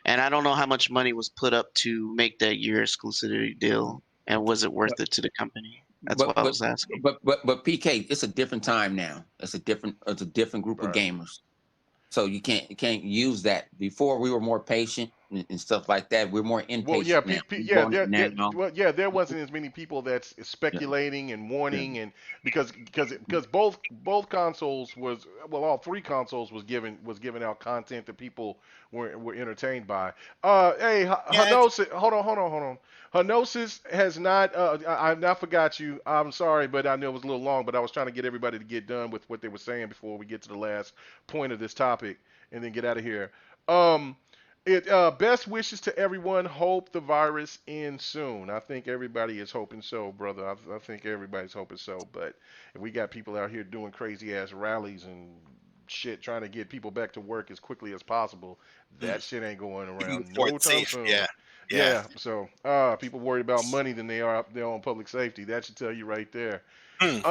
and I don't know how much money was put up to make that year exclusivity deal, and was it worth it to the company? That's what I was asking. But PK, it's a different time now. It's a different group of gamers. So you can't use that. Before we were more patient and stuff like that. We're more impatient. Well, there wasn't as many people that's speculating and warning, and because both consoles all three consoles was giving out content that people were entertained by. Hey, Hanosis, hold on. Hanosis has not. I've not forgot you. I'm sorry, but I know it was a little long, but I was trying to get everybody to get done with what they were saying before we get to the last point of this topic, and then get out of here. Best wishes to everyone. Hope the virus ends soon. I think everybody is hoping so, brother. I think everybody's hoping so. But if we got people out here doing crazy ass rallies and shit, trying to get people back to work as quickly as possible, that shit ain't going around no time soon. Yeah. So people worried about money than they are up there on public safety. That should tell you right there. But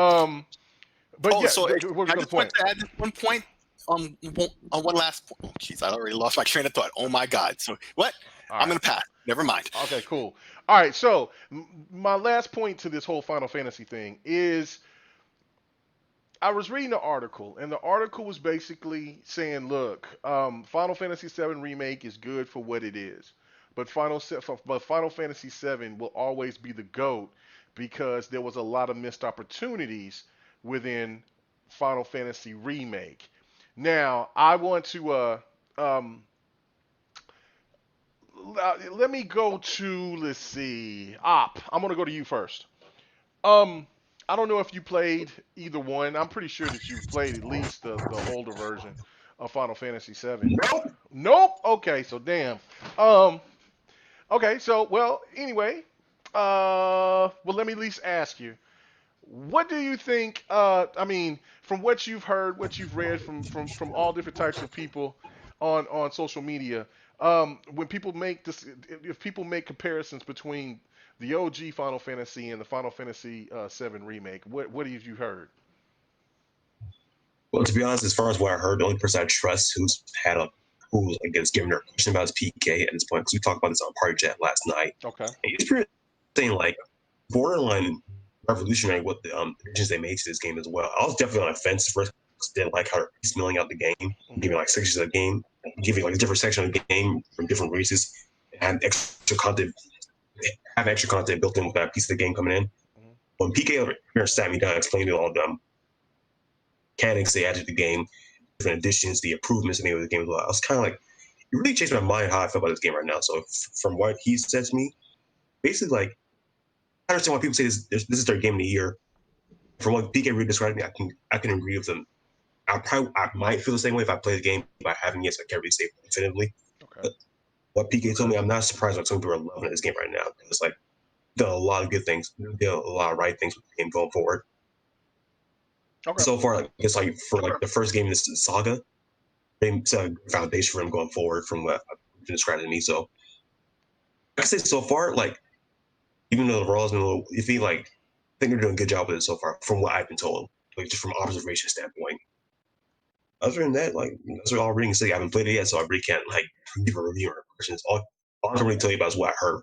I just want to add this one point. one last point. Oh, jeez, I already lost my train of thought. Oh my God. So what? All I'm right. gonna pass. Never mind. Okay, cool. All right, so my last point to this whole Final Fantasy thing is I was reading the article, and the article was basically saying, look, Final Fantasy VII Remake is good for what it is, but Final Fantasy VII will always be the GOAT because there was a lot of missed opportunities within Final Fantasy Remake. Now, I want to let me go to, let's see, Op. I'm gonna go to you first. Um, I don't know if you played either one. I'm pretty sure that you've played at least the older version of Final Fantasy VII. Nope. Nope. Okay, so damn. Um. Okay, so well, anyway. Well, let me at least ask you. What do you think? I mean, from what you've heard, what you've read from all different types of people on social media, when people make this, if people make comparisons between the OG Final Fantasy and the Final Fantasy VII remake, what have you heard? Well, to be honest, as far as what I heard, the only person I trust who's I guess giving her a question about is PK at this point because we talked about this on Party Chat last night. Okay. And he's pretty saying like borderline revolutionary what the additions they made to this game as well. I was definitely on the fence first. Didn't like how they're piecemealing out the game, giving like sections of the game, giving like a different section of the game from different races, and have extra content built in with that piece of the game coming in. Mhm. When PK over here sat me down, explained all the mechanics they added to the game, different additions, the improvements they made with the game as well. I was kind of like, it really changed my mind how I feel about this game right now. So from what he said to me, basically like, I understand why people say this is their game of the year. From what PK really described me, I can agree with them. I might feel the same way if I play the game, but I haven't yet, so I can't really say definitively. Okay. But what PK told me, I'm not surprised when some people are loving this game right now. It's like done a lot of good things, done a lot of right things with the game going forward. Okay. So far, like it's like for like the first game in this saga, they set a good foundation for him going forward from what I've been described to me. So I can say so far, like even though the overall has been a little iffy, like I think they're doing a good job with it so far, from what I've been told, like just from observation standpoint. Other than that, like that's all I really can say. I haven't played it yet, so I really can't like give a review or questions. All I can really tell you about is what I heard.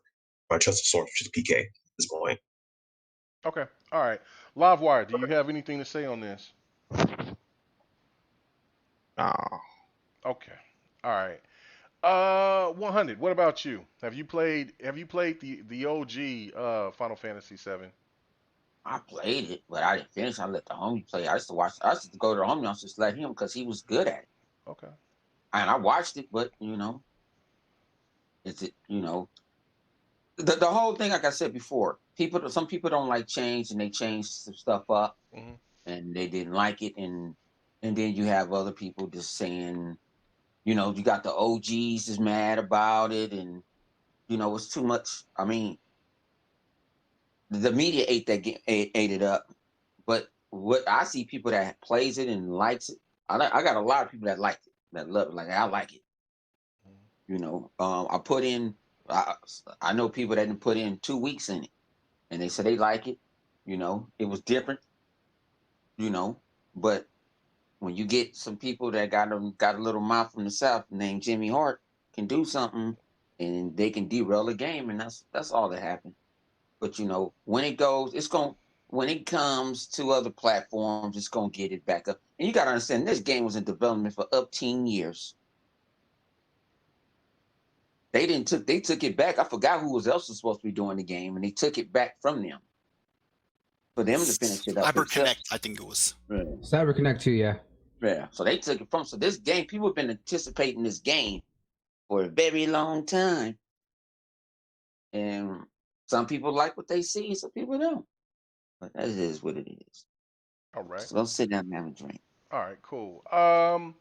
I trust the source, which is PK at this point. Okay. All right. Livewire, do you have anything to say on this? Nah. Okay. All right. 100. What about you? Have you played the OG Final Fantasy 7? I played it, but I didn't finish. I let the homie play. I used to watch. I used to go to the homie. I used to just let him because he was good at it. Okay. And I watched it, but the whole thing. Like I said before, some people don't like change, and they change some stuff up, Mhm. and they didn't like it, and then you have other people just saying, you got the OGs is mad about it, and it's too much. I mean, the media ate that game, ate it up. But what I see people that plays it and likes it, I got a lot of people that like it, that love it. Like I like it. I put in. I know people that didn't put in 2 weeks in it, and they said they like it. It was different. But when you get some people that got a little mouth from the south named Jimmy Hart can do something, and they can derail the game, and that's all that happened. But when it goes, when it comes to other platforms, it's gonna get it back up. And you gotta understand, this game was in development for up 10 years. They took it back. I forgot who else was supposed to be doing the game, and they took it back from them for them to finish it up. Cyber Connect, I think it was. Yeah. Cyber Connect 2, yeah. Yeah. So they took it from. So this game, people have been anticipating this game for a very long time, and some people like what they see, some people don't. But that is what it is. All right. So go sit down and have a drink. All right. Cool. All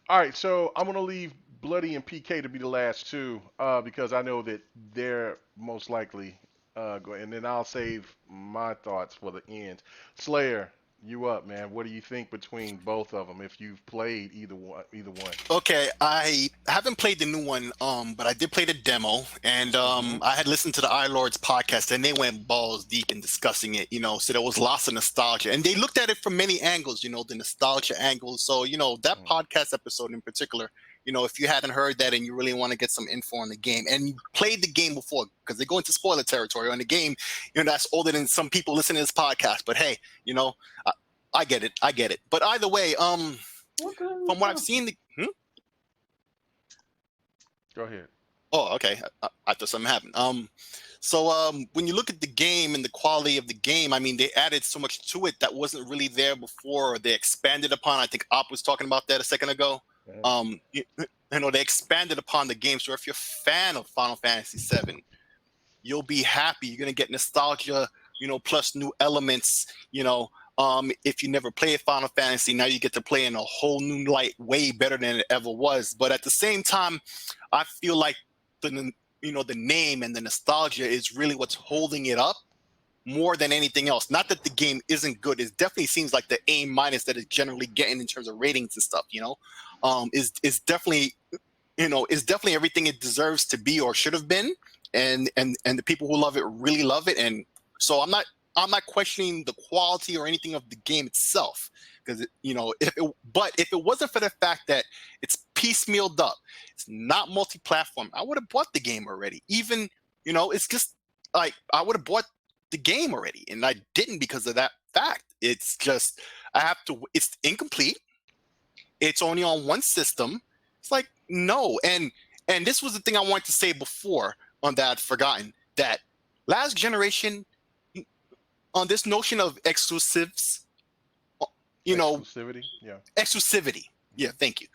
right. So I'm gonna leave Bloody and PK to be the last two, because I know that they're most likely going, and then I'll save my thoughts for the end. Slayer, You up, man? What do you think between both of them? If you've played either one. Okay, I haven't played the new one, but I did play the demo, and Hmm. I had listened to the iLords podcast, and they went balls deep in discussing it. So there was lots of nostalgia, and they looked at it from many angles. The nostalgia angle. So that podcast episode in particular. If you hadn't heard that and you really want to get some info on the game, and you played the game before, because they go into spoiler territory on the game, that's older than some people listening to this podcast. But hey, I, I get it, I get it. But either way, What the hell from is what I've that? seen, Go ahead. Oh, okay. I thought something happened. So when you look at the game and the quality of the game, I mean, they added so much to it that wasn't really there before, or they expanded upon. I think Op was talking about that a second ago. Yeah. They expanded upon the game. So if you're a fan of Final Fantasy VII, you'll be happy. You're gonna get nostalgia, plus new elements. If you never played Final Fantasy, now you get to play in a whole new light, way better than it ever was. But at the same time, I feel like the name and the nostalgia is really what's holding it up more than anything else. Not that the game isn't good. It definitely seems like the A minus that it's generally getting in terms of ratings and stuff, is definitely is definitely everything it deserves to be or should have been. And the people who love it really love it. And so I'm not questioning the quality or anything of the game itself, because if it wasn't for the fact that it's piecemealed up, it's not multi-platform, I would have bought the game already. Even it's just like I would have bought the game already, and I didn't because of that fact. It's just I have to. It's incomplete. It's only on one system. It's like no, and this was the thing I wanted to say before on that I'd forgotten that last generation on this notion of exclusives, Exclusivity. Yeah. exclusivity. Yeah, thank you.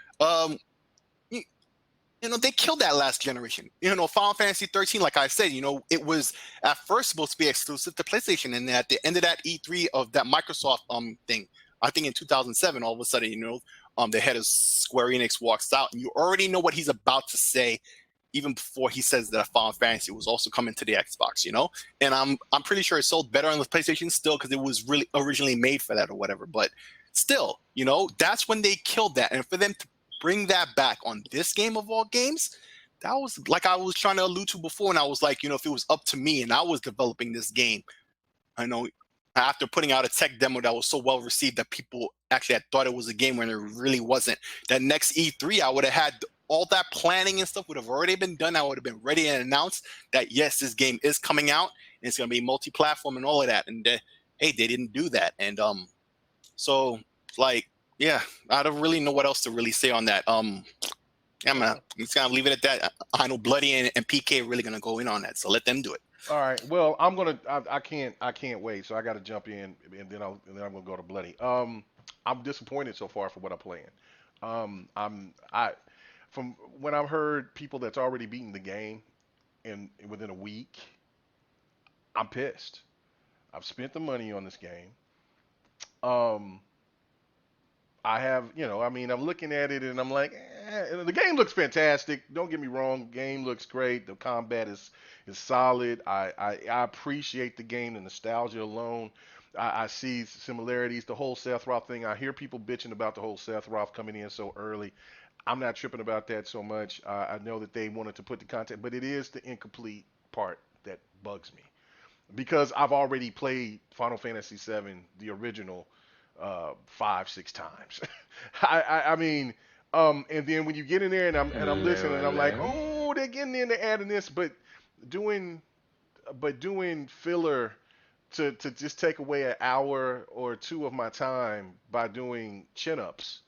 You, they killed that last generation. Final Fantasy 13, like I said, it was at first supposed to be exclusive to PlayStation, and at the end of that E3 of that Microsoft thing, I think in 2007, all of a sudden, the head of Square Enix walks out, and you already know what he's about to say, even before he says that Final Fantasy was also coming to the Xbox, and I'm pretty sure it sold better on the PlayStation still because it was really originally made for that or whatever. But still, that's when they killed that, and for them to bring that back on this game of all games, that was like I was trying to allude to before, and I was like, if it was up to me and I was developing this game, I know after putting out a tech demo that was so well received that people actually had thought it was a game when it really wasn't. That next E3, I would have had all that planning and stuff would have already been done. I would have been ready and announced that yes, this game is coming out and it's going to be multi-platform and all of that. And hey, they didn't do that. And so like, yeah, I don't really know what else to really say on that. I'm just gonna leave it at that. I know Bloody and PK are really gonna go in on that, so let them do it. All right. Well, I'm gonna. I can't wait. So I got to jump in, and then I'm gonna go to Bloody. I'm disappointed so far for what I'm playing. I from when I've heard people that's already beaten the game in within a week, I'm pissed. I've spent the money on this game. Um, I have, I mean, I'm looking at it and I'm like, the game looks fantastic. Don't get me wrong, game looks great. The combat is solid. I appreciate the game, the nostalgia alone. I see similarities. The whole Sephiroth thing. I hear people bitching about the whole Sephiroth coming in so early. I'm not tripping about that so much. I know that they wanted to put the content, but it is the incomplete part that bugs me because I've already played Final Fantasy VII, the original, 5, 6 times. I mean, and then when you get in there and I'm listening and I'm like, oh, they're getting in, they're adding this, but doing doing filler to just take away an hour or two of my time by doing chin ups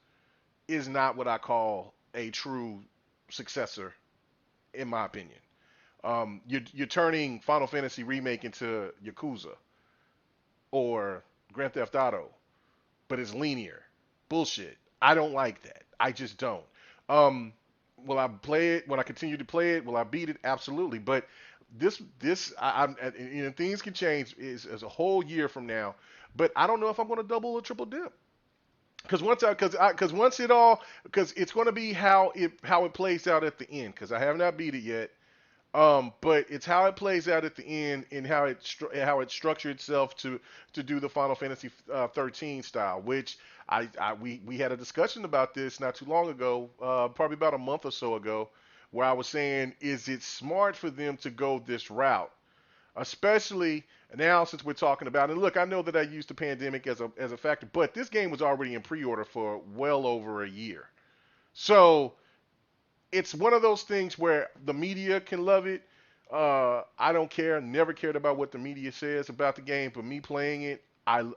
is not what I call a true successor, in my opinion. You're turning Final Fantasy Remake into Yakuza or Grand Theft Auto, but it's linear. Bullshit. I don't like that. I just don't. Um, will I play it? Will I continue to play it? Will I beat it? Absolutely. But I'm things can change. Is a whole year from now. But I don't know if I'm going to double or triple dip. Because it's going to be how it plays out at the end. Because I have not beat it yet. But it's how it plays out at the end and how it structured itself to do the Final Fantasy 13 style, which we had a discussion about this not too long ago, probably about a month or so ago, where I was saying, is it smart for them to go this route? Especially now since we're talking about, and look, I know that I used the pandemic as a factor, but this game was already in pre-order for well over a year. So it's one of those things where the media can love it. I don't care. Never cared about what the media says about the game, but me playing it, I'm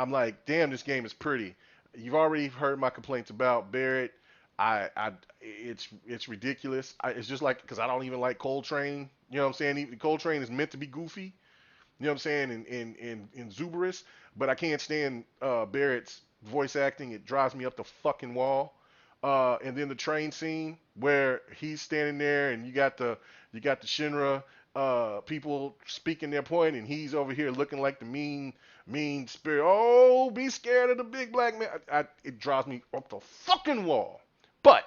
like, damn, this game is pretty. You've already heard my complaints about Barrett. It's ridiculous. It's just like, because I don't even like Coltrane. You know what I'm saying? Coltrane is meant to be goofy. You know what I'm saying? In Zuberus, but I can't stand Barrett's voice acting. It drives me up the fucking wall. And then the train scene where he's standing there and you got the Shinra people speaking their point, and he's over here looking like the mean spirit. Oh, be scared of the big black man. It drives me up the fucking wall. But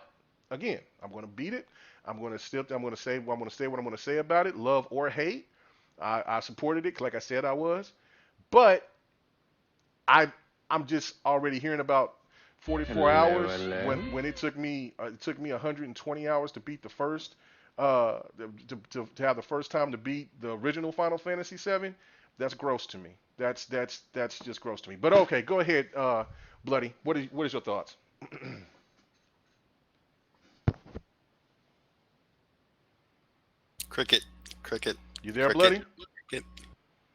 again, I'm gonna beat it. I'm gonna say what I'm gonna say about it, love or hate. I supported it, like I said I was, but I I'm just already hearing about 44 hours when it took me 120 hours to beat the first to have the first time to beat the original Final Fantasy 7. That's gross to me. That's just gross to me. But okay, go ahead, Bloody. What is your thoughts? Cricket, cricket, You there, cricket, Bloody? cricket.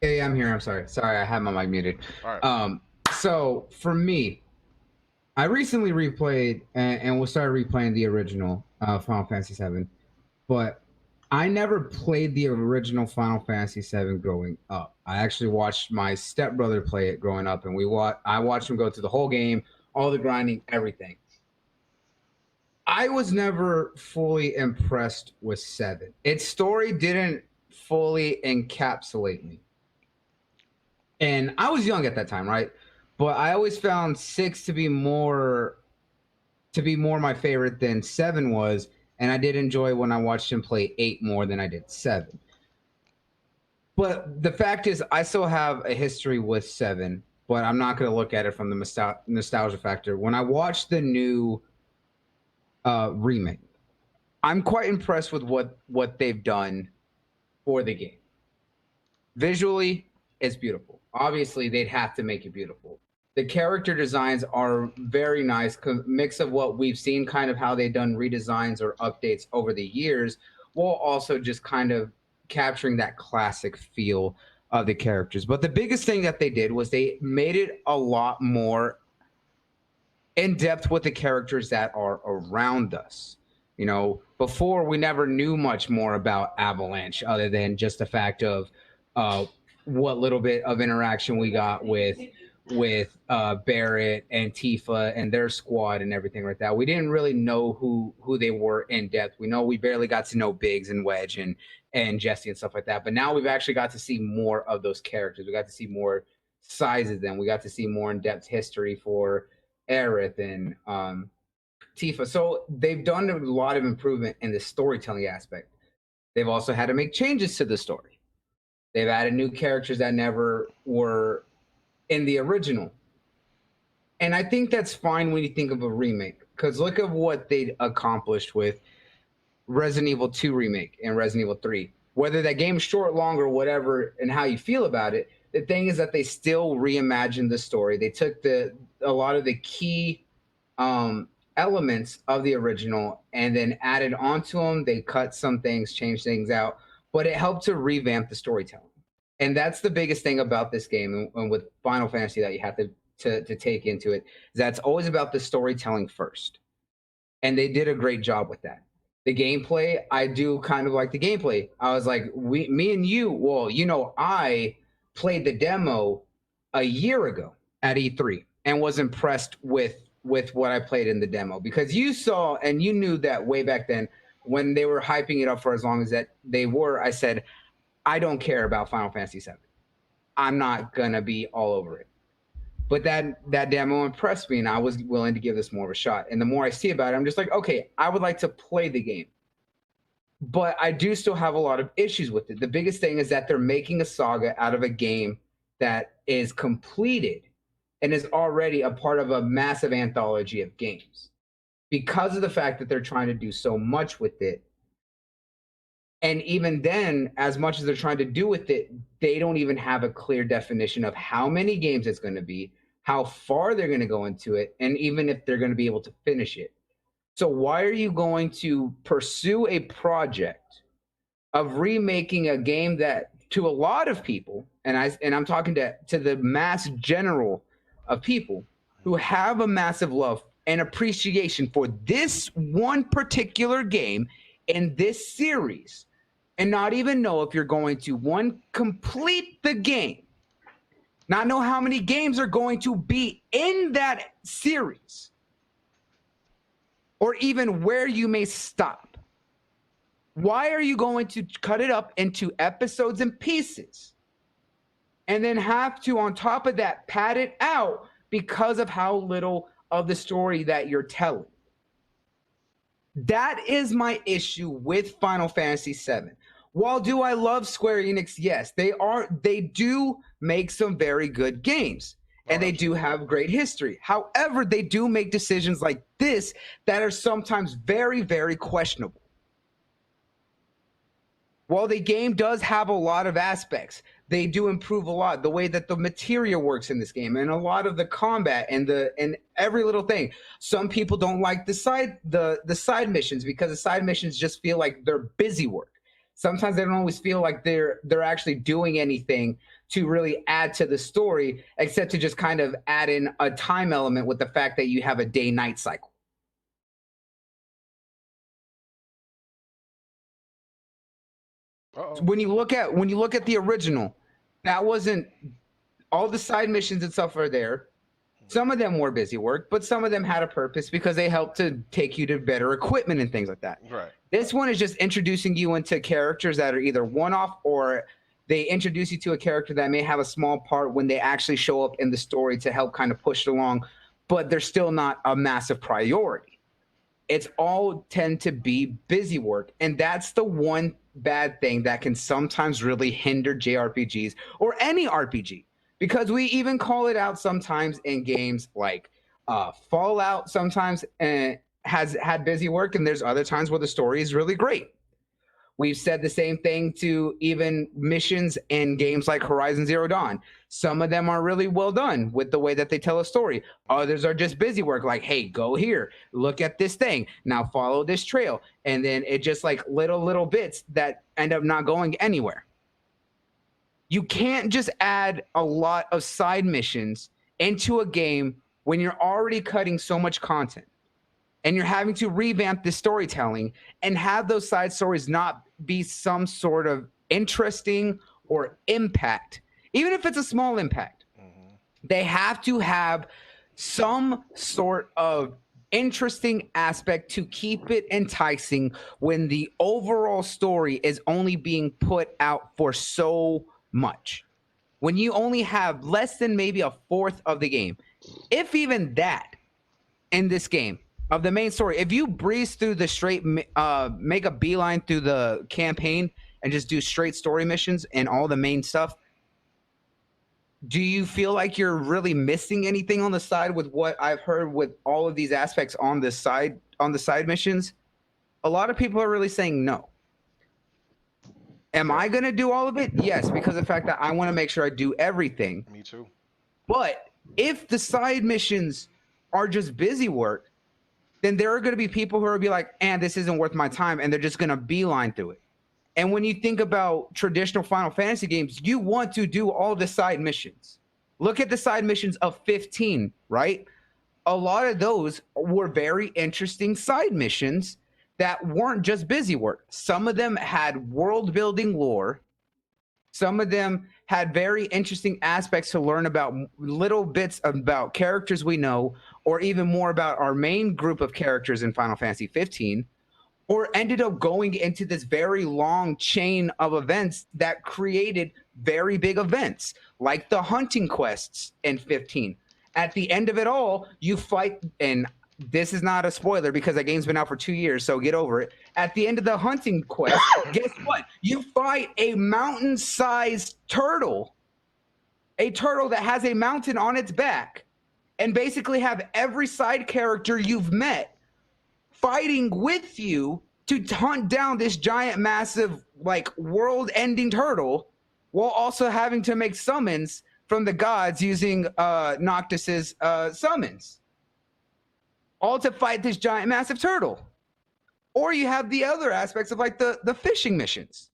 Hey, I'm here. I'm sorry. Sorry, I had my mic muted. All right. So for me, I recently replayed and we started replaying the original Final Fantasy VII, but I never played the original Final Fantasy VII growing up. I actually watched my stepbrother play it growing up, and I watched him go through the whole game, all the grinding, everything. I was never fully impressed with 7. Its story didn't fully encapsulate me. And I was young at that time, right? But I always found 6 to be more my favorite than 7 was, and I did enjoy when I watched him play 8 more than I did 7. But the fact is, I still have a history with 7, but I'm not going to look at it from the nostalgia factor. When I watched the new remake, I'm quite impressed with what they've done for the game. Visually, it's beautiful. Obviously, they'd have to make it beautiful. The character designs are very nice, mix of what we've seen, kind of how they've done redesigns or updates over the years, while also just kind of capturing that classic feel of the characters. But the biggest thing that they did was they made it a lot more in depth with the characters that are around us. You know, before we never knew much more about Avalanche other than just the fact of what little bit of interaction we got with Barrett and Tifa and their squad and everything like that. We didn't really know who they were in depth. We barely got to know Biggs and Wedge and Jesse and stuff like that. But now we've actually got to see more of those characters. We got to see more sides of them. We got to see more in-depth history for Aerith and Tifa. So they've done a lot of improvement in the storytelling aspect. They've also had to make changes to the story. They've added new characters that never were in the original. And I think that's fine when you think of a remake, because look at what they accomplished with Resident Evil 2 Remake and Resident Evil 3. Whether that game's short, long, or whatever, and how you feel about it, the thing is that they still reimagined the story. They took a lot of the key elements of the original and then added onto them. They cut some things, changed things out, but it helped to revamp the storytelling. And that's the biggest thing about this game and with Final Fantasy that you have to take into it, is that it's always about the storytelling first. And they did a great job with that. The gameplay, I do kind of like the gameplay. I was like, me and you, well, I played the demo a year ago at E3 and was impressed with what I played in the demo, because you saw and you knew that way back then when they were hyping it up for as long as that they were. I said, I don't care about Final Fantasy VII. I'm not gonna be all over it. But that demo impressed me, and I was willing to give this more of a shot. And the more I see about it, I'm just like, okay, I would like to play the game. but I do still have a lot of issues with it. The biggest thing is that they're making a saga out of a game that is completed and is already a part of a massive anthology of games. Because of the fact that they're trying to do so much with it, and even then, as much as they're trying to do with it, they don't even have a clear definition of how many games it's going to be, how far they're going to go into it, and even if they're going to be able to finish it. So why are you going to pursue a project of remaking a game that, to a lot of people, and I'm talking to the mass general of people who have a massive love and appreciation for this one particular game in this series, and not even know if you're going to, one, complete the game, not know how many games are going to be in that series, or even where you may stop. Why are you going to cut it up into episodes and pieces and then have to, on top of that, pad it out because of how little of the story that you're telling? That is my issue with Final Fantasy VII. While do I love Square Enix? Yes, they do make some very good games, and they do have great history. However, they do make decisions like this that are sometimes very, very questionable. While the game does have a lot of aspects, they do improve a lot. The way that the materia works in this game, and a lot of the combat, and every little thing. Some people don't like the side missions because the side missions just feel like they're busy work. Sometimes they don't always feel like they're actually doing anything to really add to the story, except to just kind of add in a time element with the fact that you have a day-night cycle. When you look at the original, that wasn't all the side missions and stuff are there. Some of them were busy work, but some of them had a purpose because they helped to take you to better equipment and things like that. Right. This one is just introducing you into characters that are either one-off, or they introduce you to a character that may have a small part when they actually show up in the story to help kind of push it along, but they're still not a massive priority. It's all tend to be busy work, and that's the one bad thing that can sometimes really hinder JRPGs or any RPG. Because we even call it out sometimes in games like Fallout sometimes has had busy work, and there's other times where the story is really great. We've said the same thing to even missions in games like Horizon Zero Dawn. Some of them are really well done with the way that they tell a story. Others are just busy work, like, hey, go here, look at this thing, now follow this trail. And then it just like little bits that end up not going anywhere. You can't just add a lot of side missions into a game when you're already cutting so much content and you're having to revamp the storytelling and have those side stories not be some sort of interesting or impact, even if it's a small impact. They have to have some sort of interesting aspect to keep it enticing when the overall story is only being put out for so much. When you only have less than maybe a fourth of the game, if even that, in this game of the main story, if you breeze through the straight, make a beeline through the campaign and just do straight story missions and all the main stuff, do you feel like you're really missing anything on the side with what I've heard with all of these aspects on the side missions? A lot of people are really saying no. Am I going to do all of it? Yes, because of the fact that I want to make sure I do everything. Me too. But if the side missions are just busy work, then there are going to be people who are be like, and this isn't worth my time, and they're just going to beeline through it. And when you think about traditional Final Fantasy games, you want to do all the side missions. Look at the side missions of 15, right? A lot of those were very interesting side missions that weren't just busy work. Some of them had world-building lore. Some of them had very interesting aspects to learn about, little bits about characters we know, or even more about our main group of characters in Final Fantasy 15, or ended up going into this very long chain of events that created very big events, like the hunting quests in 15. At the end of it all, you fight, and this is not a spoiler because that game's been out for 2 years, so get over it. At the end of the hunting quest, guess what? You fight a mountain-sized turtle. A turtle that has a mountain on its back, and basically have every side character you've met fighting with you to hunt down this giant, massive, like, world-ending turtle, while also having to make summons from the gods using Noctis's summons. All to fight this giant, massive turtle. Or you have the other aspects of like the fishing missions.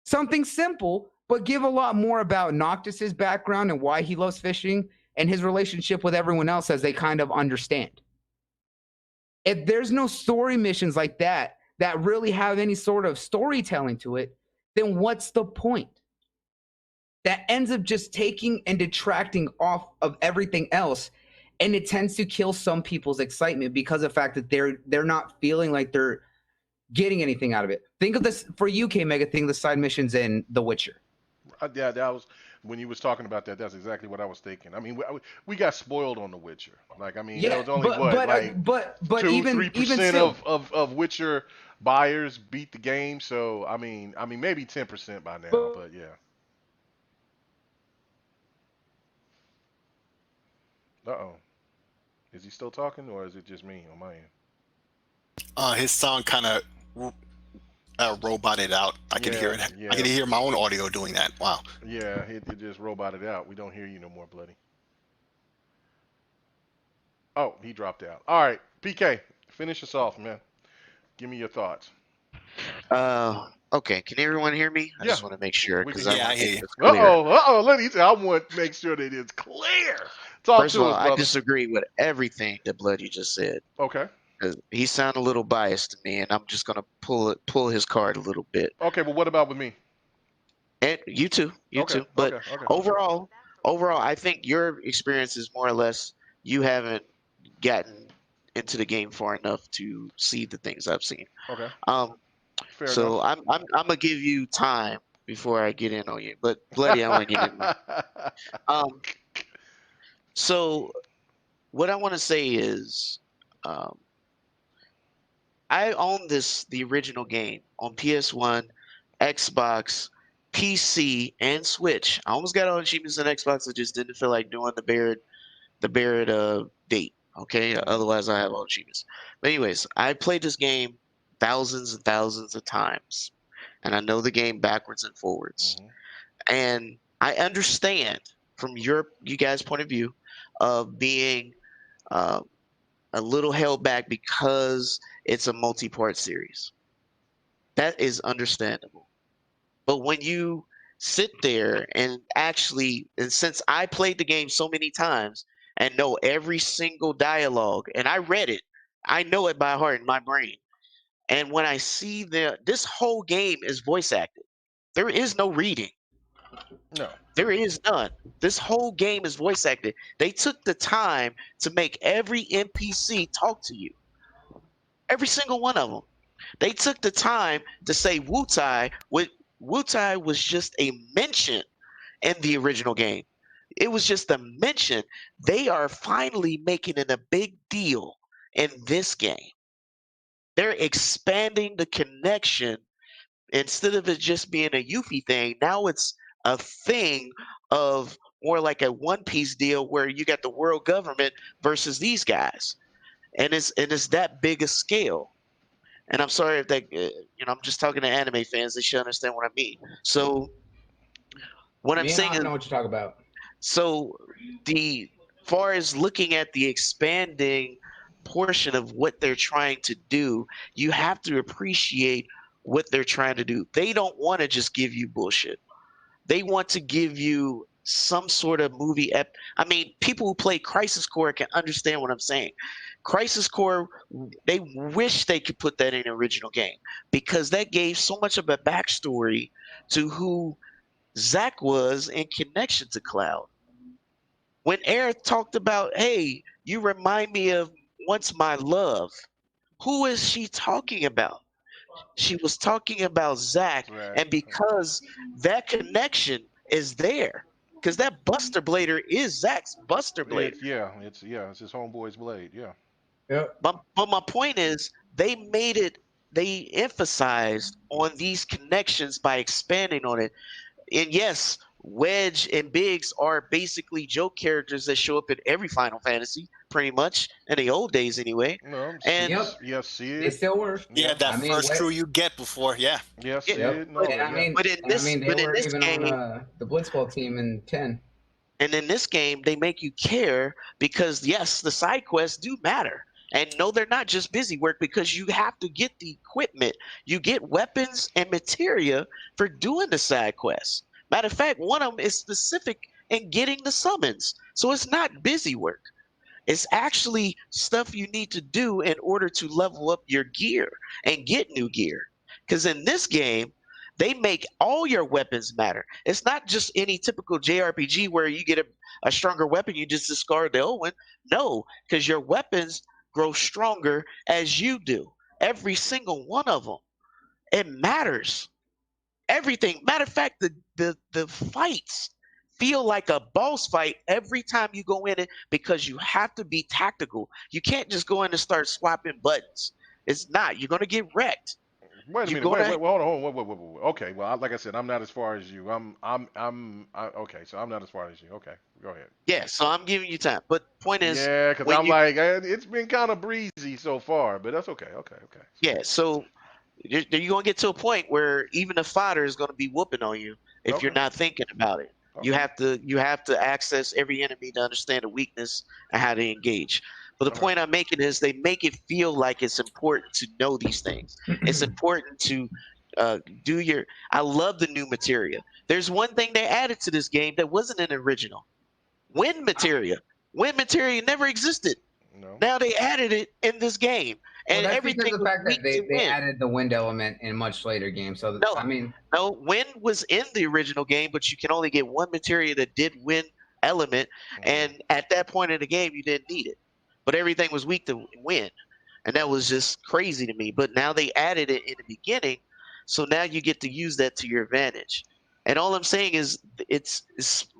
Something simple, but give a lot more about Noctis's background and why he loves fishing and his relationship with everyone else as they kind of understand. If there's no story missions like that that really have any sort of storytelling to it, then what's the point? That ends up just taking and detracting off of everything else. And it tends to kill some people's excitement because of the fact that they're not feeling like they're getting anything out of it. Think of this for you, K-Mega, think of the side missions in The Witcher. Yeah, that was when you was talking about that. That's exactly what I was thinking. I mean, we got spoiled on The Witcher. Like, I mean, Yeah, there was only but 2-3% still, of Witcher buyers beat the game. So I mean, maybe 10% by now. But yeah. Uh-oh. Is he still talking, or is it just me on my end? His sound kind of roboted out. I can hear it. Yeah. I can hear my own audio doing that. Wow. Yeah, it just roboted out. We don't hear you no more, Bloody. Oh, he dropped out. All right, PK, finish us off, man. Give me your thoughts. Okay. Can everyone hear me? I just want to make sure We because can I hear want you. to make this clear. I want to make sure that it's clear. Talk First to of all, us, I brother. disagree with everything that Bloody just said. Okay. 'Cause he sounded a little biased to me, and I'm just gonna pull his card a little bit. Okay, but what about with me? And you too. But Okay. overall, I think your experience is more or less you haven't gotten into the game far enough to see the things I've seen. Okay. Fair So enough. I'm gonna give you time before I get in on you. But Bloody, I want to get in. So what I want to say is, I own the original game on PS1, Xbox, PC, and Switch. I almost got all the achievements on Xbox. I just didn't feel like doing the Barrett date. Okay, otherwise I have all the achievements. But anyways, I played this game thousands and thousands of times, and I know the game backwards and forwards. And I understand from you guys' point of view of being a little held back because it's a multi-part series. That is understandable. But when you sit there and since I played the game so many times and know every single dialogue, and I read it, I know it by heart in my brain. And when I see this whole game is voice acted. There is no reading. No. There is none. This whole game is voice acted. They took the time to make every NPC talk to you. Every single one of them. They took the time to say Wutai. Wutai was just a mention in the original game. It was just a mention. They are finally making it a big deal in this game. They're expanding the connection. Instead of it just being a Yuffie thing, now it's a thing of more like a One Piece deal where you got the world government versus these guys, and it's that big a scale. And I'm sorry if that I'm just talking to anime fans; they should understand what I mean. So what I'm saying I is, know what you talk about. so far as looking at the expanding portion of what they're trying to do, you have to appreciate what they're trying to do. They don't want to just give you bullshit. They want to give you some sort of movie. I mean, people who play Crisis Core can understand what I'm saying. Crisis Core, they wish they could put that in an original game because that gave so much of a backstory to who Zack was in connection to Cloud. When Aerith talked about, hey, you remind me of once my love, who is she talking about? She was talking about Zack, and because that connection is there, because that Buster Blader is Zack's Buster Blader. It's his homeboy's blade. Yeah. Yep. But my point is, they emphasized on these connections by expanding on it. And yes, Wedge and Biggs are basically joke characters that show up in every Final Fantasy, pretty much in the old days anyway. No, And Yep. yeah, They Sid. still were. Yeah, Yeah, that I mean, first what? crew you get before, yeah. yeah, yeah, Yep. Sid. but No, And yeah. I mean, they but in were this even game, on the Blitzball team in 10. and in this game, they make you care because yes, the side quests do matter. And no, they're not just busy work because you have to get the equipment. You get weapons and materia for doing the side quests. Matter of fact, one of them is specific in getting the summons. So it's not busy work. It's actually stuff you need to do in order to level up your gear and get new gear. Because in this game, they make all your weapons matter. It's not just any typical JRPG where you get a stronger weapon, you just discard the old one. No, because your weapons grow stronger as you do. Every single one of them. It matters. Everything. Matter of fact, the fights feel like a boss fight every time you go in it because you have to be tactical. You can't just go in and start swapping buttons. It's not. You're gonna get wrecked. Wait a You're minute. Wait, gonna wait, hold on. Wait. Okay. Well, like I said, I'm not as far as you. Okay. So I'm not as far as you. Okay. Go ahead. yeah. So I'm giving you time. But point is, Yeah, because when I'm you like, it's been kind of breezy so far, but that's okay. Okay. Okay. yeah, so you're gonna get to a point where even a fighter is gonna be whooping on you if you're Okay. not thinking about it. You Okay. have to access every enemy to understand the weakness and how to engage. But the Okay. point I'm making is they make it feel like it's important to know these things. It's important to do your. I love the new materia. There's one thing they added to this game that wasn't an original. Wind materia. Wind materia never existed. No. Now they added it in this game, Well, and that's because everything of the was fact that weak to they wind. added the wind element in much later games. So, No, I mean, no, wind was in the original game, but you can only get one materia that did wind element, and at that point in the game, you didn't need it. But everything was weak to wind, and that was just crazy to me. But now they added it in the beginning, so now you get to use that to your advantage. And all I'm saying is, it's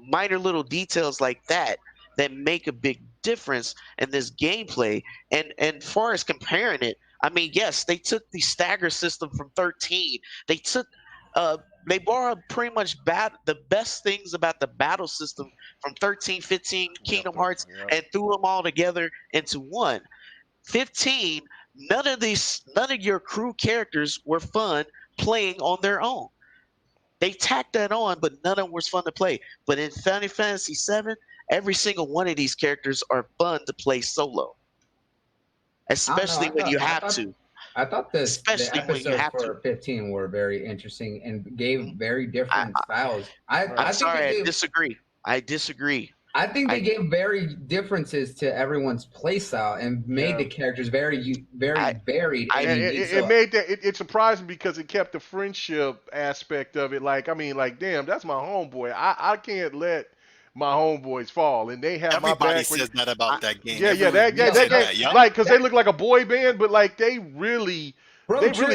minor little details like that that make a big difference in this gameplay. And far as comparing it, I mean, yes, they took the stagger system from 13. They took uh they borrowed pretty much the best things about the battle system from 13, 15, Kingdom Hearts, and threw them all together into one. 15, none of your crew characters were fun playing on their own. They tacked that on, but none of them was fun to play. But in Final Fantasy VII, every single one of these characters are fun to play solo, I don't know. especially when you have to. I thought the Especially when you episodes have to. for 15 were very interesting and gave very different styles. I'm I think sorry, they I gave, disagree. I disagree. I think they gave very differences to everyone's play style and made the characters very varied. I and And unique. it So made that it surprised me because it kept the friendship aspect of it. Like, I mean, like, damn, that's my homeboy. I can't let my homeboys fall, and they have Everybody my back. says that about that game. Yeah, Every that review said that, game, yup. like, because they look like a boy band, but like they really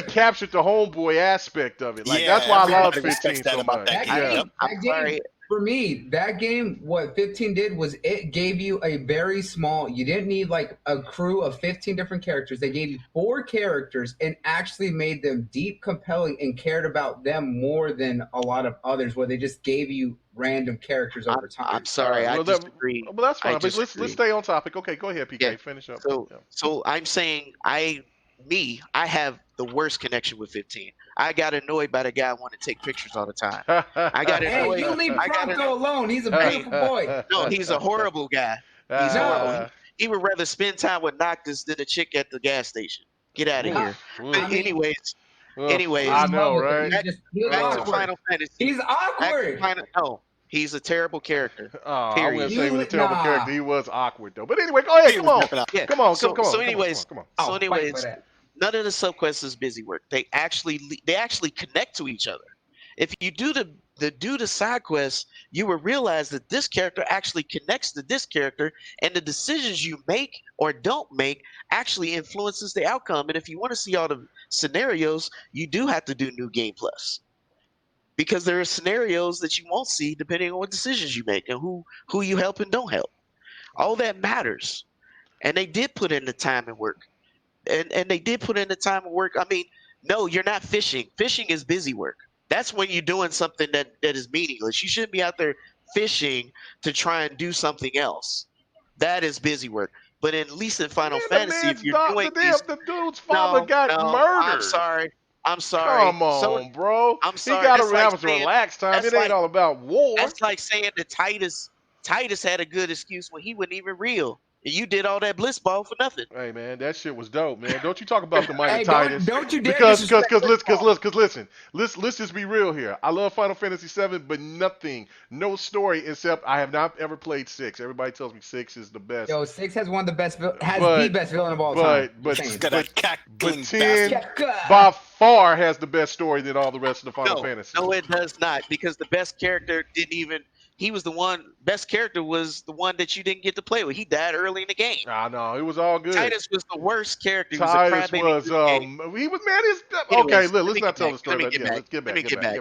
captured the homeboy aspect of it. Like, that's why I love everybody respects 15 that so about much. that Yeah. game. I'm sorry. for me, that game, what 15 did was it gave you a very small, you didn't need like a crew of 15 different characters. They gave you 4 characters and actually made them deep, compelling, and cared about them more than a lot of others where they just gave you random characters over time. I'm sorry, I disagree. Well, that's fine. I But let's disagree. stay on topic. Okay, go ahead, PK. Yeah. Finish up. So I'm saying I have the worst connection with 15. I got annoyed by the guy wanting to take pictures all the time. I got annoyed. Hey, you leave I got Bronco alone. He's a beautiful boy. No, he's a horrible guy. He's horrible. He would rather spend time with Noctis than a chick at the gas station. Get out of here. But anyways, I know, right? Back to Final Fantasy. He's awkward. No, he's a terrible character. I wouldn't say he was a Period. terrible character. He was awkward though. But anyway, go ahead. Come on. Yeah. Come on. So Come on. anyways, Come on. so anyways, none of the subquests is busy work. They actually connect to each other. If you do the side quests, you will realize that this character actually connects to this character, and the decisions you make or don't make actually influences the outcome. And if you want to see all the scenarios, you do have to do New Game Plus, because there are scenarios that you won't see depending on what decisions you make and who you help and don't help. All that matters. and they did put in the time and work, and they did put in the time and work. I mean, no, you're not fishing. Fishing is busy work. That's when you're doing something that is meaningless. You shouldn't be out there fishing to try and do something else. That is busy work. But at least in Final Man, the Fantasy, if man's you're doing these, the dude's father got I'm murdered. sorry. I'm sorry. Come So on, bro. I'm He sorry. got to That's like have some saying relaxed time. that's It ain't like all about war. that's like saying that Titus had a good excuse when he wasn't even real. And you did all that bliss ball for nothing. Hey man, that shit was dope, man. Don't you talk about the mighty Hey, Titus? don't you dare Because disrespect listen, let's just be real here. I love Final Fantasy VII, but no story except I have not ever played 6. Everybody tells me 6 is the best. Yo, 6 has one of the best, the best villain of all time. But Just saying. Got that cackling 10 bastard. by far has the best story than all the rest of the Final Fantasy. No, it does not, because the best character didn't even. He was the one. Best character was the one that you didn't get to play with. He died early in the game. Nah, no, it was all good. Titus was the worst character. Titus he was was he was man. Anyways, Let's not tell the story. Let me Let's get back.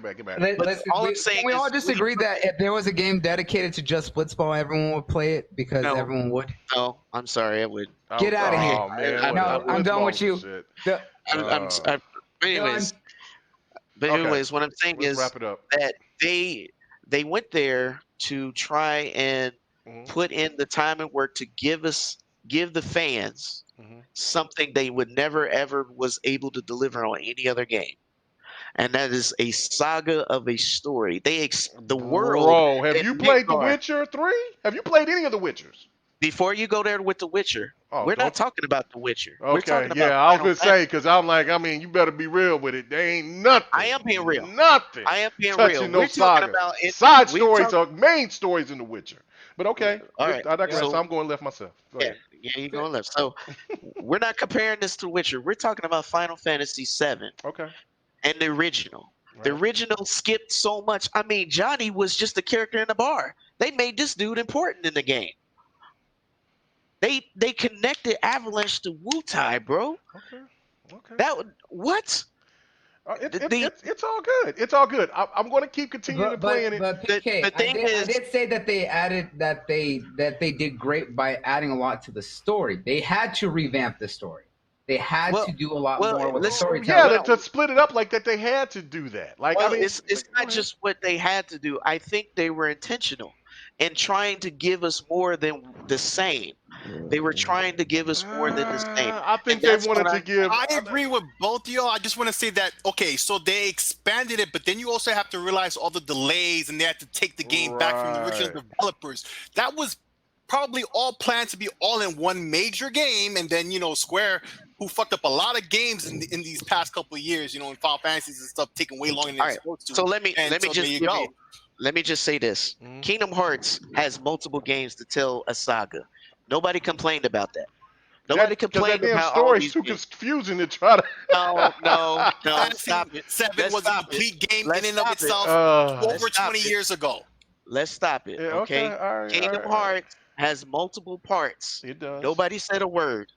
All I'm saying Can we all is disagree that if there was a game dedicated to just Blitzball, everyone would play it because No. everyone would? No, I'm sorry, I would. Get out of here. Oh man, No, I'm done with you. Anyways, what I'm saying let's is wrap it up. that they went there to try and put in the time and work to give the fans something they would never ever was able to deliver on any other game, and that is a saga of a story. The world. Bro, have you played The Midgard. Witcher 3? Have you played any of the Witchers? Before you go there with The Witcher, we're not talking about The Witcher. We're Okay, talking about yeah, I was Final gonna say because I'm like, I mean, you better be real with it. There ain't nothing. I am being real. Nothing. I am being touching real. no We're talking saga. about it. Side stories are main stories in The Witcher. But okay, All right. I digress. So- I'm going left myself. Go ahead. Yeah, you're going left. So we're not comparing this to Witcher. We're talking about Final Fantasy VII Okay. and the original. The Right. original skipped so much. I mean, Johnny was just a character in the bar. They made this dude important in the game. They connected Avalanche to Wutai, bro. Okay. What? It's all good. It's all good. I'm going to keep continuing playing it. But PK, I did say that they added that they did great by adding a lot to the story. They had to revamp the story. They had to do a lot more with the storytelling. Yeah, to split it up like that, they had to do that. Like, Well, I mean, it's not just what they had to do. I think they were intentional in trying to give us more than the same. They were trying to give us more than the same. I think And they that's wanted what to give. I agree with both y'all. I just want to say that, okay, so they expanded it, but then you also have to realize all the delays and they had to take the game back from the original developers. That was probably all planned to be all in one major game, and then, Square, who fucked up a lot of games in these past couple of years, in Final Fantasies and stuff, taking way longer than they're supposed to. So let me Let me just say this. Kingdom Hearts has multiple games to tell a saga. Nobody complained about that. Nobody complained that damn about all story's these too games. confusing to try to. No, stop it. 7 was a complete game in and of stop it. itself over 20 years ago. Let's stop it, Yeah, okay? all right, Kingdom all right. Hearts has multiple parts. It does. Nobody said a word.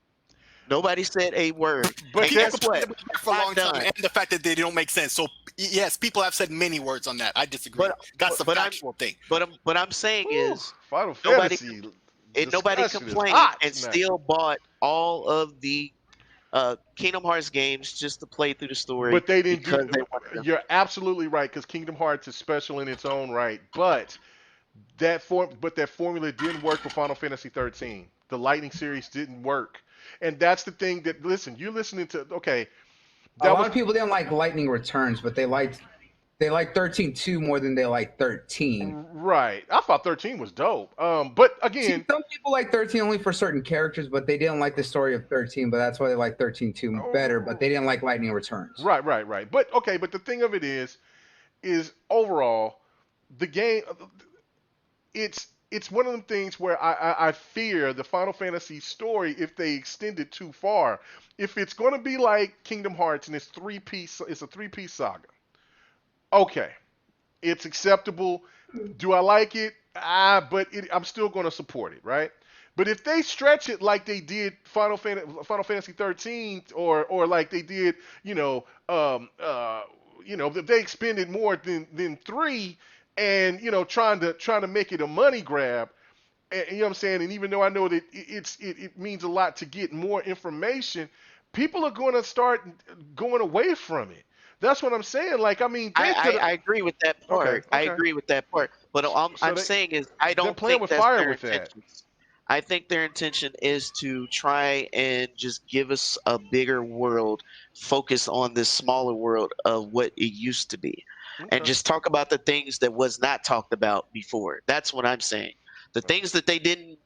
Nobody said a word. But And that's guess what? For a long Not time, done. and the fact that they don't make sense. So yes, people have said many words on that. I disagree. That's the factual thing. But I'm saying is Final nobody Fantasy. nobody discussion is complained hot and tonight. still bought all of the Kingdom Hearts games just to play through the story. But they didn't because do. they wanted them. You're absolutely right because Kingdom Hearts is special in its own right. But that formula didn't work for Final Fantasy 13. The Lightning series didn't work, and that's the thing that you're listening to. Okay, A lot of people didn't like Lightning Returns, but they liked 13-2 more than they liked 13. Right. I thought 13 was dope. But again, some people like 13 only for certain characters, but they didn't like the story of 13, but that's why they like 13-2 better, but they didn't like Lightning Returns. Right. But okay, but the thing of it is overall, the game, it's one of them things where I fear the Final Fantasy story if they extend it too far. If it's going to be like Kingdom Hearts and it's a three-piece saga. Okay, it's acceptable. Do I like it? I'm still going to support it, right? But if they stretch it like they did Final Fantasy 13 or like they did, if they expended more than 3 and trying to make it a money grab, And, you know what I'm saying? And even though I know that it means a lot to get more information, people are going to start going away from it. That's what I'm saying. Like, I mean, they could have. I agree with that Okay, part. I okay. agree with that part. But So I'm saying is I they're don't playing think with that's fire their with that. intentions. I think their intention is to try and just give us a bigger world, focus on this smaller world of what it used to be, and Okay. just talk about the things that was not talked about before. That's what I'm saying. The things that they didn't,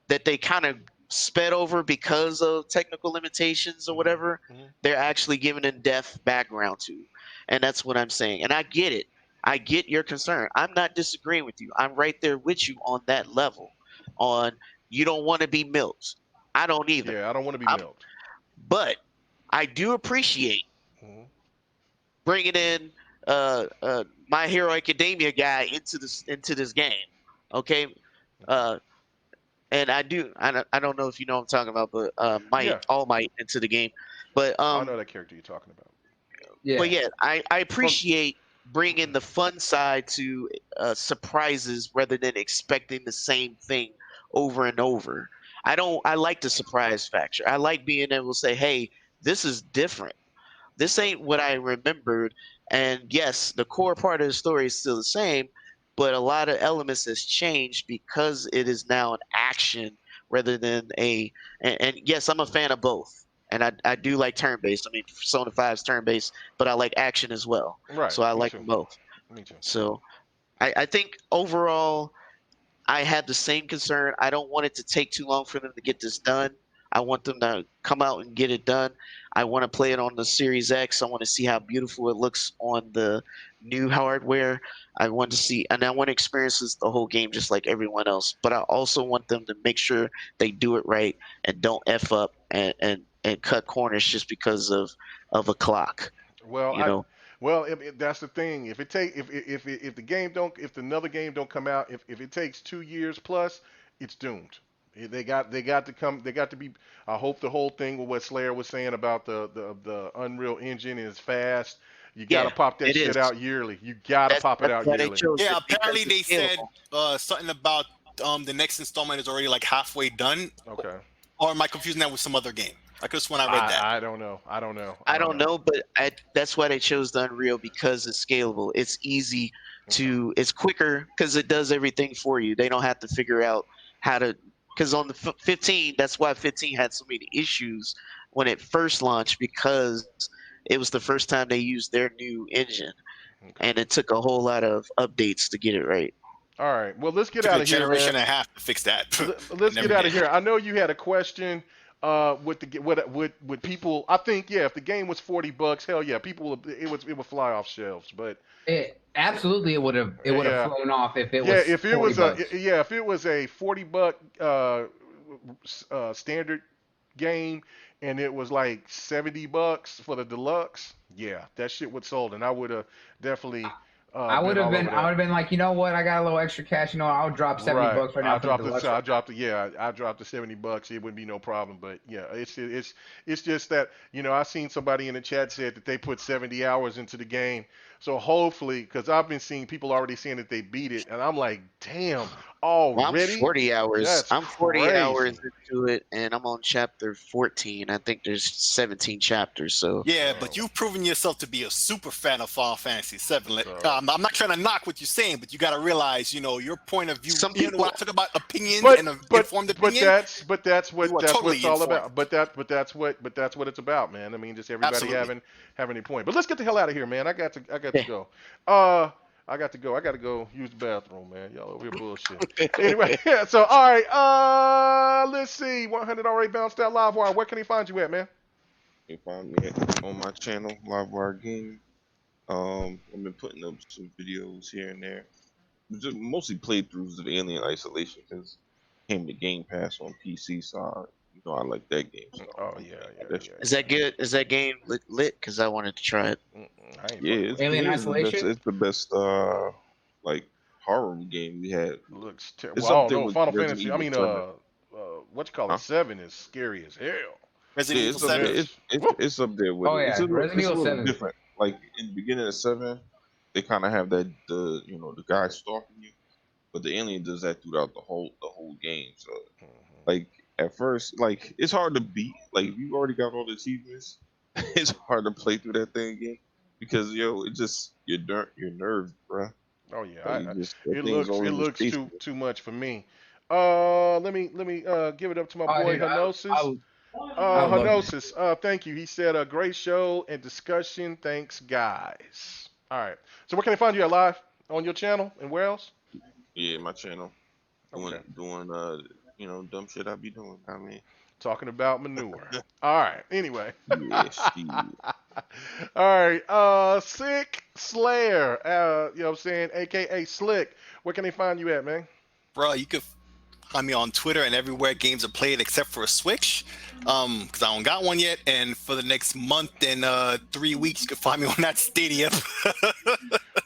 that they kind of sped over because of technical limitations or whatever, Mm-hmm. they're actually giving in depth background to. And that's what I'm saying. And I get it. I get your concern. I'm not disagreeing with you. I'm right there with you on that level. On you don't want to be milked. I don't either. Yeah, I don't want to be I'm, milked. but I do appreciate Mm-hmm. bringing in My Hero Academia guy into this game. Okay, uh, and I don't know if you know what I'm talking about, but Yeah, All Might into the game, but I know that character you're talking about. Yeah. yeah, I From appreciate bringing the fun side to surprises rather than expecting the same thing over and over. I like the surprise factor. I like being able to say, hey, this is different. This ain't what I remembered. And yes, the core part of the story is still the same, but a lot of elements has changed because it is now an action rather than and yes, I'm a fan of both. And I do like turn based. I mean, Persona 5's turn based, but I like action as well. right, So I me like too. them both. Me too. So I think overall I had the same concern. I don't want it to take too long for them to get this done. I want them to come out and get it done. I want to play it on the Series X. I want to see how beautiful it looks on the new hardware. I want to see, and I want to experience the whole game just like everyone else. But I also want them to make sure they do it right and don't f up and cut corners just because of a clock. Well, You know, that's the thing. If it take if the game don't if another game don't come out if it takes 2 years plus, it's doomed. They got to come they got to be. I hope the whole thing with what Slayer was saying about the Unreal Engine is fast. You got to yeah, pop that it shit is. out yearly. You got to pop it That's out why they yearly. chose Yeah, it because apparently it's they said scalable. something about the next installment is already like halfway done. Okay. Or am I confusing that with some other game? I could have sworn I read that. I don't know. I don't know. I I don't don't know. know, but that's why they chose the Unreal because it's scalable. It's easy Okay. it's quicker because it does everything for you. They don't have to figure out how to, because on the 15, that's why 15 had so many issues when it first launched because it was the first time they used their new engine Okay. and it took a whole lot of updates to get it right. All right. Well, let's get Took out a of here, generation man. and a half to fix that. Let's Never get out of did. here. I know you had a question with the with people. I think yeah, if the game was $40, hell yeah, people would, it would fly off shelves. But Absolutely, it would have yeah, flown off if it yeah, was if it 40 was a bucks. yeah, if it was a $40 standard game and it was like $70 for the deluxe, yeah, that shit would sold, and I would have definitely been all over I would that. have been like, you know what? I got a little extra cash. You know, I'll drop 70 Right. bucks right now for the deluxe. I dropped it. Yeah, I dropped the $70. It wouldn't be no problem. But yeah, it's just that I seen somebody in the chat said that they put 70 hours into the game. So hopefully, because I've been seeing people already saying that they beat it, and I'm like, damn, Well, I'm already? 40 hours. That's I'm 40 hours crazy. into it, and I'm on chapter 14. I think there's 17 chapters, so Yeah, but Oh, you've proven yourself to be a super fan of Final Fantasy VII. so. I'm not trying to knock what you're saying, but you got to realize, your point of view. some When people I talk about opinions But and an but informed but opinion, that's you are what it's totally all informed. about. That's what it's about, man. I mean, just everybody Absolutely. having a point. But let's get the hell out of here, man. I got to yeah. go. I got to go. I got to go use the bathroom, man. Y'all over here bullshit. Anyway, so all right. Let's see. 100 already bounced out live wire. Where can he find you at, man? You can find me on my channel, Livewire Gaming. I've been putting up some videos here and there, just mostly playthroughs of Alien Isolation because it came to Game Pass on PC, so I like that game. So Oh I'm yeah, playing yeah, that yeah, shit. Is that good? Is that game lit? Because I wanted to try it. yeah. I ain't Yeah, fucking with it. Alien it's the best. Isolation? It's the best like horror game we had. Looks It's well. I up don't there know. with Final Resident Fantasy. I Evil mean, 7. what you call it? Huh? 7 is scary as hell. Resident Yeah, Evil it's up there. 7. Woo. It's up there with Oh it. yeah, Resident It's a Evil little 7. different. Like in the beginning of 7, they kind of have that the guy stalking you. but the alien does that throughout the whole game. So like at first, like it's hard to beat. Like if you already got all the achievements, it's hard to play through that thing again because it just your nerves, bro. Oh yeah, Like, it looks too much for me. Let me give it up to my boy dude, Henosis. I love it. Henosis, thank you. He said a great show and discussion. Thanks, guys. All right. So where can I find you at live on your channel and where else? Yeah, my channel. Okay. Doing dumb shit I be doing. I mean, talking about manure. All right. Anyway. Yeah, shit. All right. Sick Slayer. You know what I'm saying? AKA Slick. Where can they find you at, man? Bro, you could find me on Twitter and everywhere games are played except for a Switch. Because I don't got one yet. And for the next month and 3 weeks, you can find me on that Stadia.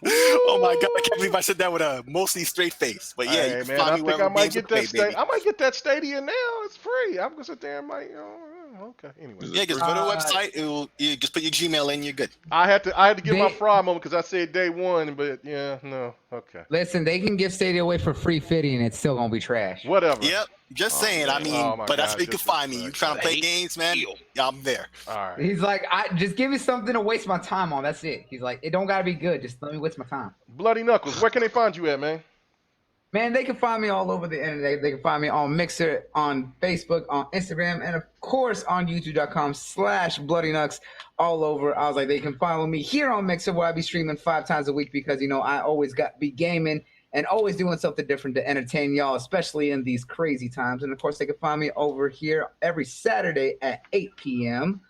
Oh my god, I can't believe I said that with a mostly straight face. But yeah, hey, you can man, find I me think I wherever might games get are played, baby. I might get that Stadia now. It's free. I'm gonna sit there and okay. Anyway. Yeah, just go to the website. You just put your Gmail in, you're good. I had to give my fraud moment because I said day one, but yeah, no, okay. Listen, they can give Stadia away for free fitting, and it's still gonna be trash. Whatever. Yep, just saying. Man. I mean, but that's where you can find me. You trying to play Hey, games, man? Yeah, I'm there. All right. He's like, just give me something to waste my time on. That's it. He's like, it don't gotta be good. Just let me waste my time. Bloody Knuckles. Where can they find you at, man? Man, they can find me all over the internet. They can find me on Mixer, on Facebook, on Instagram, and of course on YouTube.com/BloodyKnucks all over. I was like, they can follow me here on Mixer where I be streaming 5 times a week because, I always be gaming and always doing something different to entertain y'all, especially in these crazy times. And of course, they can find me over here every Saturday at 8 p.m.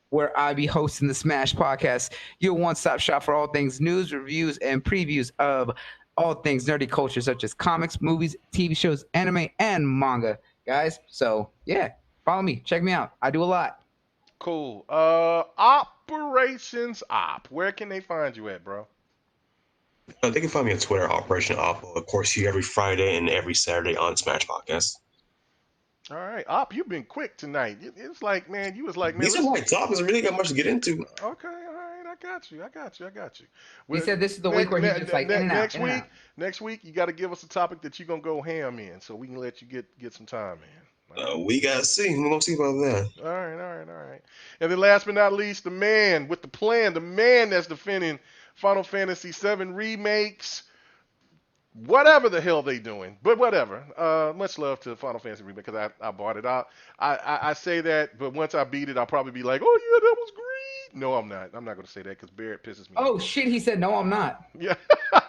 where I be hosting the Smash Podcast, your one-stop shop for all things news, reviews, and previews of all things nerdy culture, such as comics, movies, TV shows, anime, and manga, guys. So, yeah, follow me. Check me out. I do a lot. Cool. Operations Op. Where can they find you at, bro? They can find me on Twitter, Operation Op. Of course, here every Friday and every Saturday on Smash Podcast. All right. Op, you've been quick tonight. It's like, man, you was like, man. These are my topics. I really got much to get into. Okay, all right. I got you. He said this is the week where he's just like, next week, you got to give us a topic that you're going to go ham in so we can let you get some time in. We got to see. We're going to see about that. All right. And then last but not least, the man with the plan, the man that's defending Final Fantasy VII remakes, whatever the hell they doing, but whatever. Much love to Final Fantasy Remake because I bought it out. I say that, but once I beat it, I'll probably be like, oh yeah, that was great. No, I'm not. I'm not going to say that because Barrett pisses me off. Oh shit, he said no, I'm not. Yeah,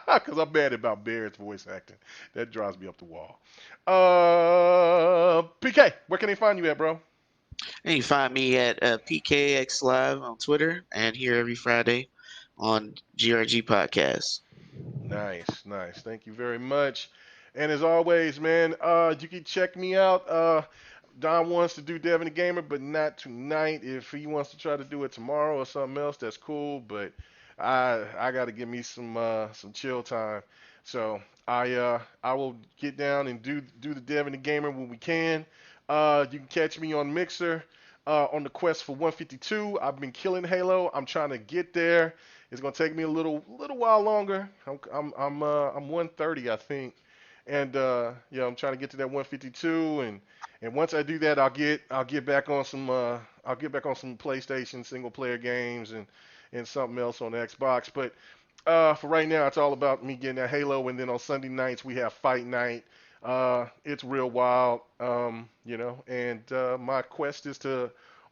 because I'm mad about Barrett's voice acting. That drives me up the wall. PK, where can they find you at, bro? And you find me at PKX Live on Twitter and here every Friday on GRG Podcast. Nice. Thank you very much. And as always, man, you can check me out. Don wants to do Devin the Gamer, but not tonight. If he wants to try to do it tomorrow or something else, that's cool. But I got to give me some chill time. So I will get down and do the Devin the Gamer when we can. You can catch me on Mixer on the quest for 152. I've been killing Halo. I'm trying to get there. It's gonna take me a little while longer. I'm 130, I think, and I'm trying to get to that 152. And once I do that, I'll get back on some PlayStation single player games and something else on the Xbox. But for right now, it's all about me getting that Halo. And then on Sunday nights we have Fight Night. It's real wild, And my quest is to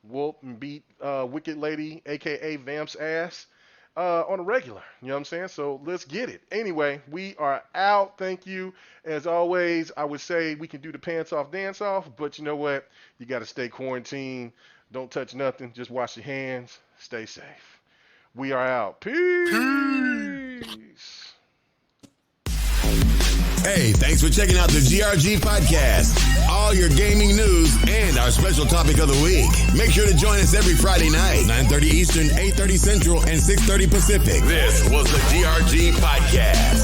whoop and beat Wicked Lady, aka Vamp's ass. On a regular, you know what I'm saying? So let's get it. Anyway, we are out. Thank you. As always, I would say we can do the pants off, dance off, but you know what? You got to stay quarantined. Don't touch nothing. Just wash your hands. Stay safe. We are out. Peace. Hey, thanks for checking out the GRG podcast. All your gaming news and our special topic of the week. Make sure to join us every Friday night, 9:30 Eastern, 8:30 Central, and 6:30 Pacific. This was the GRG podcast.